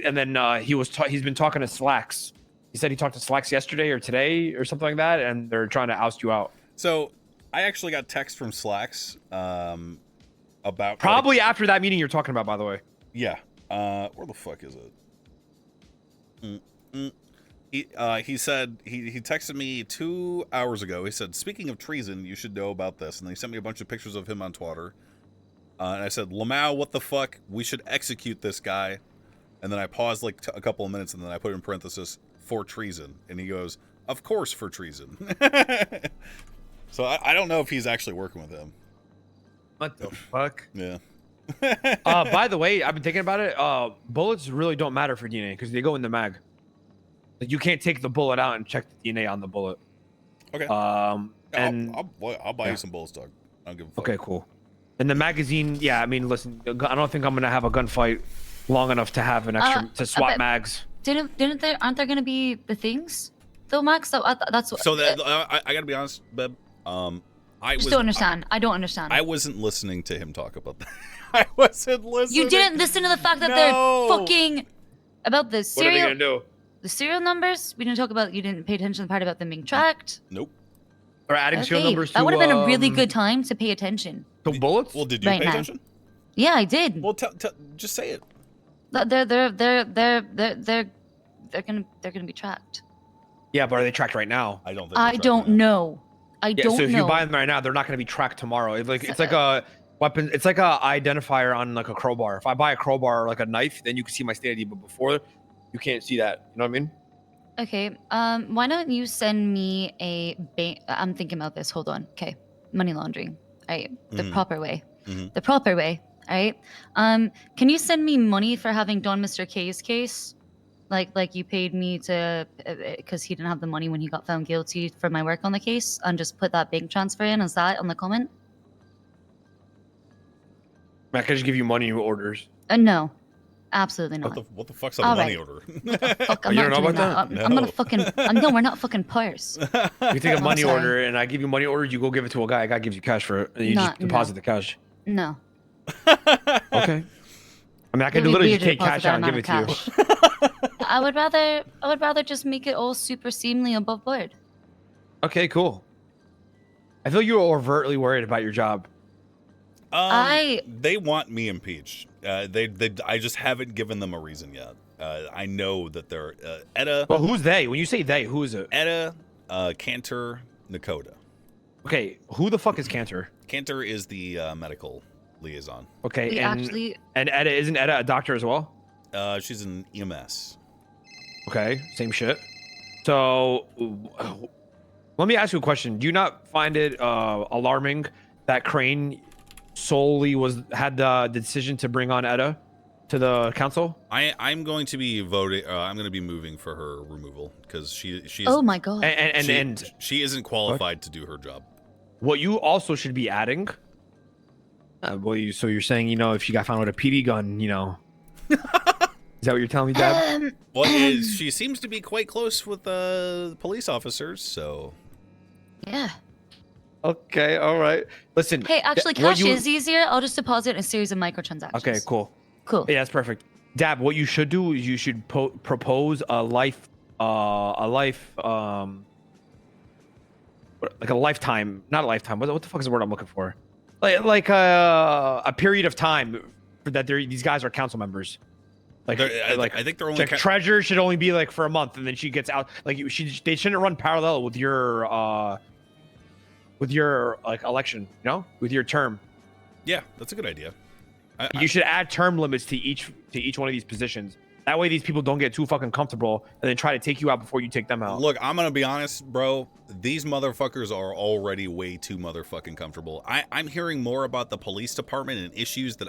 and then he's been talking to Slacks. He said he talked to Slacks yesterday or today or something like that, and they're trying to oust you out. So I actually got text from Slacks about probably after that meeting you're talking about, by the way. Yeah. Where the fuck is it? He said he texted me 2 hours ago. He said, "Speaking of treason, you should know about this." And then he sent me a bunch of pictures of him on Twitter. And I said, "Lamau, what the fuck? We should execute this guy." And then I paused a couple of minutes, and then I put in parenthesis for treason. And he goes, "Of course, for treason." So I don't know if he's actually working with him. What the fuck? Yeah. By the way, I've been thinking about it. Bullets really don't matter for DNA because they go in the mag. You can't take the bullet out and check the DNA on the bullet. Okay. And I'll buy you some bullets, dog. I don't give a fuck. Okay, cool. And the magazine, yeah. I mean, listen, I don't think I'm gonna have a gunfight long enough to have an extra to swap mags. Aren't there going to be the things though, Max? That's what. So that I gotta be honest, Beb. I just don't understand. I don't understand. I wasn't listening to him talk about that. I wasn't listening. You didn't listen to the fact that they're fucking about the serial. What are they gonna do? The serial numbers. We didn't talk about. You didn't pay attention to the part about them being tracked. Nope. Or adding serial numbers to. That would have been a really good time to pay attention. To bullets. Well, did you pay attention? Yeah, I did. Well, just say it. They're gonna be tracked. Yeah, but are they tracked right now? I don't think. I don't know. I Yeah, don't so if know. you buy them right now, they're not going to be tracked tomorrow. It's like a weapon. It's like a identifier on like a crowbar. If I buy a crowbar or like a knife, then you can see my state ID. But before, you can't see that. You know what I mean? Okay. Why don't you send me a I'm thinking about this. Hold on. Okay. Money laundering. All right. The proper way. The proper way. All right. Can you send me money for having done Mr. K's case? Like you paid me to, because he didn't have the money when he got found guilty for my work on the case, and just put that bank transfer in as that on the comment? I could just give you money orders. No. Absolutely not. What the fuck's a money order? Fuck, I'm You not don't know doing about that. that? I'm gonna fucking. No, we're not fucking pars. You take a I'm money sorry. order and I give you money order, you go give it to a guy. A guy gives you cash for it, and you just deposit the cash. No. Okay. I mean, I could It'd be literally weird just to take deposit cash out and that give it amount to of you. I would rather just make it all super seemingly above board. Okay, cool. I feel you are overtly worried about your job. They want me impeached. I just haven't given them a reason yet. I know that they're Etta. Well, who's they? When you say they, who is it? Etta, Cantor, Nakota. Okay, who the fuck is Cantor? Cantor is the medical liaison. Okay, We and actually- isn't Etta a doctor as well? She's an EMS. Okay, same shit. So, let me ask you a question. Do you not find it alarming that Crane solely had the decision to bring on Etta to the council? I'm going to be voting. I'm going to be moving for her removal because she's. Oh my god. And she isn't qualified to do her job. What you also should be adding. So you're saying, if she got found with a PD gun, Is that what you're telling me, Dad? Well, she seems to be quite close with police officers, so. Yeah. Okay, all right. Listen. Hey, actually, cash is easier. I'll just deposit a series of microtransactions. Okay, cool. Cool. Yeah, that's perfect. Dab, what you should do is you should propose like a lifetime, not a lifetime. What the fuck is the word I'm looking for? Like a period of time for that these guys are council members. I think they're only treasurer should only be like for a month, and then she gets out. Like they shouldn't run parallel with your like election, with your term. Yeah, that's a good idea. You should add term limits to each one of these positions. That way, these people don't get too fucking comfortable and then try to take you out before you take them out. Look, I'm gonna be honest, bro. These motherfuckers are already way too motherfucking comfortable. I'm hearing more about the police department and issues that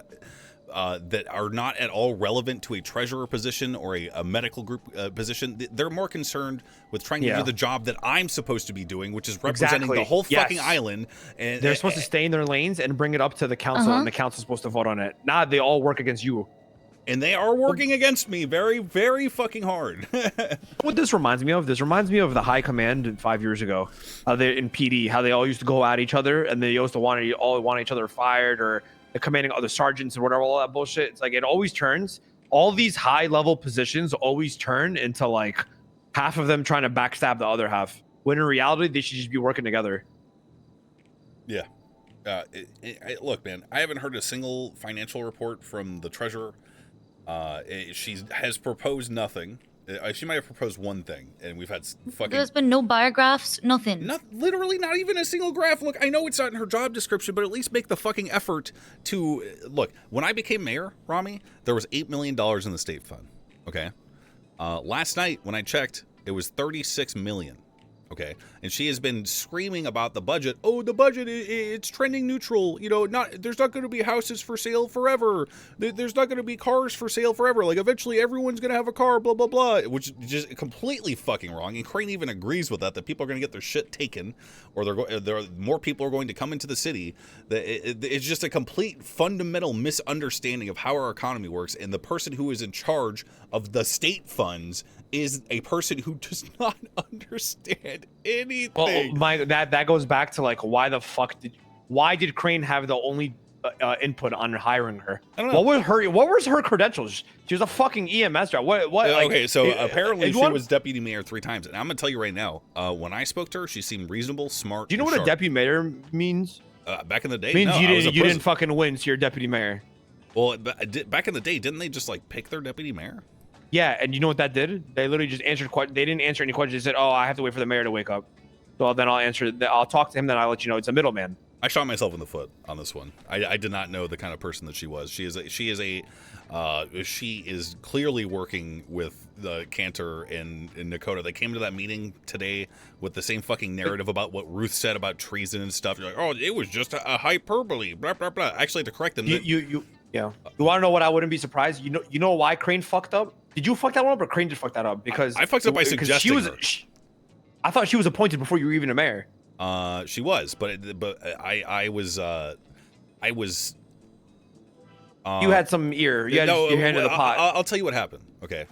are not at all relevant to a treasurer position or a medical group position. They're more concerned with trying to do the job that I'm supposed to be doing, which is representing the whole fucking island. And they're supposed to stay in their lanes and bring it up to the council, and the council's supposed to vote on it. Nah, they all work against you. And they are working against me very, very fucking hard. What this reminds me of? This reminds me of the high command 5 years ago. They in PD, how they all used to go at each other, and they used to want each other fired, or the commanding other sergeants and whatever, all that bullshit. It's like it always turns. All these high level positions always turn into like half of them trying to backstab the other half. When in reality, they should just be working together. Yeah. Look, man, I haven't heard a single financial report from the treasurer. She has proposed nothing. She might have proposed one thing, and we've had fucking... There's been no bar graphs, nothing. Literally not even a single graph. Look, I know it's not in her job description, but at least make the fucking effort to... Look, when I became mayor, Rami, there was $8 million in the state fund, okay? Last night, when I checked, it was $36 million. Okay, and she has been screaming about the budget. Oh, the budget, it's trending neutral. There's not going to be houses for sale forever. There's not going to be cars for sale forever. Like, eventually everyone's going to have a car, blah, blah, blah, which is just completely fucking wrong. And Crane even agrees with that people are going to get their shit taken, or more people are going to come into the city. It's just a complete fundamental misunderstanding of how our economy works. And the person who is in charge of the state funds is a person who does not understand anything. Well, that goes back to like why did Crane have the only input on hiring her? I don't know. What was her credentials? She was a fucking EMS driver. What? Okay, so apparently she was deputy mayor 3 times, and I'm gonna tell you right now, when I spoke to her, she seemed reasonable, smart. Do you know what a deputy mayor means? Back in the day, it means you didn't fucking win, so you're deputy mayor. Well, back in the day, didn't they just like pick their deputy mayor? Yeah, and you know what that did? They literally just answered they didn't answer any questions. They said, "Oh, I have to wait for the mayor to wake up." So then I'll talk to him, then I'll let you know. It's a middleman. I shot myself in the foot on this one. I did not know the kind of person that she was. She is clearly working with the Cantor and Nakota. They came to that meeting today with the same fucking narrative about what Ruth said about treason and stuff. You're like, oh, it was just a hyperbole, blah, blah, blah. Actually, I had to correct them. Yeah. You want to know what I wouldn't be surprised? You know why Crane fucked up? Did you fuck that one up, or Crane just fucked that up? Because I fucked up by suggesting her. I thought she was appointed before you were even a mayor. She was, but I was. You had some ear. You had your hand in the pot. I'll tell you what happened. Okay,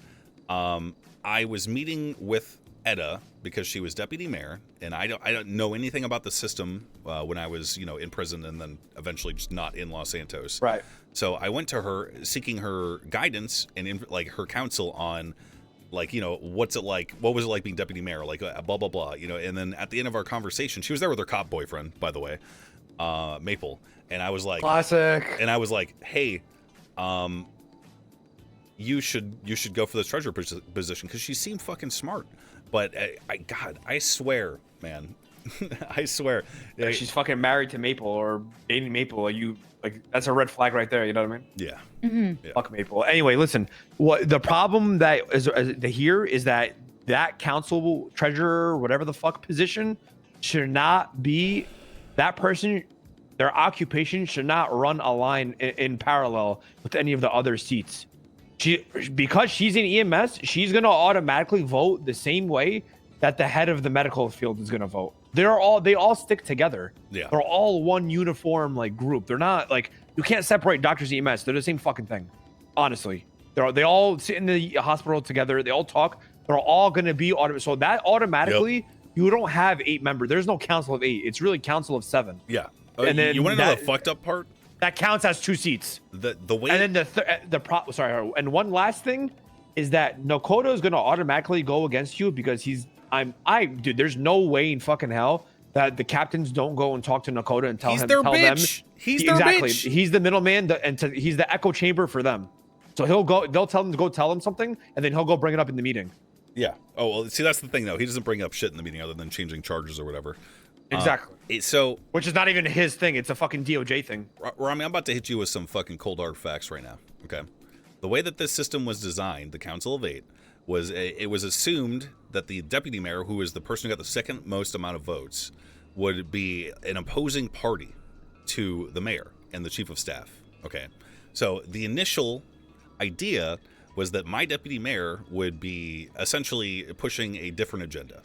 I was meeting with Edda because she was deputy mayor, and I don't know anything about the system when I was in prison, and then eventually just not in Los Santos. Right. So I went to her seeking her guidance and her counsel on, what's it like? What was it like being deputy mayor? Like blah blah blah. And then at the end of our conversation, she was there with her cop boyfriend, by the way, Maple, and I was like, classic. And I was like, hey, you should go for this treasurer position, because she seemed fucking smart. But I swear, man, I swear, she's fucking married to Maple or dating Maple. That's a red flag right there. You know what I mean? Yeah. Mm-hmm. Yeah. Fuck Maple. Anyway, listen. What the problem that is here is that council treasurer, whatever the fuck position, should not be that person. Their occupation should not run a line in parallel with any of the other seats. Because she's in EMS, she's gonna automatically vote the same way that the head of the medical field is gonna vote. They all stick together. Yeah. They're all one uniform group. They're not you can't separate doctors and EMS. They're the same fucking thing. Honestly. They all sit in the hospital together. They all talk. They're all gonna be automatic. So that automatically you don't have 8 members. There's no council of 8. It's really council of 7. Yeah. And then you want to know the fucked up part? That counts as 2 seats. The way. And then sorry. And one last thing is that Nakoda is gonna automatically go against you because dude. There's no way in fucking hell that the captains don't go and talk to Nakoda and tell He's him. their tell bitch. them He's their exactly. bitch. He's the middleman, he's the echo chamber for them. So he'll go. They'll tell him to go tell him something, and then he'll go bring it up in the meeting. Yeah. Oh well. See, that's the thing though. He doesn't bring up shit in the meeting other than changing charges or whatever. Exactly. So, which is not even his thing. It's a fucking DOJ thing. Rami, I'm about to hit you with some fucking cold hard facts right now. Okay. The way that this system was designed, the Council of 8, was it was assumed that the deputy mayor, who is the person who got the second most amount of votes, would be an opposing party to the mayor and the chief of staff. Okay. So the initial idea was that my deputy mayor would be essentially pushing a different agenda.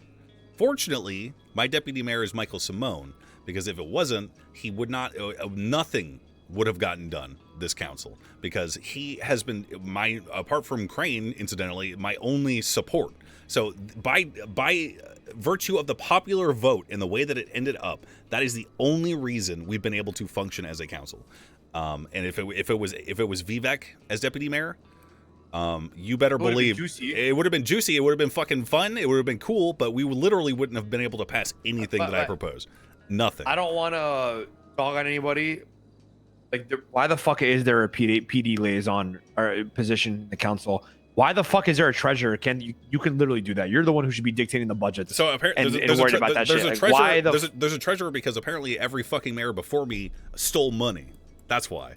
Fortunately, my deputy mayor is Michael Simone, because if it wasn't, he would not, nothing would have gotten done this council, because he has been apart from Crane, incidentally, my only support. So by virtue of the popular vote and the way that it ended up, that is the only reason we've been able to function as a council. And if it was Vivek as deputy mayor, you better believe it would have been juicy. It would have been fucking fun. It would have been cool, but we literally wouldn't have been able to pass anything that I proposed. Nothing. I don't want to dog on anybody. Like, why the fuck is there a PD liaison or position in the council? Why the fuck is there a treasurer? You can literally do that. You're the one who should be dictating the budget. So apparently, and worried about that shit. There's a treasurer because apparently every fucking mayor before me stole money. That's why.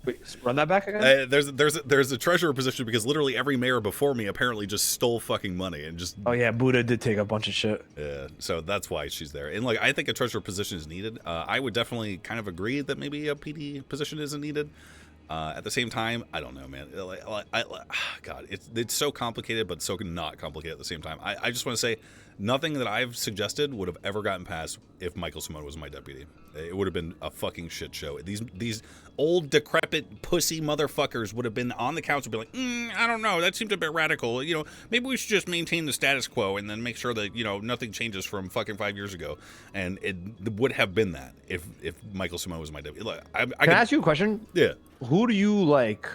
Wait, run that back again. There's a treasurer position because literally every mayor before me apparently just stole fucking money and just. Oh yeah, Buddha did take a bunch of shit. Yeah, so that's why she's there. And like, I think a treasurer position is needed. I would definitely kind of agree that maybe a PD position isn't needed. At the same time, I don't know, man. God, it's so complicated, but so not complicated at the same time. I just want to say, nothing that I've suggested would have ever gotten passed if Michael Simone was my deputy. It would have been a fucking shit show. These old decrepit pussy motherfuckers would have been on the council, be like, I don't know, that seems a bit radical. You know, maybe we should just maintain the status quo and then make sure that nothing changes from fucking 5 years ago. And it would have been that if Michael Simone was my deputy. Look, Can I ask you a question? Yeah. Who do you like?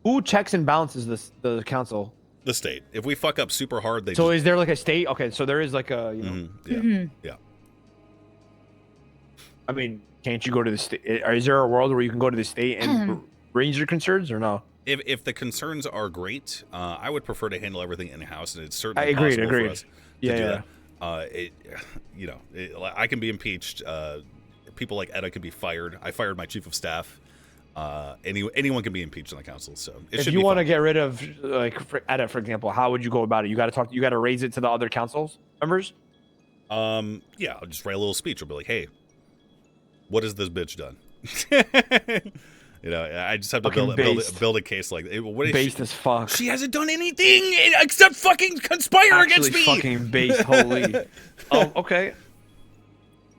Who checks and balances the council? The state. If we fuck up super hard, is there like a state? Okay, so there is like a yeah. I mean, can't you go to the state? Is there a world where you can go to the state and raise your concerns or no? If the concerns are great, I would prefer to handle everything in house, and it's certainly agreed. possible for us to Yeah. do that. I can be impeached. People like Edda can be fired. I fired my chief of staff. Anyone can be impeached on the council. So if you want to get rid of Edda, for example, how would you go about it? You got to raise it to the other councils members. Yeah, I'll just write a little speech. I'll be like, hey, what has this bitch done? I just have to build a case like what is based as fuck. She hasn't done anything except fucking conspire against me. Fucking based, holy. Okay.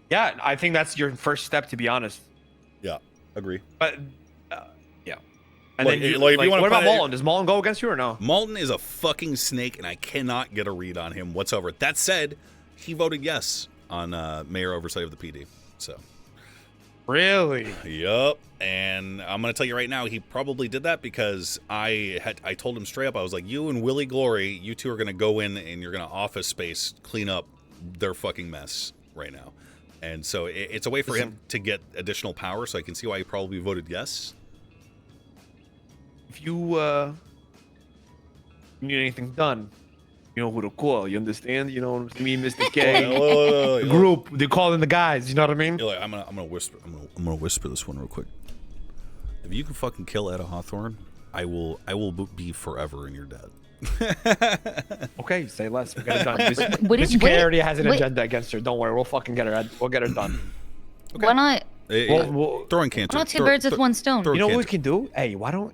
Yeah, I think that's your first step, to be honest. Yeah, agree. But yeah. And like, then if you want what about Mullen? Does Mullen go against you or no? Mullen is a fucking snake, and I cannot get a read on him whatsoever. That said, he voted yes on mayor oversight of the PD. So. Really? Yup. And I'm gonna tell you right now, he probably did that because I told him straight up, I was like, you and Willie Glory, you two are gonna go in and you're gonna Office Space clean up their fucking mess right now. And so it's a way for him to get additional power, so I can see why he probably voted yes. If you need anything done, you know who to call. You understand? You know what I mean, Mr. K. The group, they call in the guys. You know what I mean? Like, I'm gonna whisper. I'm gonna whisper this one real quick. If you can fucking kill Etta Hawthorne, I will be forever in your debt. Okay, say less. We got it done. Mr. K already has an agenda against her. Don't worry, we'll fucking get her. We'll get her done. Okay. Why not? Throwing cancer. Why not two birds with one stone? You know what we can do? Hey, why don't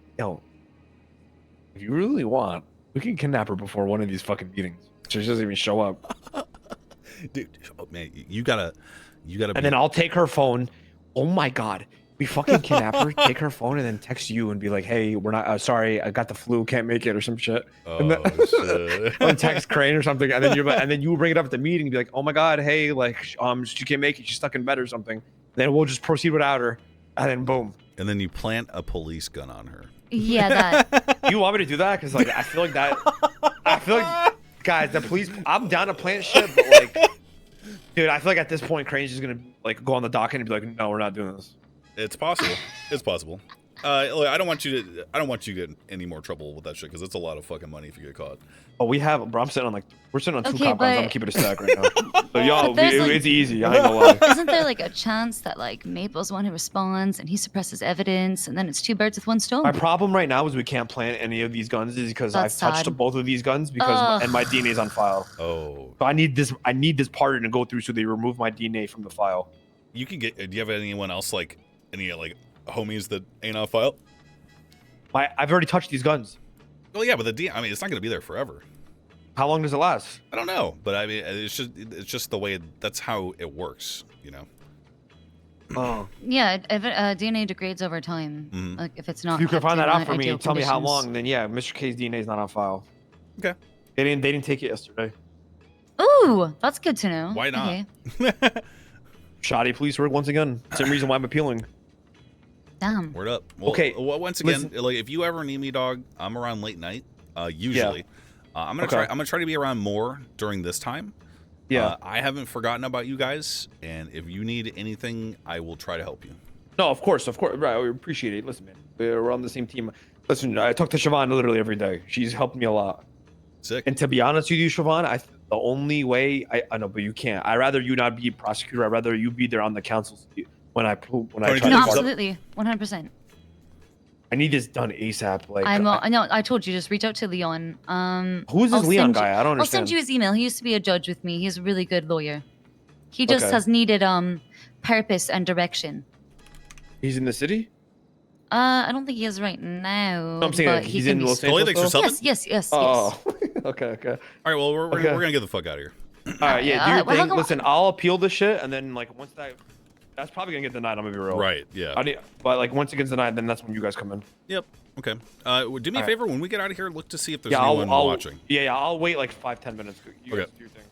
if you really want, we can kidnap her before one of these fucking meetings. She doesn't even show up. Dude, man, you gotta. And then I'll take her phone. Oh my god, We fucking kidnap her, take her phone, and then text you and be like, "Hey, we're not sorry, I got the flu, can't make it," or some shit. And then, shit. on text Crane or something, and then you bring it up at the meeting and be like, "Oh my god, hey, like, she can't make it, she's stuck in bed or something." Then we'll just proceed without her, and then boom. And then you plant a police gun on her. Yeah, that. You want me to do that? Because like I feel like guys, the police. I'm down to plant shit, but like, dude, I feel like at this point, Crane's just gonna like go on the docket and be like, "No, we're not doing this." It's possible. It's possible. Look, I don't want you to get in any more trouble with that shit because it's a lot of fucking money if you get caught. Oh, we're sitting on we're sitting on 2 Okay, cop guns. I'm gonna but- keep it a stack right now. So y'all, But there's, like- it's easy. I ain't gonna lie. Isn't there like a chance that like Maple's the one who responds and he suppresses evidence and then it's 2 birds with 1 stone? My problem right now is we can't plant any of these guns is because I've That's touched sad. both of these guns because and my DNA's on file. Oh. So I need this part to go through so they remove my DNA from the file. You can get. Do you have anyone else like any like homies that ain't on file? I've already touched these guns. Well, yeah, but I mean, it's not gonna be there forever. How long does it last? I don't know, but I mean, it's just the way that's how it works, you know. Oh. Yeah, if DNA degrades over time, Mhm. like if it's not. If you can kept find that in out for me, ideal tell me how conditions. long, then yeah, Mr. K's DNA is not on file. Okay. They didn't take it yesterday. Ooh, that's good to know. Why not? Okay. Shoddy police work once again. Same reason why I'm appealing. Damn. Word up. Well, Okay, Well, once again, listen. like if you ever need me, dog, I'm around late night. Usually, I'm gonna Okay. try to be around more during this time. Yeah. I haven't forgotten about you guys, and if you need anything, I will try to help you. No, of course. Right, we appreciate it. Listen, man, we're on the same team. Listen, I talk to Siobhan literally every day. She's helped me a lot. Sick. And to be honest with you, Siobhan, the only way I know, but you can't. I'd rather you not be prosecutor. I'd rather you be there on the council seat when I try No, to absolutely, 100%. I need this done ASAP. Like, I know. I told you, just reach out to Leon. Who's this I'll Leon send guy? I don't I'll send understand. you his email. He used to be a judge with me. He's a really good lawyer. He just Okay. has needed purpose and direction. He's in the city. I don't think he is right now. No, I'm saying but like, he he's can in be Los soon. Angeles. Politics or though? something? Yes. Oh, okay. All right. Well, we're Okay. gonna get the fuck out of here. All right, yeah, do your well, how thing. come- Listen, I'll appeal this shit, and then like once that's probably gonna get denied. I'm gonna be real. Right. Yeah. But like once it gets denied, then that's when you guys come in. Yep. Okay. Do me a All right. favor when we get out of here. Look to see if there's Yeah, anyone I'll watching. Yeah, I'll wait like 5-10 minutes. You guys Okay. do your thing.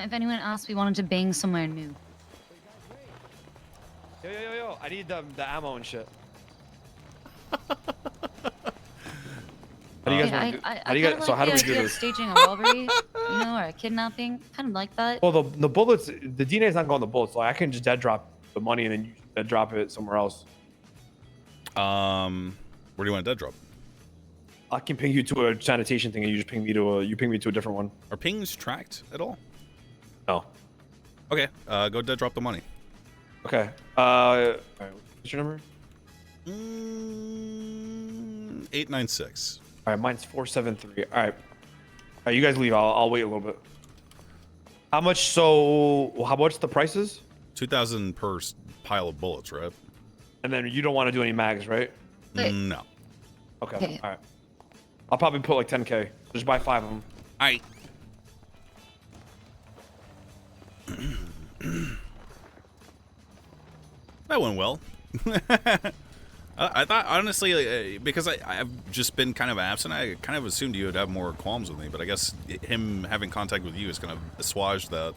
If anyone asked, we wanted to bang somewhere new. Yo! I need the ammo and shit. How do you guys Yeah, want to do? I How do you kinda guys? So like how do the we do idea of this? staging a robbery, or a kidnapping. Kind of like that. Well, the bullets, the DNA is not going on the bullets. Like I can just dead drop the money and then you dead drop it somewhere else. Where do you want to dead drop? I can ping you to a sanitation thing, and you just ping me to a different one. Are pings tracked at all? No. Okay. Go dead drop the money. Okay. All right, what's your number? 896. All right, mine's 473. All right. All right, you guys leave. I'll wait a little bit. How much? So how much the prices? 2,000 per pile of bullets, right? And then you don't want to do any mags, right? No. Okay. Okay. All right. I'll probably put like 10K. Just buy 5 of them. All right. That went well. I thought, honestly, because I've just been kind of absent, I kind of assumed you would have more qualms with me, but I guess him having contact with you is going to assuage that.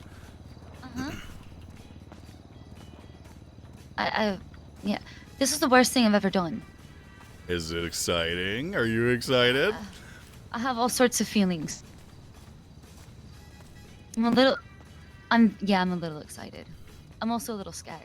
Yeah. This is the worst thing I've ever done. Is it exciting? Are you excited? I have all sorts of feelings. I'm a little excited. I'm also a little scared.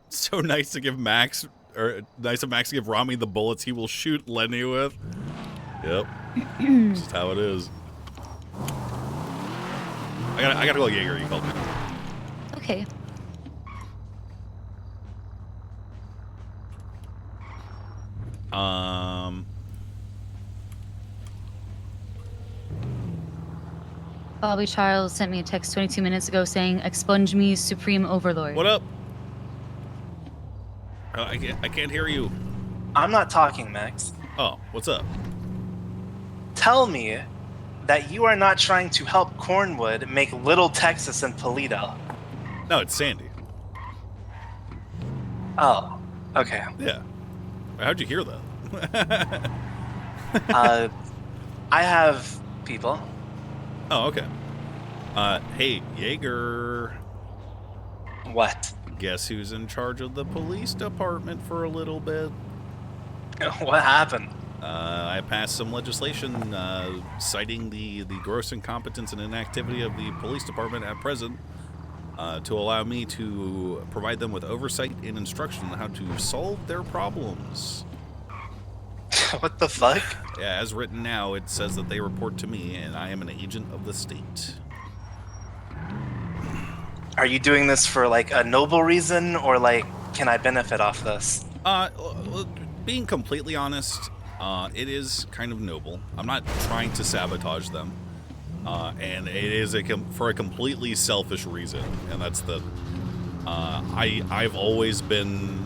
So nice to give Max, or nice of Max to give Rami the bullets he will shoot Lenny with. Yep. Just how it is. I gotta go Jaeger, you called me. Okay. Bobby Charles sent me a text 22 minutes ago saying, "Expunge me, Supreme Overlord." What up? I can't hear you. I'm not talking, Max. Oh, what's up? Tell me that you are not trying to help Cornwood make Little Texas and Toledo. No, it's Sandy. Oh, okay. Yeah. How'd you hear that? I have people. Oh, okay. Hey, Jaeger. What? Guess who's in charge of the police department for a little bit? What happened? I passed some legislation citing the gross incompetence and inactivity of the police department at present to allow me to provide them with oversight and instruction on how to solve their problems. What the fuck? Yeah, as written now, it says that they report to me, and I am an agent of the state. Are you doing this for like a noble reason, or like, can I benefit off this? Being completely honest, it is kind of noble. I'm not trying to sabotage them, and it is for a completely selfish reason, and that's that I've always been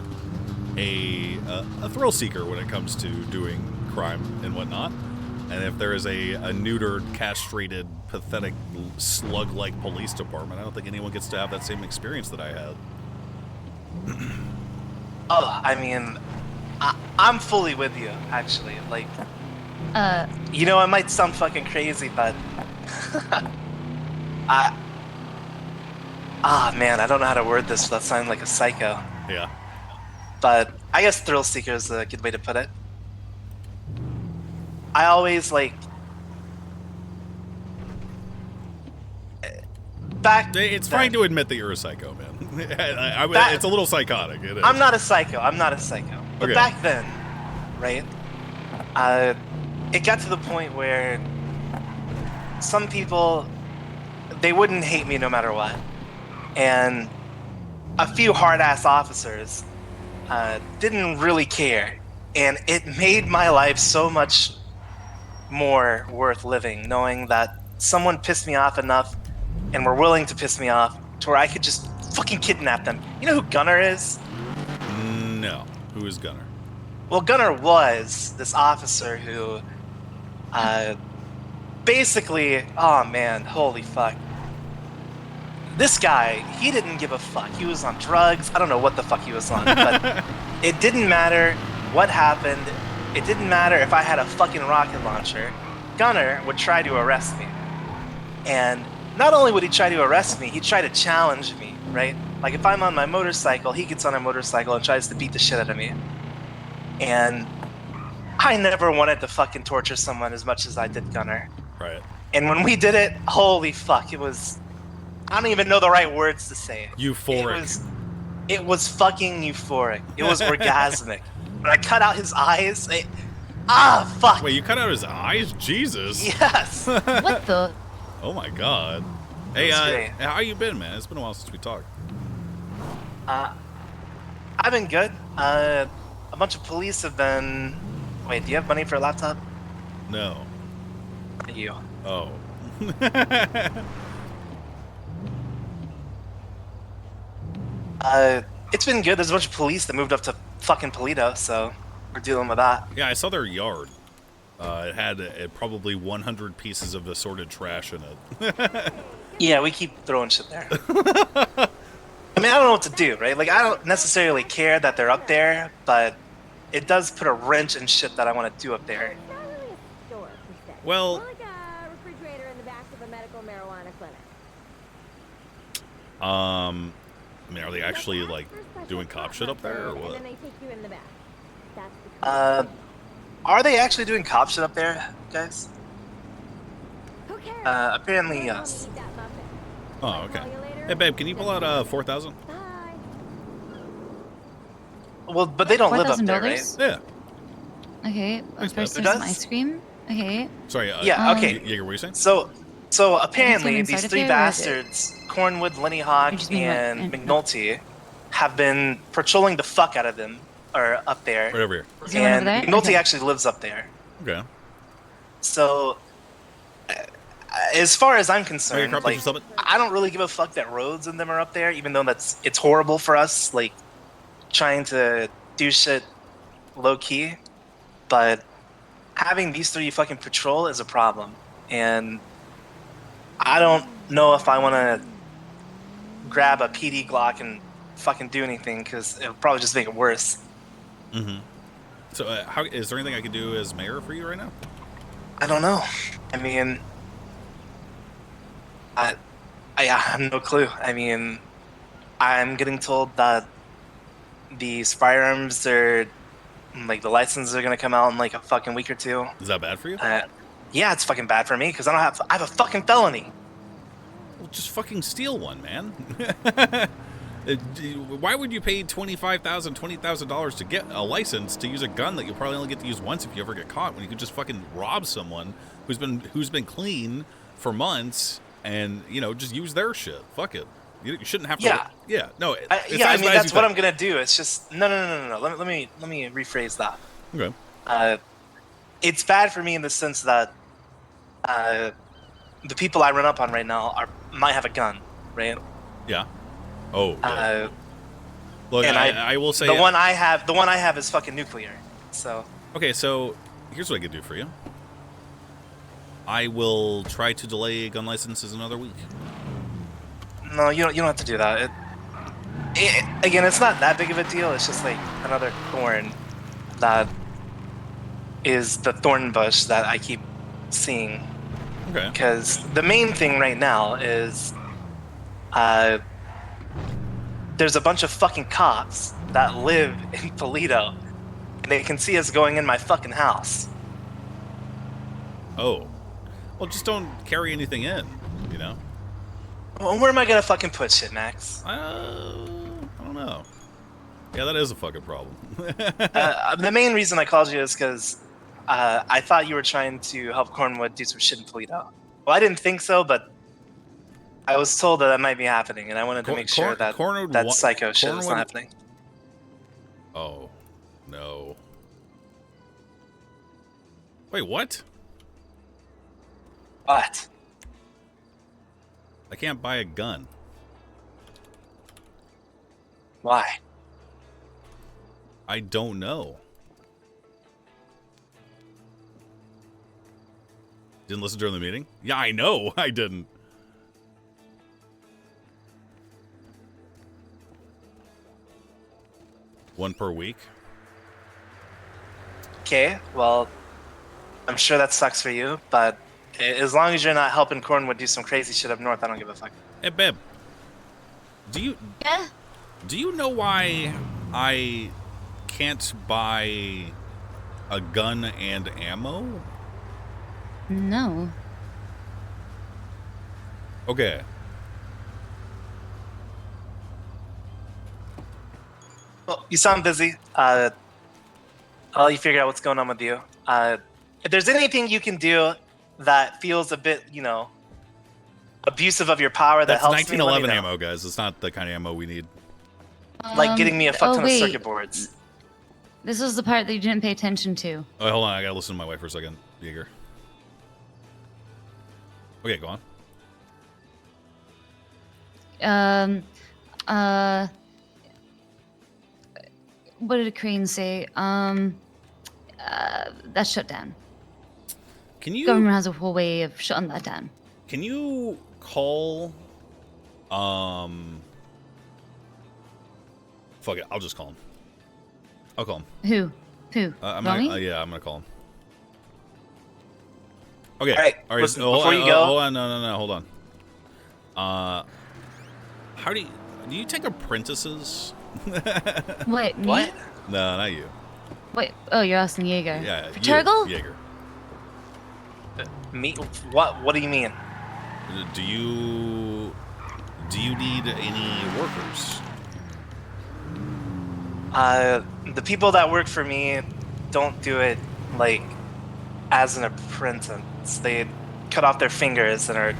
a thrill seeker when it comes to doing crime and whatnot. And if there is a neutered, castrated, pathetic, slug-like police department, I don't think anyone gets to have that same experience that I had. Oh, I mean, I'm fully with you, actually. Like, you know, it might sound fucking crazy, but man, I don't know how to word this without sounding like a psycho. Yeah. But I guess thrill seeker is a good way to put it. I always like back. It's fine to admit that you're a psycho, man. It's a little psychotic. It is. I'm not a psycho. I'm not a psycho. But Okay. back then, right? It got to the point where some people, they wouldn't hate me no matter what, and a few hard-ass officers didn't really care, and it made my life so much more worth living, knowing that someone pissed me off enough and were willing to piss me off to where I could just fucking kidnap them. You know who Gunner is? No. Who is Gunner? Well, Gunner was this officer who basically, oh man, holy fuck. This guy, he didn't give a fuck. He was on drugs. I don't know what the fuck he was on, but it didn't matter what happened. It didn't matter if I had a fucking rocket launcher. Gunner would try to arrest me. And not only would he try to arrest me, he'd try to challenge me, right? Like if I'm on my motorcycle, he gets on a motorcycle and tries to beat the shit out of me. And I never wanted to fucking torture someone as much as I did Gunner. Right. And when we did it, holy fuck, it was... I don't even know the right words to say. Euphoric. It was fucking euphoric. It was orgasmic. When I cut out his eyes, fuck. Wait, you cut out his eyes? Jesus. Yes. What the? Oh my god. Hey, That's great. how you been, man? It's been a while since we talked. I've been good. A bunch of police have been... Wait, do you have money for a laptop? No. You. Oh. It's been good. There's a bunch of police that moved up to fucking Toledo, so we're dealing with that. Yeah, I saw their yard. It had probably 100 pieces of assorted trash in it. Yeah, we keep throwing shit there. I mean, I don't know what to do, right? Like, I don't necessarily care that they're up there, but it does put a wrench in shit that I want to do up there. Well, refrigerator in the back of a medical marijuana clinic. I mean, are they actually like doing cop shit up there or what? And then they take you in the back. That's Are they actually doing cop shit up there, guys? Apparently, yes. Oh, okay. Hey, babe, can you pull out 4,000? Well, but they don't live up there, right? $4,000? Yeah. Okay, Thanks, first babe. there's some ice cream. Okay. Sorry. Yeah, okay. Jaeger, what were you saying? So apparently inside these of three there, or is it- bastards, Cornwood, Lenny Hawk, just mean what- and McNulty, have been patrolling the fuck out of them, or up there. Right over here. Is there one over And there? McNulty Okay. actually lives up there. Okay. So, as far as I'm Are concerned, you like, I don't really give a fuck that Rhodes and them are up there, even though it's horrible for us, like, trying to do shit low key, but having these three fucking patrol is a problem, and I don't know if I want to grab a PD Glock and fucking do anything because it'll probably just make it worse. Mm-hmm. So, how is there anything I can do as mayor for you right now? I don't know. I mean, I have no clue. I mean, I'm getting told that these firearms are like the licenses are gonna come out in like a fucking week or two. Is that bad for you? Yeah, it's fucking bad for me because I have a fucking felony. Well, just fucking steal one, man. Why would you pay $25,000, $20,000 to get a license to use a gun that you'll probably only get to use once if you ever get caught? When you could just fucking rob someone who's been clean for months and just use their shit. Fuck it. You shouldn't have to. Yeah. Yeah. No. I mean that's what I'm gonna do. It's just no. Let me rephrase that. Okay. It's bad for me in the sense that the people I run up on right now might have a gun, right? Yeah. Oh. Yeah. Look, and I will say the one I have is fucking nuclear. So. Okay, so here's what I could do for you. I will try to delay gun licenses another week. No, you don't have to do that. Again, it's not that big of a deal. It's just like another thorn that is the thorn bush that I keep seeing. Okay. Because the main thing right now is there's a bunch of fucking cops that live in Toledo, and they can see us going in my fucking house. Oh. Well, just don't carry anything in, Well, where am I gonna fucking put shit, Max? I don't know. Yeah, that is a fucking problem. The main reason I called you is because I thought you were trying to help Cornwood do some shit in Toledo. Well, I didn't think so, but I was told that might be happening, and I wanted to make sure that that psycho shit is not happening. Oh, no. Wait, what? What? I can't buy a gun. Why? I don't know. Didn't listen during the meeting? Yeah, I know. I didn't. One per week? Okay, well, I'm sure that sucks for you, but as long as you're not helping Cornwood do some crazy shit up north, I don't give a fuck. Hey, babe. Do you know why I can't buy a gun and ammo? No. Okay. Well, you sound busy. I'll let you figure out what's going on with you. If there's anything you can do that feels a bit, abusive of your power that That's helps 1911 me, let me know. ammo, guys. It's not the kind of ammo we need. Like getting me a fuck ton wait. of circuit boards. This is the part that you didn't pay attention to. Oh, hold on. I gotta listen to my wife for a second, Jaeger. Okay, go on. What did Crane say? That's shut down. Can you? Government has a whole way of shutting that down. Can you call? Fuck it. I'll just call him. I'll call him. Who? I'm Ronnie? gonna, I'm gonna call him. Okay. All right. All right. Listen, So, before you go, hold on. No. Hold on. How do you take apprentices? Wait, me? What? No, not you. Wait, oh, you're asking Jaeger. Yeah. For you, Turgle? Jaeger. Me? What do you mean? Do you need any workers? The people that work for me don't do it like as an apprentice. They cut off their fingers and are.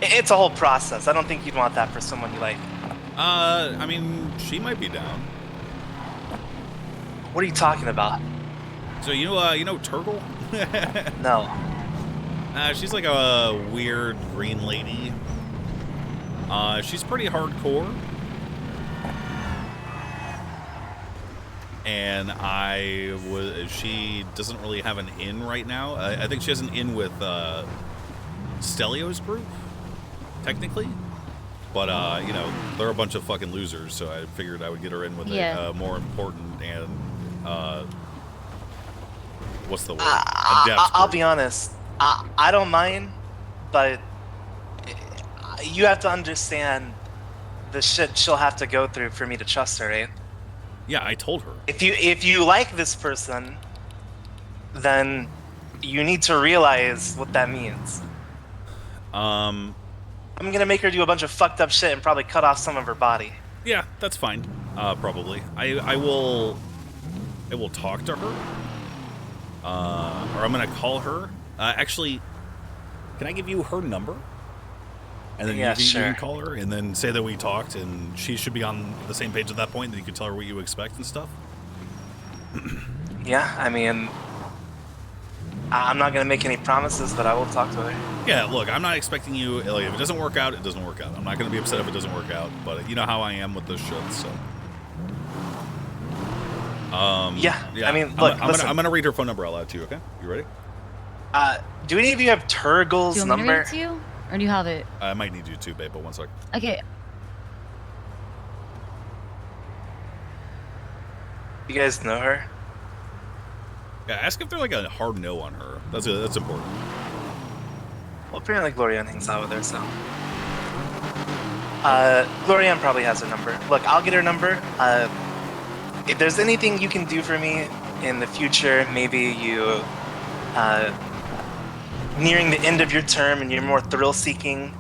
It's a whole process. I don't think you'd want that for someone you like. I mean, she might be down. What are you talking about? So you know Turtle? No. She's like a weird green lady. She's pretty hardcore. and she doesn't really have an in right now. I think she has an in with Stelio's group, technically. But, you know, they're a bunch of fucking losers, so I figured I would get her in with a more important and, what's the word? I'll be honest. I don't mind, but you have to understand the shit she'll have to go through for me to trust her, right? Yeah, I told her. If you like this person, then you need to realize what that means. I'm gonna make her do a bunch of fucked up shit and probably cut off some of her body. Yeah, that's fine. Probably. I will talk to her. Or I'm gonna call her. Actually, can I give you her number? And then you can call her and then say that we talked, and she should be on the same page at that point, that you can tell her what you expect and stuff. Yeah, I mean, I'm not gonna make any promises, but I will talk to her. Yeah, look, I'm not expecting you, like, if it doesn't work out, it doesn't work out. I'm not gonna be upset if it doesn't work out, but you know how I am with this shit, so. Yeah, I mean, look, I'm gonna read her phone number out loud to you, okay? You ready? Do any of you have Turgle's Do you want me to number? read it to you? Or do you have it? I might need you to, babe, but one sec. Okay. You guys know her? Yeah, ask if they're like a hard no on her. That's important. Well, apparently Glorian hangs out with her, so. Glorian probably has her number. Look, I'll get her number. If there's anything you can do for me in the future, maybe you, nearing the end of your term and you're more thrill-seeking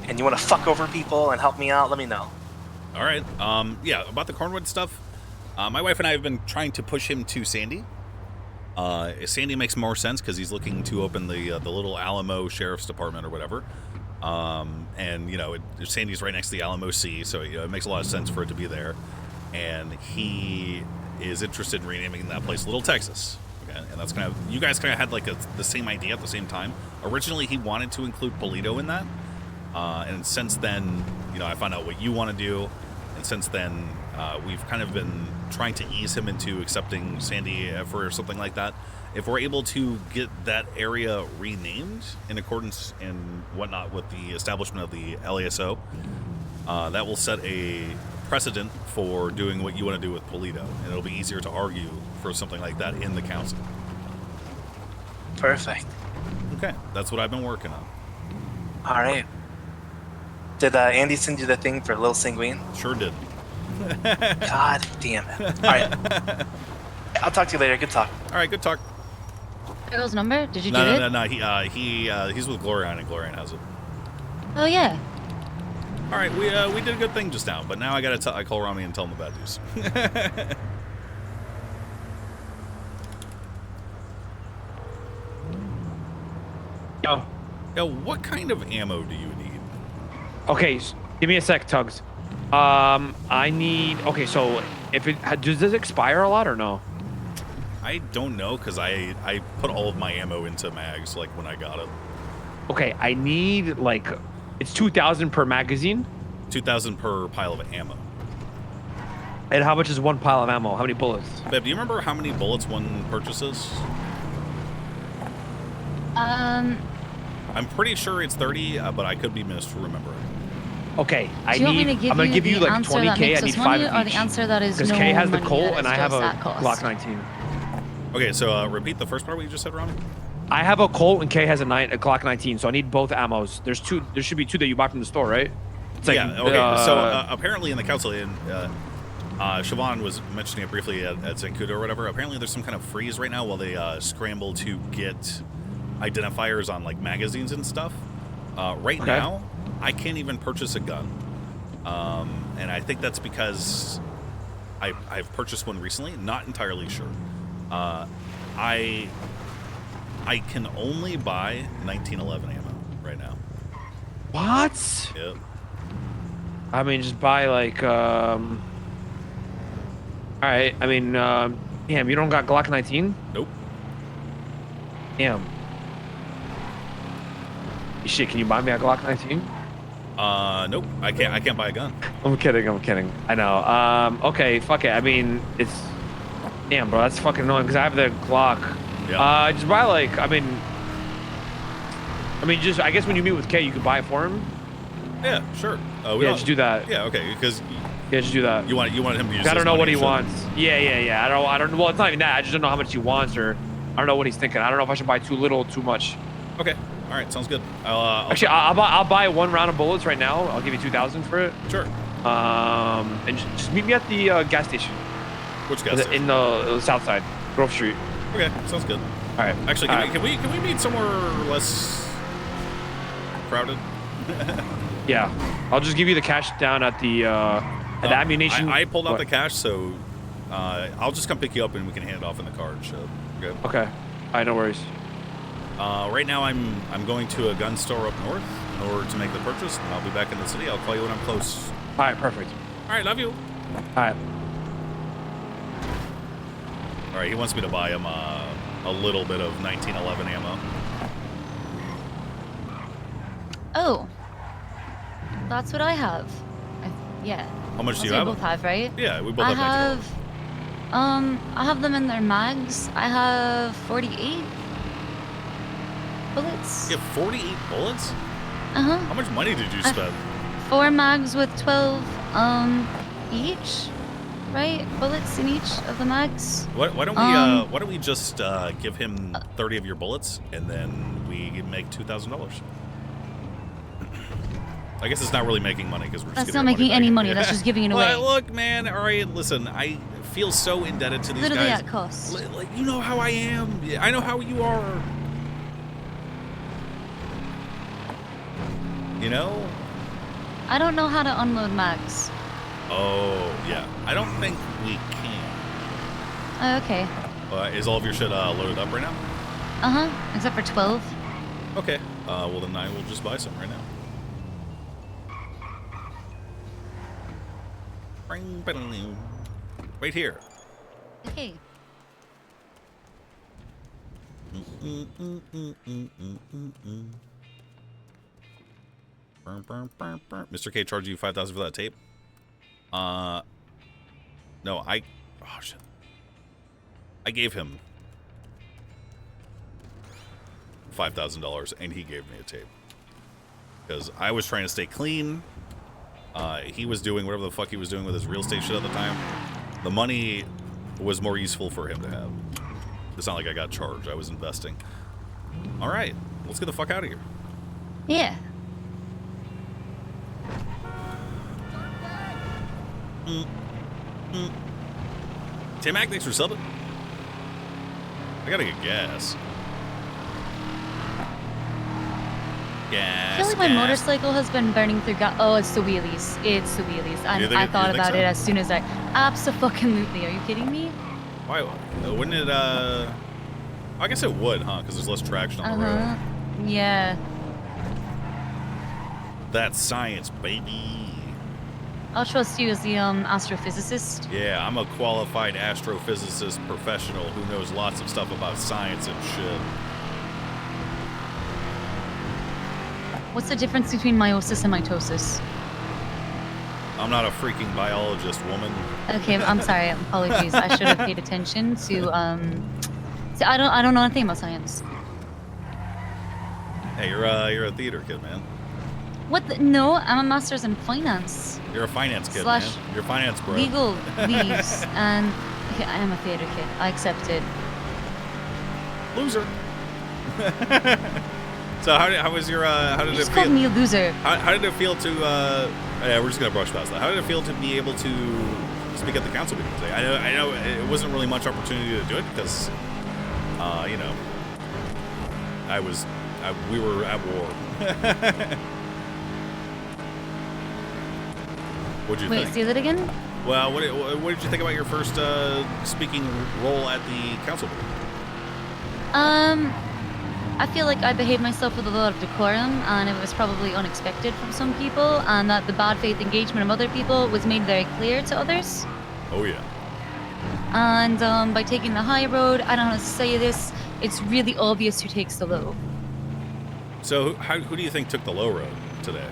and you want to fuck over people and help me out, let me know. All right. Yeah, about the Cornwood stuff, my wife and I have been trying to push him to Sandy. Sandy makes more sense because he's looking to open the little Alamo Sheriff's Department or whatever. And, you know, Sandy's right next to the Alamo Sea, so you know, it makes a lot of sense for it to be there. And he is interested in renaming that place Little Texas. Okay? And that's kind of, you guys kind of had like the same idea at the same time. Originally, he wanted to include Polito in that. And since then, you know, I found out what you want to do. And since then, we've kind of been trying to ease him into accepting Sandy for something like that. If we're able to get that area renamed in accordance and whatnot with the establishment of the LASO, that will set a precedent for doing what you want to do with Polito, and it'll be easier to argue for something like that in the council. Perfect. Okay, that's what I've been working on. All right. Did Andy send you the thing for Lil Sanguine? Sure did. God damn it. All right. I'll talk to you later. Good talk. All right, good talk. Turgle's number? Did you get it? No. He's with Glorian, and Glorian has it. Oh, yeah. All right, we did a good thing just now, but now I call Rami and tell him the bad news. Yo, what kind of ammo do you need? Okay, give me a sec, Tugs. I need. Okay, so if it does this expire a lot or no? I don't know because I put all of my ammo into mags like when I got it. Okay, I need like it's 2,000 per magazine. 2,000 per pile of ammo. And how much is one pile of ammo? How many bullets? Babe, do you remember how many bullets one purchases? I'm pretty sure it's 30, but I could be misremembering. Okay, Do you want me to give I'm gonna you give you the like answer that 20k. makes I need us 5 money, of or each. the answer that is Because no Kay has the money Colt that and is I have a just at cost? Glock 19. Okay, so repeat the first part what you just said, Ronnie. I have a Colt and Kay has a Glock 19, so I need both ammos. There's two. There should be two that you bought from the store, right? It's like, yeah. Okay. So apparently in the council, Siobhan was mentioning it briefly at Zancudo or whatever. Apparently there's some kind of freeze right now while they scramble to get identifiers on like magazines and stuff. Right now, I can't even purchase a gun, and I think that's because I've purchased one recently. Not entirely sure. I can only buy 1911 ammo right now. What? Yep. I mean, just buy like. All right. I mean, damn, you don't got Glock 19? Nope. Damn. Shit, can you buy me a Glock 19? Nope. I can't buy a gun. I'm kidding. I know. Okay, fuck it. I mean, it's. Damn, bro, that's fucking annoying because I have the Glock. Yeah. Just buy like, I mean, just I guess when you meet with Kay, you can buy it for him. Yeah, sure. Yeah, just do that. Yeah, okay, because yeah, just do that. You want him to use. I don't know his what he money, wants. Yeah. I don't. Well, it's not even that. I just don't know how much he wants, or I don't know what he's thinking. I don't know if I should buy too little, or too much. Okay. All right. Sounds good. Actually, I'll buy 1 round of bullets right now. I'll give you 2,000 for it. Sure. And just meet me at the gas station. Which gas station? In the south side, Grove Street. Okay, sounds good. All right. Actually, can we meet somewhere less crowded? Yeah, I'll just give you the cash down at the ammunition. I pulled out the cash, so I'll just come pick you up and we can hand it off in the car and shit. Good. Okay. All right, no worries. Right now I'm going to a gun store up north in order to make the purchase, and I'll be back in the city. I'll call you when I'm close. All right, perfect. All right, love you. All right. All right, he wants me to buy him a little bit of 1911 ammo. Oh, that's what I have. Yeah. How much do you That's what have? We both have, right? Yeah, we both I have 1911. have. I have them in their mags. I have 48 bullets. You have 48 bullets? Uh-huh. How much money did you spend? 4 mags with 12 each, right? Bullets in each of the mags. Why don't we just give him 30 of your bullets and then we make $2,000? I guess it's not really making money because we're just That's not making any money. That's just giving it away. Well, look, man. All right, listen. I feel so indebted to these Literally guys. at cost. Like, you know how I am. I know how you are. You know? I don't know how to unload mags. Oh, yeah. I don't think we can. Okay. Is all of your shit loaded up right now? Uh-huh. Except for 12. Okay. Well, then I will just buy some right now. Right here. Okay. Mr. K charged you 5,000 for that tape? No, oh shit. I gave him $5,000 and he gave me a tape. Because I was trying to stay clean. He was doing whatever the fuck he was doing with his real estate shit at the time. The money was more useful for him to have. It's not like I got charged. I was investing. All right, let's get the fuck out of here. Yeah. T-Mac, thanks for subbing. I gotta get gas. I feel like my motorcycle has been burning through gas. Oh, it's the wheelies. It's the wheelies. I thought about it as soon as I... Abso-fucking-lutely. Are you kidding me? Why? Wouldn't it, I guess it would, huh? Because there's less traction on the road. Yeah. That's science, baby. I'll trust you as the astrophysicist. Yeah, I'm a qualified astrophysicist professional who knows lots of stuff about science and shit. What's the difference between meiosis and mitosis? I'm not a freaking biologist, woman. Okay, I'm sorry. Apologies. I should have paid attention to I don't know anything about science. Hey, you're a theater kid, man. What? No, I'm a master's in finance. You're a finance kid, Slash man. You're a finance bro. Legal leaves, and okay, I am a theater kid. I accept it. Loser. So how was your how did You it just feel? called me a loser. How did it feel to yeah, we're just gonna brush past that. How did it feel to be able to speak at the council meeting today? I know it wasn't really much opportunity to do it because you know, we were at war. What'd you think? Wait, say that again? Well, what did you think about your first speaking role at the council meeting? I feel like I behaved myself with a lot of decorum, and it was probably unexpected from some people, and that the bad faith engagement of other people was made very clear to others. Oh yeah. And by taking the high road, I don't know how to say this, it's really obvious who takes the low. So who do you think took the low road today?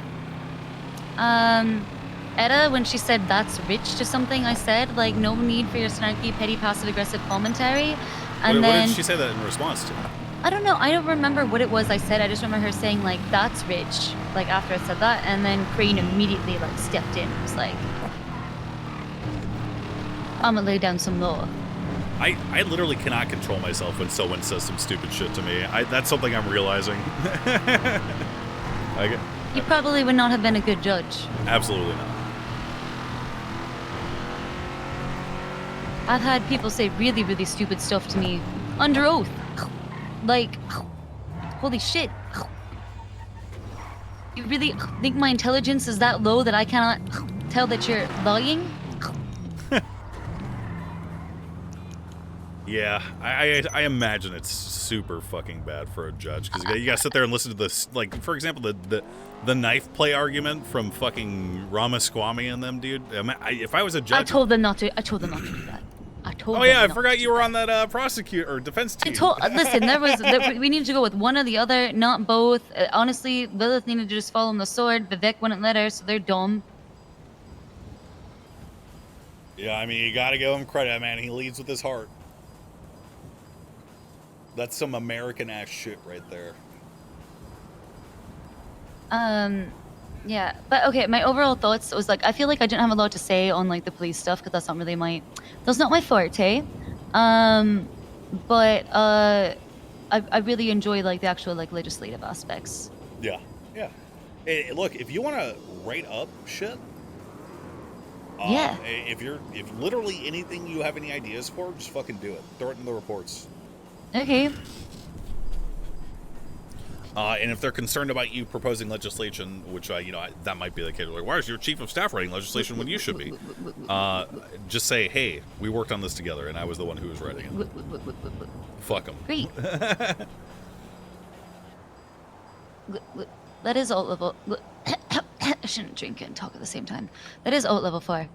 Etta, when she said that's rich to something I said, like, no need for your snarky, petty, passive-aggressive commentary. And What then did she say that in response to? I don't know. I don't remember what it was I said. I just remember her saying, like, that's rich, like, after I said that. And then Crane immediately, like, stepped in and was like, I'm gonna lay down some law. I literally cannot control myself when someone says some stupid shit to me. That's something I'm realizing. You probably would not have been a good judge. Absolutely not. I've had people say really, really stupid stuff to me under oath. Like, holy shit. You really think my intelligence is that low that I cannot tell that you're lying? Yeah, I imagine it's super fucking bad for a judge because you gotta sit there and listen to this. Like, for example, the knife play argument from fucking Ramaswamy and them, dude. If I was a judge, I told them not to do that. I told them. Oh yeah, I not forgot to you were on that prosecutor or defense team. Listen, we need to go with one or the other, not both. Honestly, Lilith needed to just follow on the sword. Vivek wouldn't let her, so they're dumb. Yeah, I mean, you gotta give him credit, man. He leads with his heart. That's some American ass shit right there. Yeah, but okay, my overall thoughts was like, I feel like I didn't have a lot to say on like the police stuff because that's not really that's not my forte. But I really enjoy like the actual like legislative aspects. Yeah, yeah. Hey, look, if you want to write up shit, yeah. If literally anything you have any ideas for, just fucking do it. Throw it in the reports. Okay. And if they're concerned about you proposing legislation, which that might be the case. Like, why is your chief of staff writing legislation when you should be? Just say, hey, we worked on this together, and I was the one who was writing it. Fuck them. Great. That is alt level. I shouldn't drink and talk at the same time. That is alt level 4.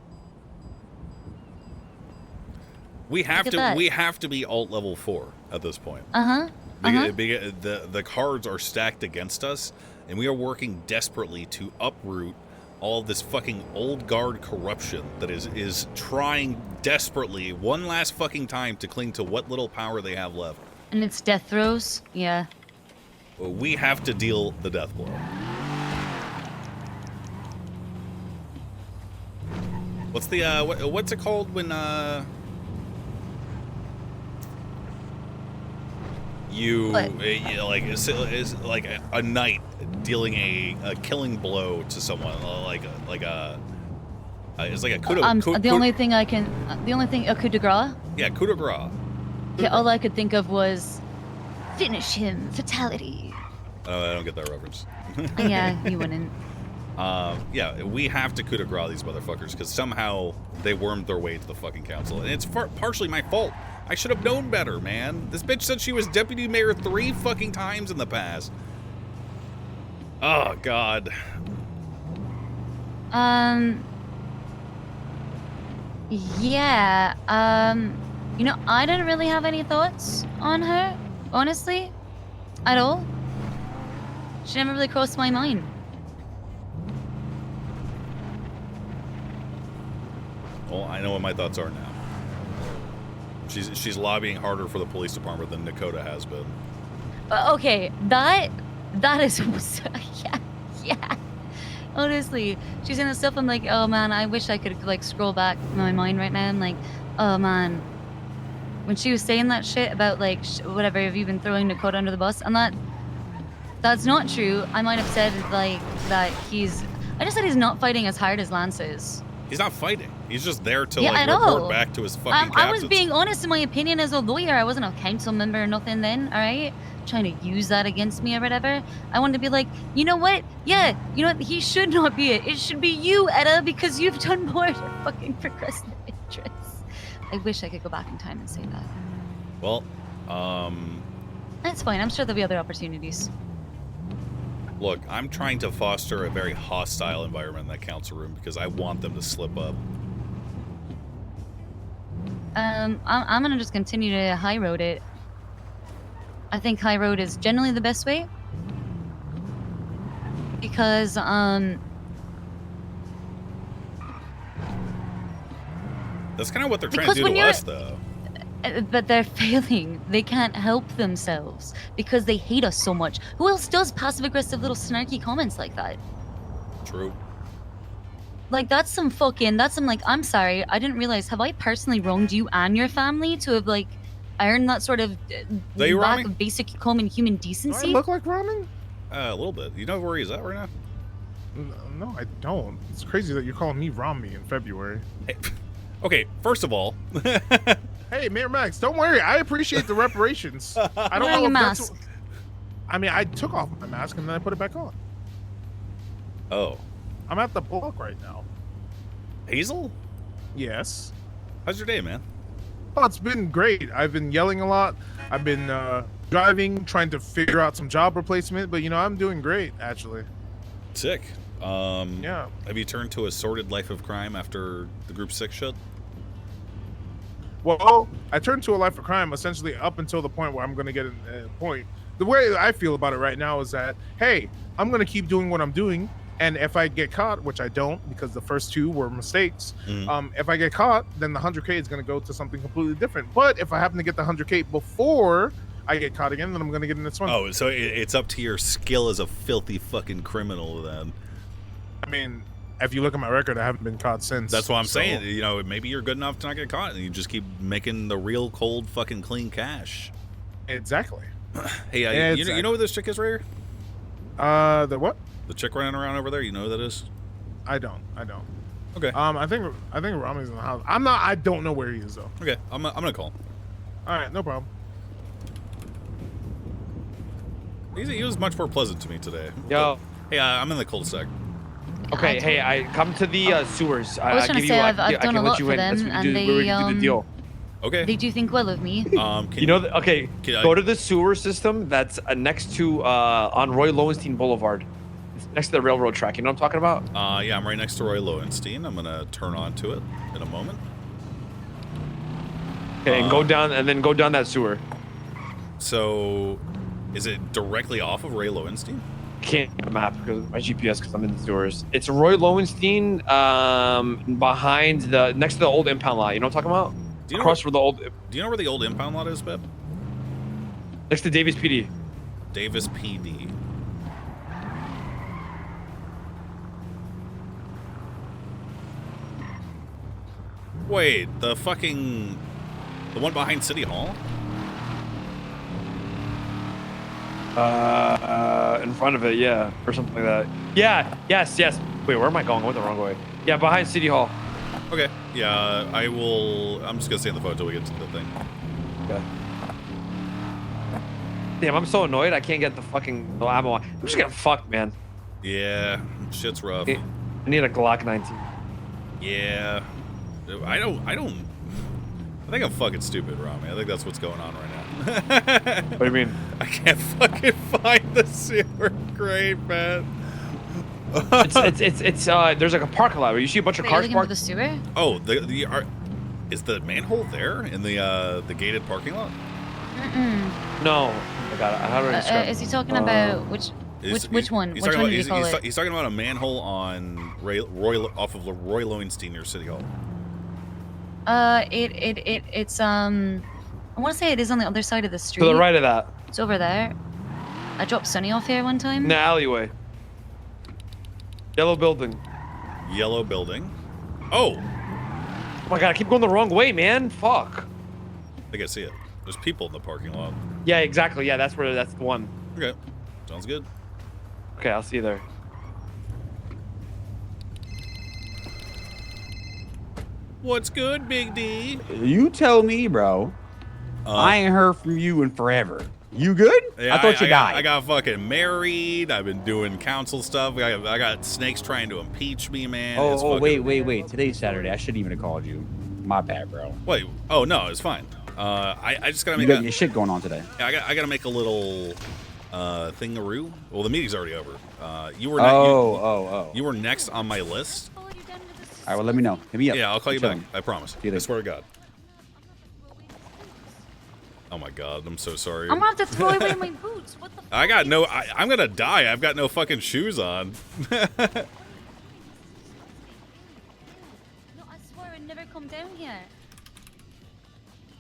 We have to be alt level 4 at this point. The cards are stacked against us, and we are working desperately to uproot all this fucking old guard corruption that is trying desperately one last fucking time to cling to what little power they have left. And it's death throes. Yeah. We have to deal the death blow. What's the what's it called when you like is like a knight dealing a killing blow to someone, it's like a coup de the only thing a coup de grace. Yeah, coup de grace. Yeah, all I could think of was finish him, fatality. Oh, I don't get that reference. Yeah, you wouldn't. Yeah, we have to coup de grace these motherfuckers because somehow they wormed their way to the fucking council, and it's partially my fault. I should have known better, man. This bitch said she was deputy mayor 3 fucking times in the past. Oh, God. Yeah, I didn't really have any thoughts on her, honestly, at all. She never really crossed my mind. Well, I know what my thoughts are now. She's lobbying harder for the police department than Dakota has been. Okay, that is yeah. Honestly, she's in the stuff. I'm like, oh man, I wish I could like scroll back in my mind right now. I'm like, oh man, when she was saying that shit about like whatever, have you been throwing Dakota under the bus? And that's not true. I might have said like that I just said he's not fighting as hard as Lance is. He's not fighting. He's just there to report back to his fucking captains. I was being honest in my opinion as a lawyer. I wasn't a council member or nothing then, all right? Trying to use that against me or whatever. I wanted to be like, you know what? Yeah, you know what? He should not be it. It should be you, Etta, because you've done more to fucking progress the interests. I wish I could go back in time and say that. Well, that's fine. I'm sure there'll be other opportunities. Look, I'm trying to foster a very hostile environment in that council room because I want them to slip up. I'm gonna just continue to high road it. I think high road is generally the best way. Because, That's kind of what they're trying Because to do when to you're- us, though. But they're failing. They can't help themselves because they hate us so much. Who else does passive-aggressive little snarky comments like that? True. Like, that's some, like, I'm sorry, I didn't realize, have I personally wronged you and your family to have, like, earned that sort of They lack Rami? of basic common human Do I decency? look like Ramen? A little bit. You know where he's at right now? No, I don't. It's crazy that you're calling me Rami in February. Hey. Okay, first of all. Hey, Mayor Max, don't worry. I appreciate the reparations. I don't Wearing know a if that's. mask. I mean, I took off my mask and then I put it back on. Oh. I'm at the block right now. Hazel? Yes. How's your day, man? Oh, it's been great. I've been yelling a lot. I've been driving, trying to figure out some job replacement, but I'm doing great, actually. Sick. Yeah. Have you turned to a sordid life of crime after the Group 6 shit? Well, I turned to a life of crime essentially up until the point where I'm going to get a point. The way I feel about it right now is that, hey, I'm going to keep doing what I'm doing. And if I get caught, which I don't because the first 2 were mistakes, if I get caught, then the 100K is going to go to something completely different. But if I happen to get the 100K before I get caught again, then I'm going to get in this one. Oh, so it's up to your skill as a filthy fucking criminal then. I mean, if you look at my record, I haven't been caught since. That's what I'm so- saying. Maybe you're good enough to not get caught, and you just keep making the real cold fucking clean cash. Exactly. Hey, Exactly. you know who this chick is right here? The what? The chick running around over there. You know who that is? I don't. Okay. I think Rami's in the house. I don't know where he is though. Okay, I'm gonna call him. All right, no problem. He was much more pleasant to me today. Yo. Hey, I'm in the cul-de-sac. Okay, hey, I come to the sewers. I was trying to say, I've done a lot for them, and we do the deal. Okay. They do think well of me. Okay, go to the sewer system that's next to on Roy Lowenstein Boulevard. It's next to the railroad track. You know what I'm talking about? Yeah, I'm right next to Roy Lowenstein. I'm gonna turn on to it in a moment. Okay, and go down that sewer. So, is it directly off of Roy Lowenstein? Can't get a map because my GPS because I'm in the sewers. It's Roy Lowenstein behind next to the old impound lot. You know what I'm talking about? Do you know Across where the old. Do you know where the old impound lot is, Beb? Next to Davis PD. Davis PD. Wait, the one behind City Hall? In front of it, yeah, or something like that. Yeah, yes. Wait, where am I going? I went the wrong way. Yeah, behind City Hall. Okay, yeah, I'm just gonna stay on the phone until we get to the thing. Okay. Damn, I'm so annoyed I can't get the fucking ammo. I'm just getting fucked, man. Yeah, shit's rough. I need a Glock 19. Yeah. I think I'm fucking stupid, Rami. I think that's what's going on right now. What do you mean? I can't fucking find the sewer grate, man. it's there's like a parking lot where you see a bunch of Wait, cars looking parked. for the sewer? Oh, is the manhole there in the gated parking lot? No. I got it. How do I describe Is he talking about which one? He's Which talking one about, do you call it? he's talking about a manhole on off of Roy Lowenstein near City Hall. It's I want to say it is on the other side of the street. To the right of that. It's over there. I dropped Sunny off here one time. In the alleyway. Yellow building. Yellow building. Oh! Oh my god, I keep going the wrong way, man. Fuck. I think I see it. There's people in the parking lot. Yeah, exactly. Yeah, that's the one. Okay. Sounds good. Okay, I'll see you there. What's good, Big D? You tell me, bro. I ain't heard from you in forever. You good? Yeah, I thought you died. I got fucking married. I've been doing council stuff. I got snakes trying to impeach me, man. It's fucking... wait. Today's Saturday. I shouldn't even have called you. My bad, bro. Wait. Oh no, it's fine. I just gotta You make got your shit going on today. Yeah, I gotta make a little thingaroo. Well, the meeting's already over. You were you were next on my list. All right, well, let me know. Hit me up. Yeah, I'll call you back. I promise. See you I later. swear to God. Oh my God, I'm so sorry. I'm gonna have to throw away my boots. What the? I got no. I'm gonna die. I've got no fucking shoes on. No, I swear I never come down here.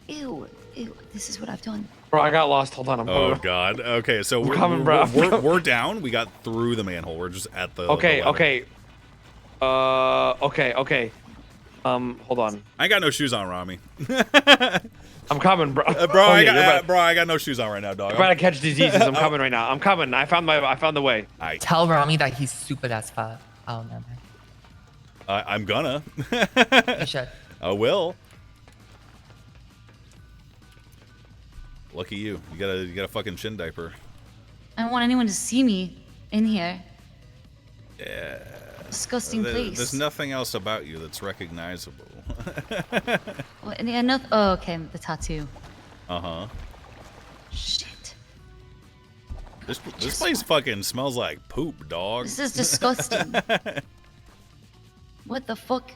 Ew, this is what I've done. Bro, I got lost. Hold on. I'm Oh God. Okay, so I'm coming, bro. we're down. We got through the manhole. We're just at the. Okay. the Okay. Okay. Hold on. I ain't got no shoes on, Rami. I'm coming, bro. Bro, Oh, I yeah, got I got no shoes on right now, dog. I'm about to catch diseases. I'm coming right now. I'm coming. I found the way. Tell Rami that he's stupid as fuck. Oh no, man. I'm gonna. You should. I will. Lucky you. You got a fucking shin diaper. I don't want anyone to see me in here. Yeah. Disgusting place. There's nothing else about you that's recognizable. Well, yeah, no, oh, okay, the tattoo. Uh-huh. Shit. This place fucking smells like poop, dog. This is disgusting. What the fuck?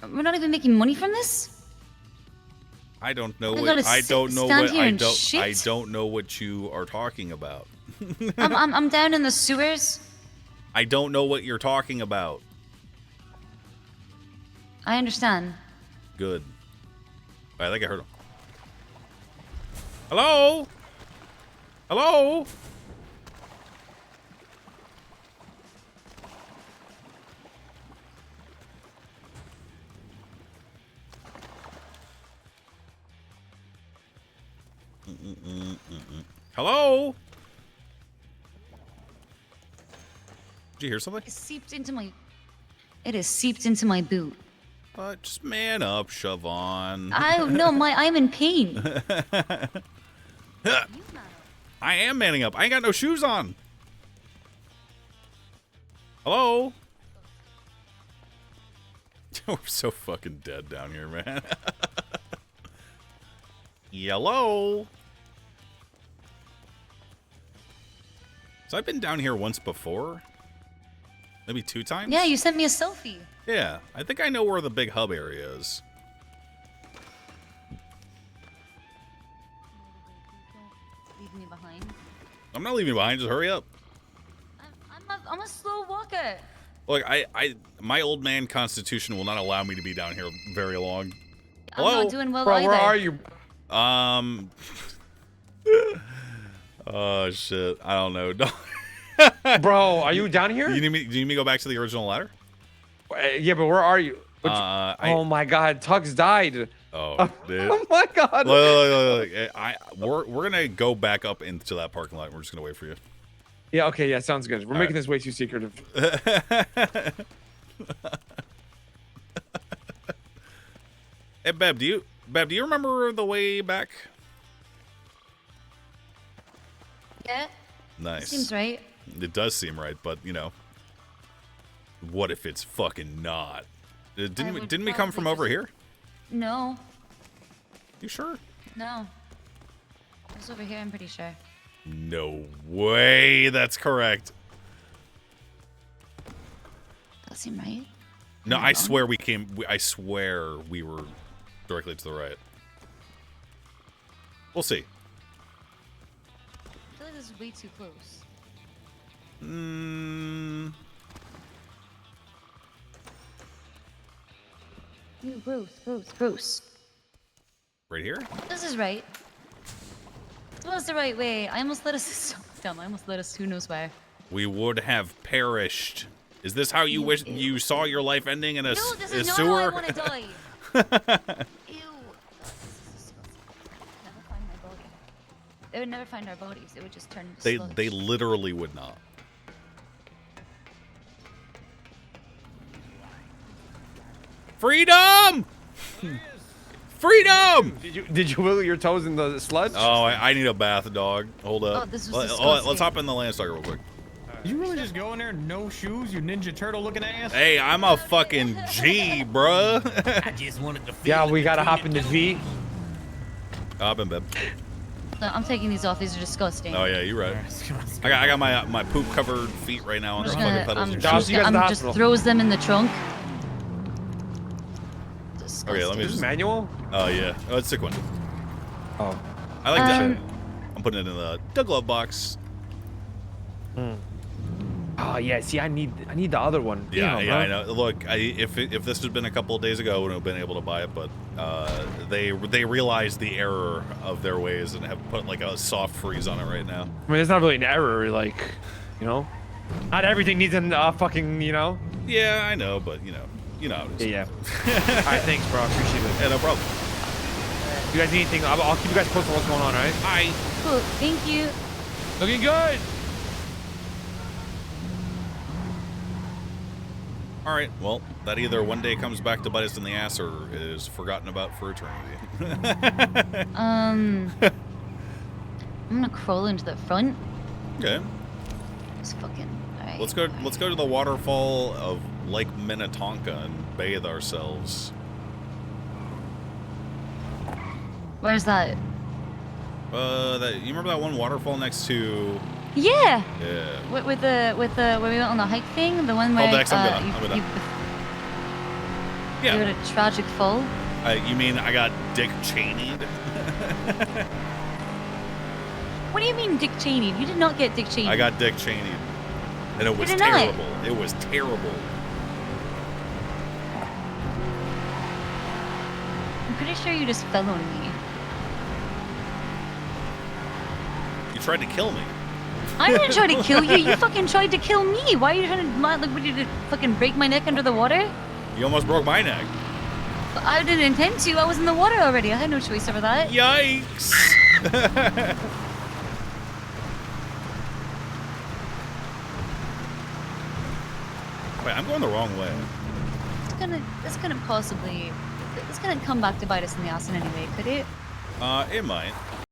We're not even making money from this? I don't know I what gotta I don't know stand what here I and don't shit? I don't know what you are talking about. I'm down in the sewers. I don't know what you're talking about. I understand. Good. I think I heard him. Hello? Hello? Hello? Did you hear something? It seeped into my. It has seeped into my boot. Just man up, Siobhan. I'm in pain. I am manning up. I ain't got no shoes on. Hello? We're so fucking dead down here, man. Yellow. So I've been down here once before. Maybe 2 times? Yeah, you sent me a selfie. Yeah, I think I know where the big hub area is. Leave me behind. I'm not leaving you behind, just hurry up. I'm a slow walker. Look, my old man constitution will not allow me to be down here very long. I'm Hello? not doing well Bro, either. where are you? Oh shit, I don't know. Bro, are you down here? Do you need me to go back to the original ladder? Yeah, but where are you? Oh my God, Tux died. Oh, dude. Oh my God. Look, we're gonna go back up into that parking lot. We're just gonna wait for you. Yeah, okay, yeah, sounds good. We're making this way too secretive. Hey, Beb, do you remember the way back? Yeah. Nice. Seems right. It does seem right, but you know, what if it's fucking not? Didn't we come from over here? No. You sure? No. It was over here, I'm pretty sure. No way. That's correct. That seem right? No, I swear we came. I swear we were directly to the right. We'll see. I feel like this is way too close. Ew, gross. Right here? This is right. This was the right way. I almost let us. So dumb. I almost let us. Who knows where? We would have perished. Is this how you wish you saw your life ending in a, No, this a is not sewer? how I want to die. Ew. Never find my body. They would never find our bodies. They would just turn into sludge. They literally would not. Freedom! Freedom! Did you wiggle your toes in the sludge? Oh, I need a bath, dog. Hold up. Oh, this was Let's disgusting. hop in the Landstalker real quick. Did you really just go in there, no shoes, you Ninja Turtle looking ass? Hey, I'm a fucking G, bruh. I just wanted to feel Yeah, we gotta hop into V. Hop in, babe. No, I'm taking these off. These are disgusting. Oh yeah, you're right. I got my poop covered feet right now on the fucking pedals. Just throws them in the trunk. Okay, let me Is just this manual? Oh yeah, oh it's a sick one. Oh, I like that. I'm putting it in the glove box. Oh yeah, see, I need the other one. Yeah, Damn, yeah, bro. I know. Look, if this had been a couple of days ago, I would have been able to buy it, but they realized the error of their ways and have put like a soft freeze on it right now. I mean, it's not really an error, like, you know, not everything needs an fucking, you know. Yeah, I know, but you know how it is. Yeah. All right, thanks, bro. I appreciate it. Yeah, no problem. You guys need anything? I'll keep you guys posted on what's going on. All right. Bye. Cool. Thank you. Looking good. All right, well, that either one day comes back to bite us in the ass or is forgotten about for eternity. I'm gonna crawl into the front. Okay. It's fucking. Alright. Let's go to the waterfall of Lake Minnetonka and bathe ourselves. Where's that? You remember that one waterfall next to? Yeah. Yeah. With the where we went on the hike thing, the one where Dex, I'm gonna. you had a tragic fall. You mean I got Dick Cheney'd? What do you mean, Dick Cheney? You did not get Dick Cheney. I got Dick Cheney'd, and it was did not. terrible. It was terrible. I'm pretty sure you just fell on me. You tried to kill me. I didn't try to kill you. You fucking tried to kill me. Why are you trying to like? What did you fucking break my neck under the water? You almost broke my neck. I didn't intend to. I was in the water already. I had no choice over that. Yikes! Wait, I'm going the wrong way. It's gonna come back to bite us in the ass in any way, could it? It might.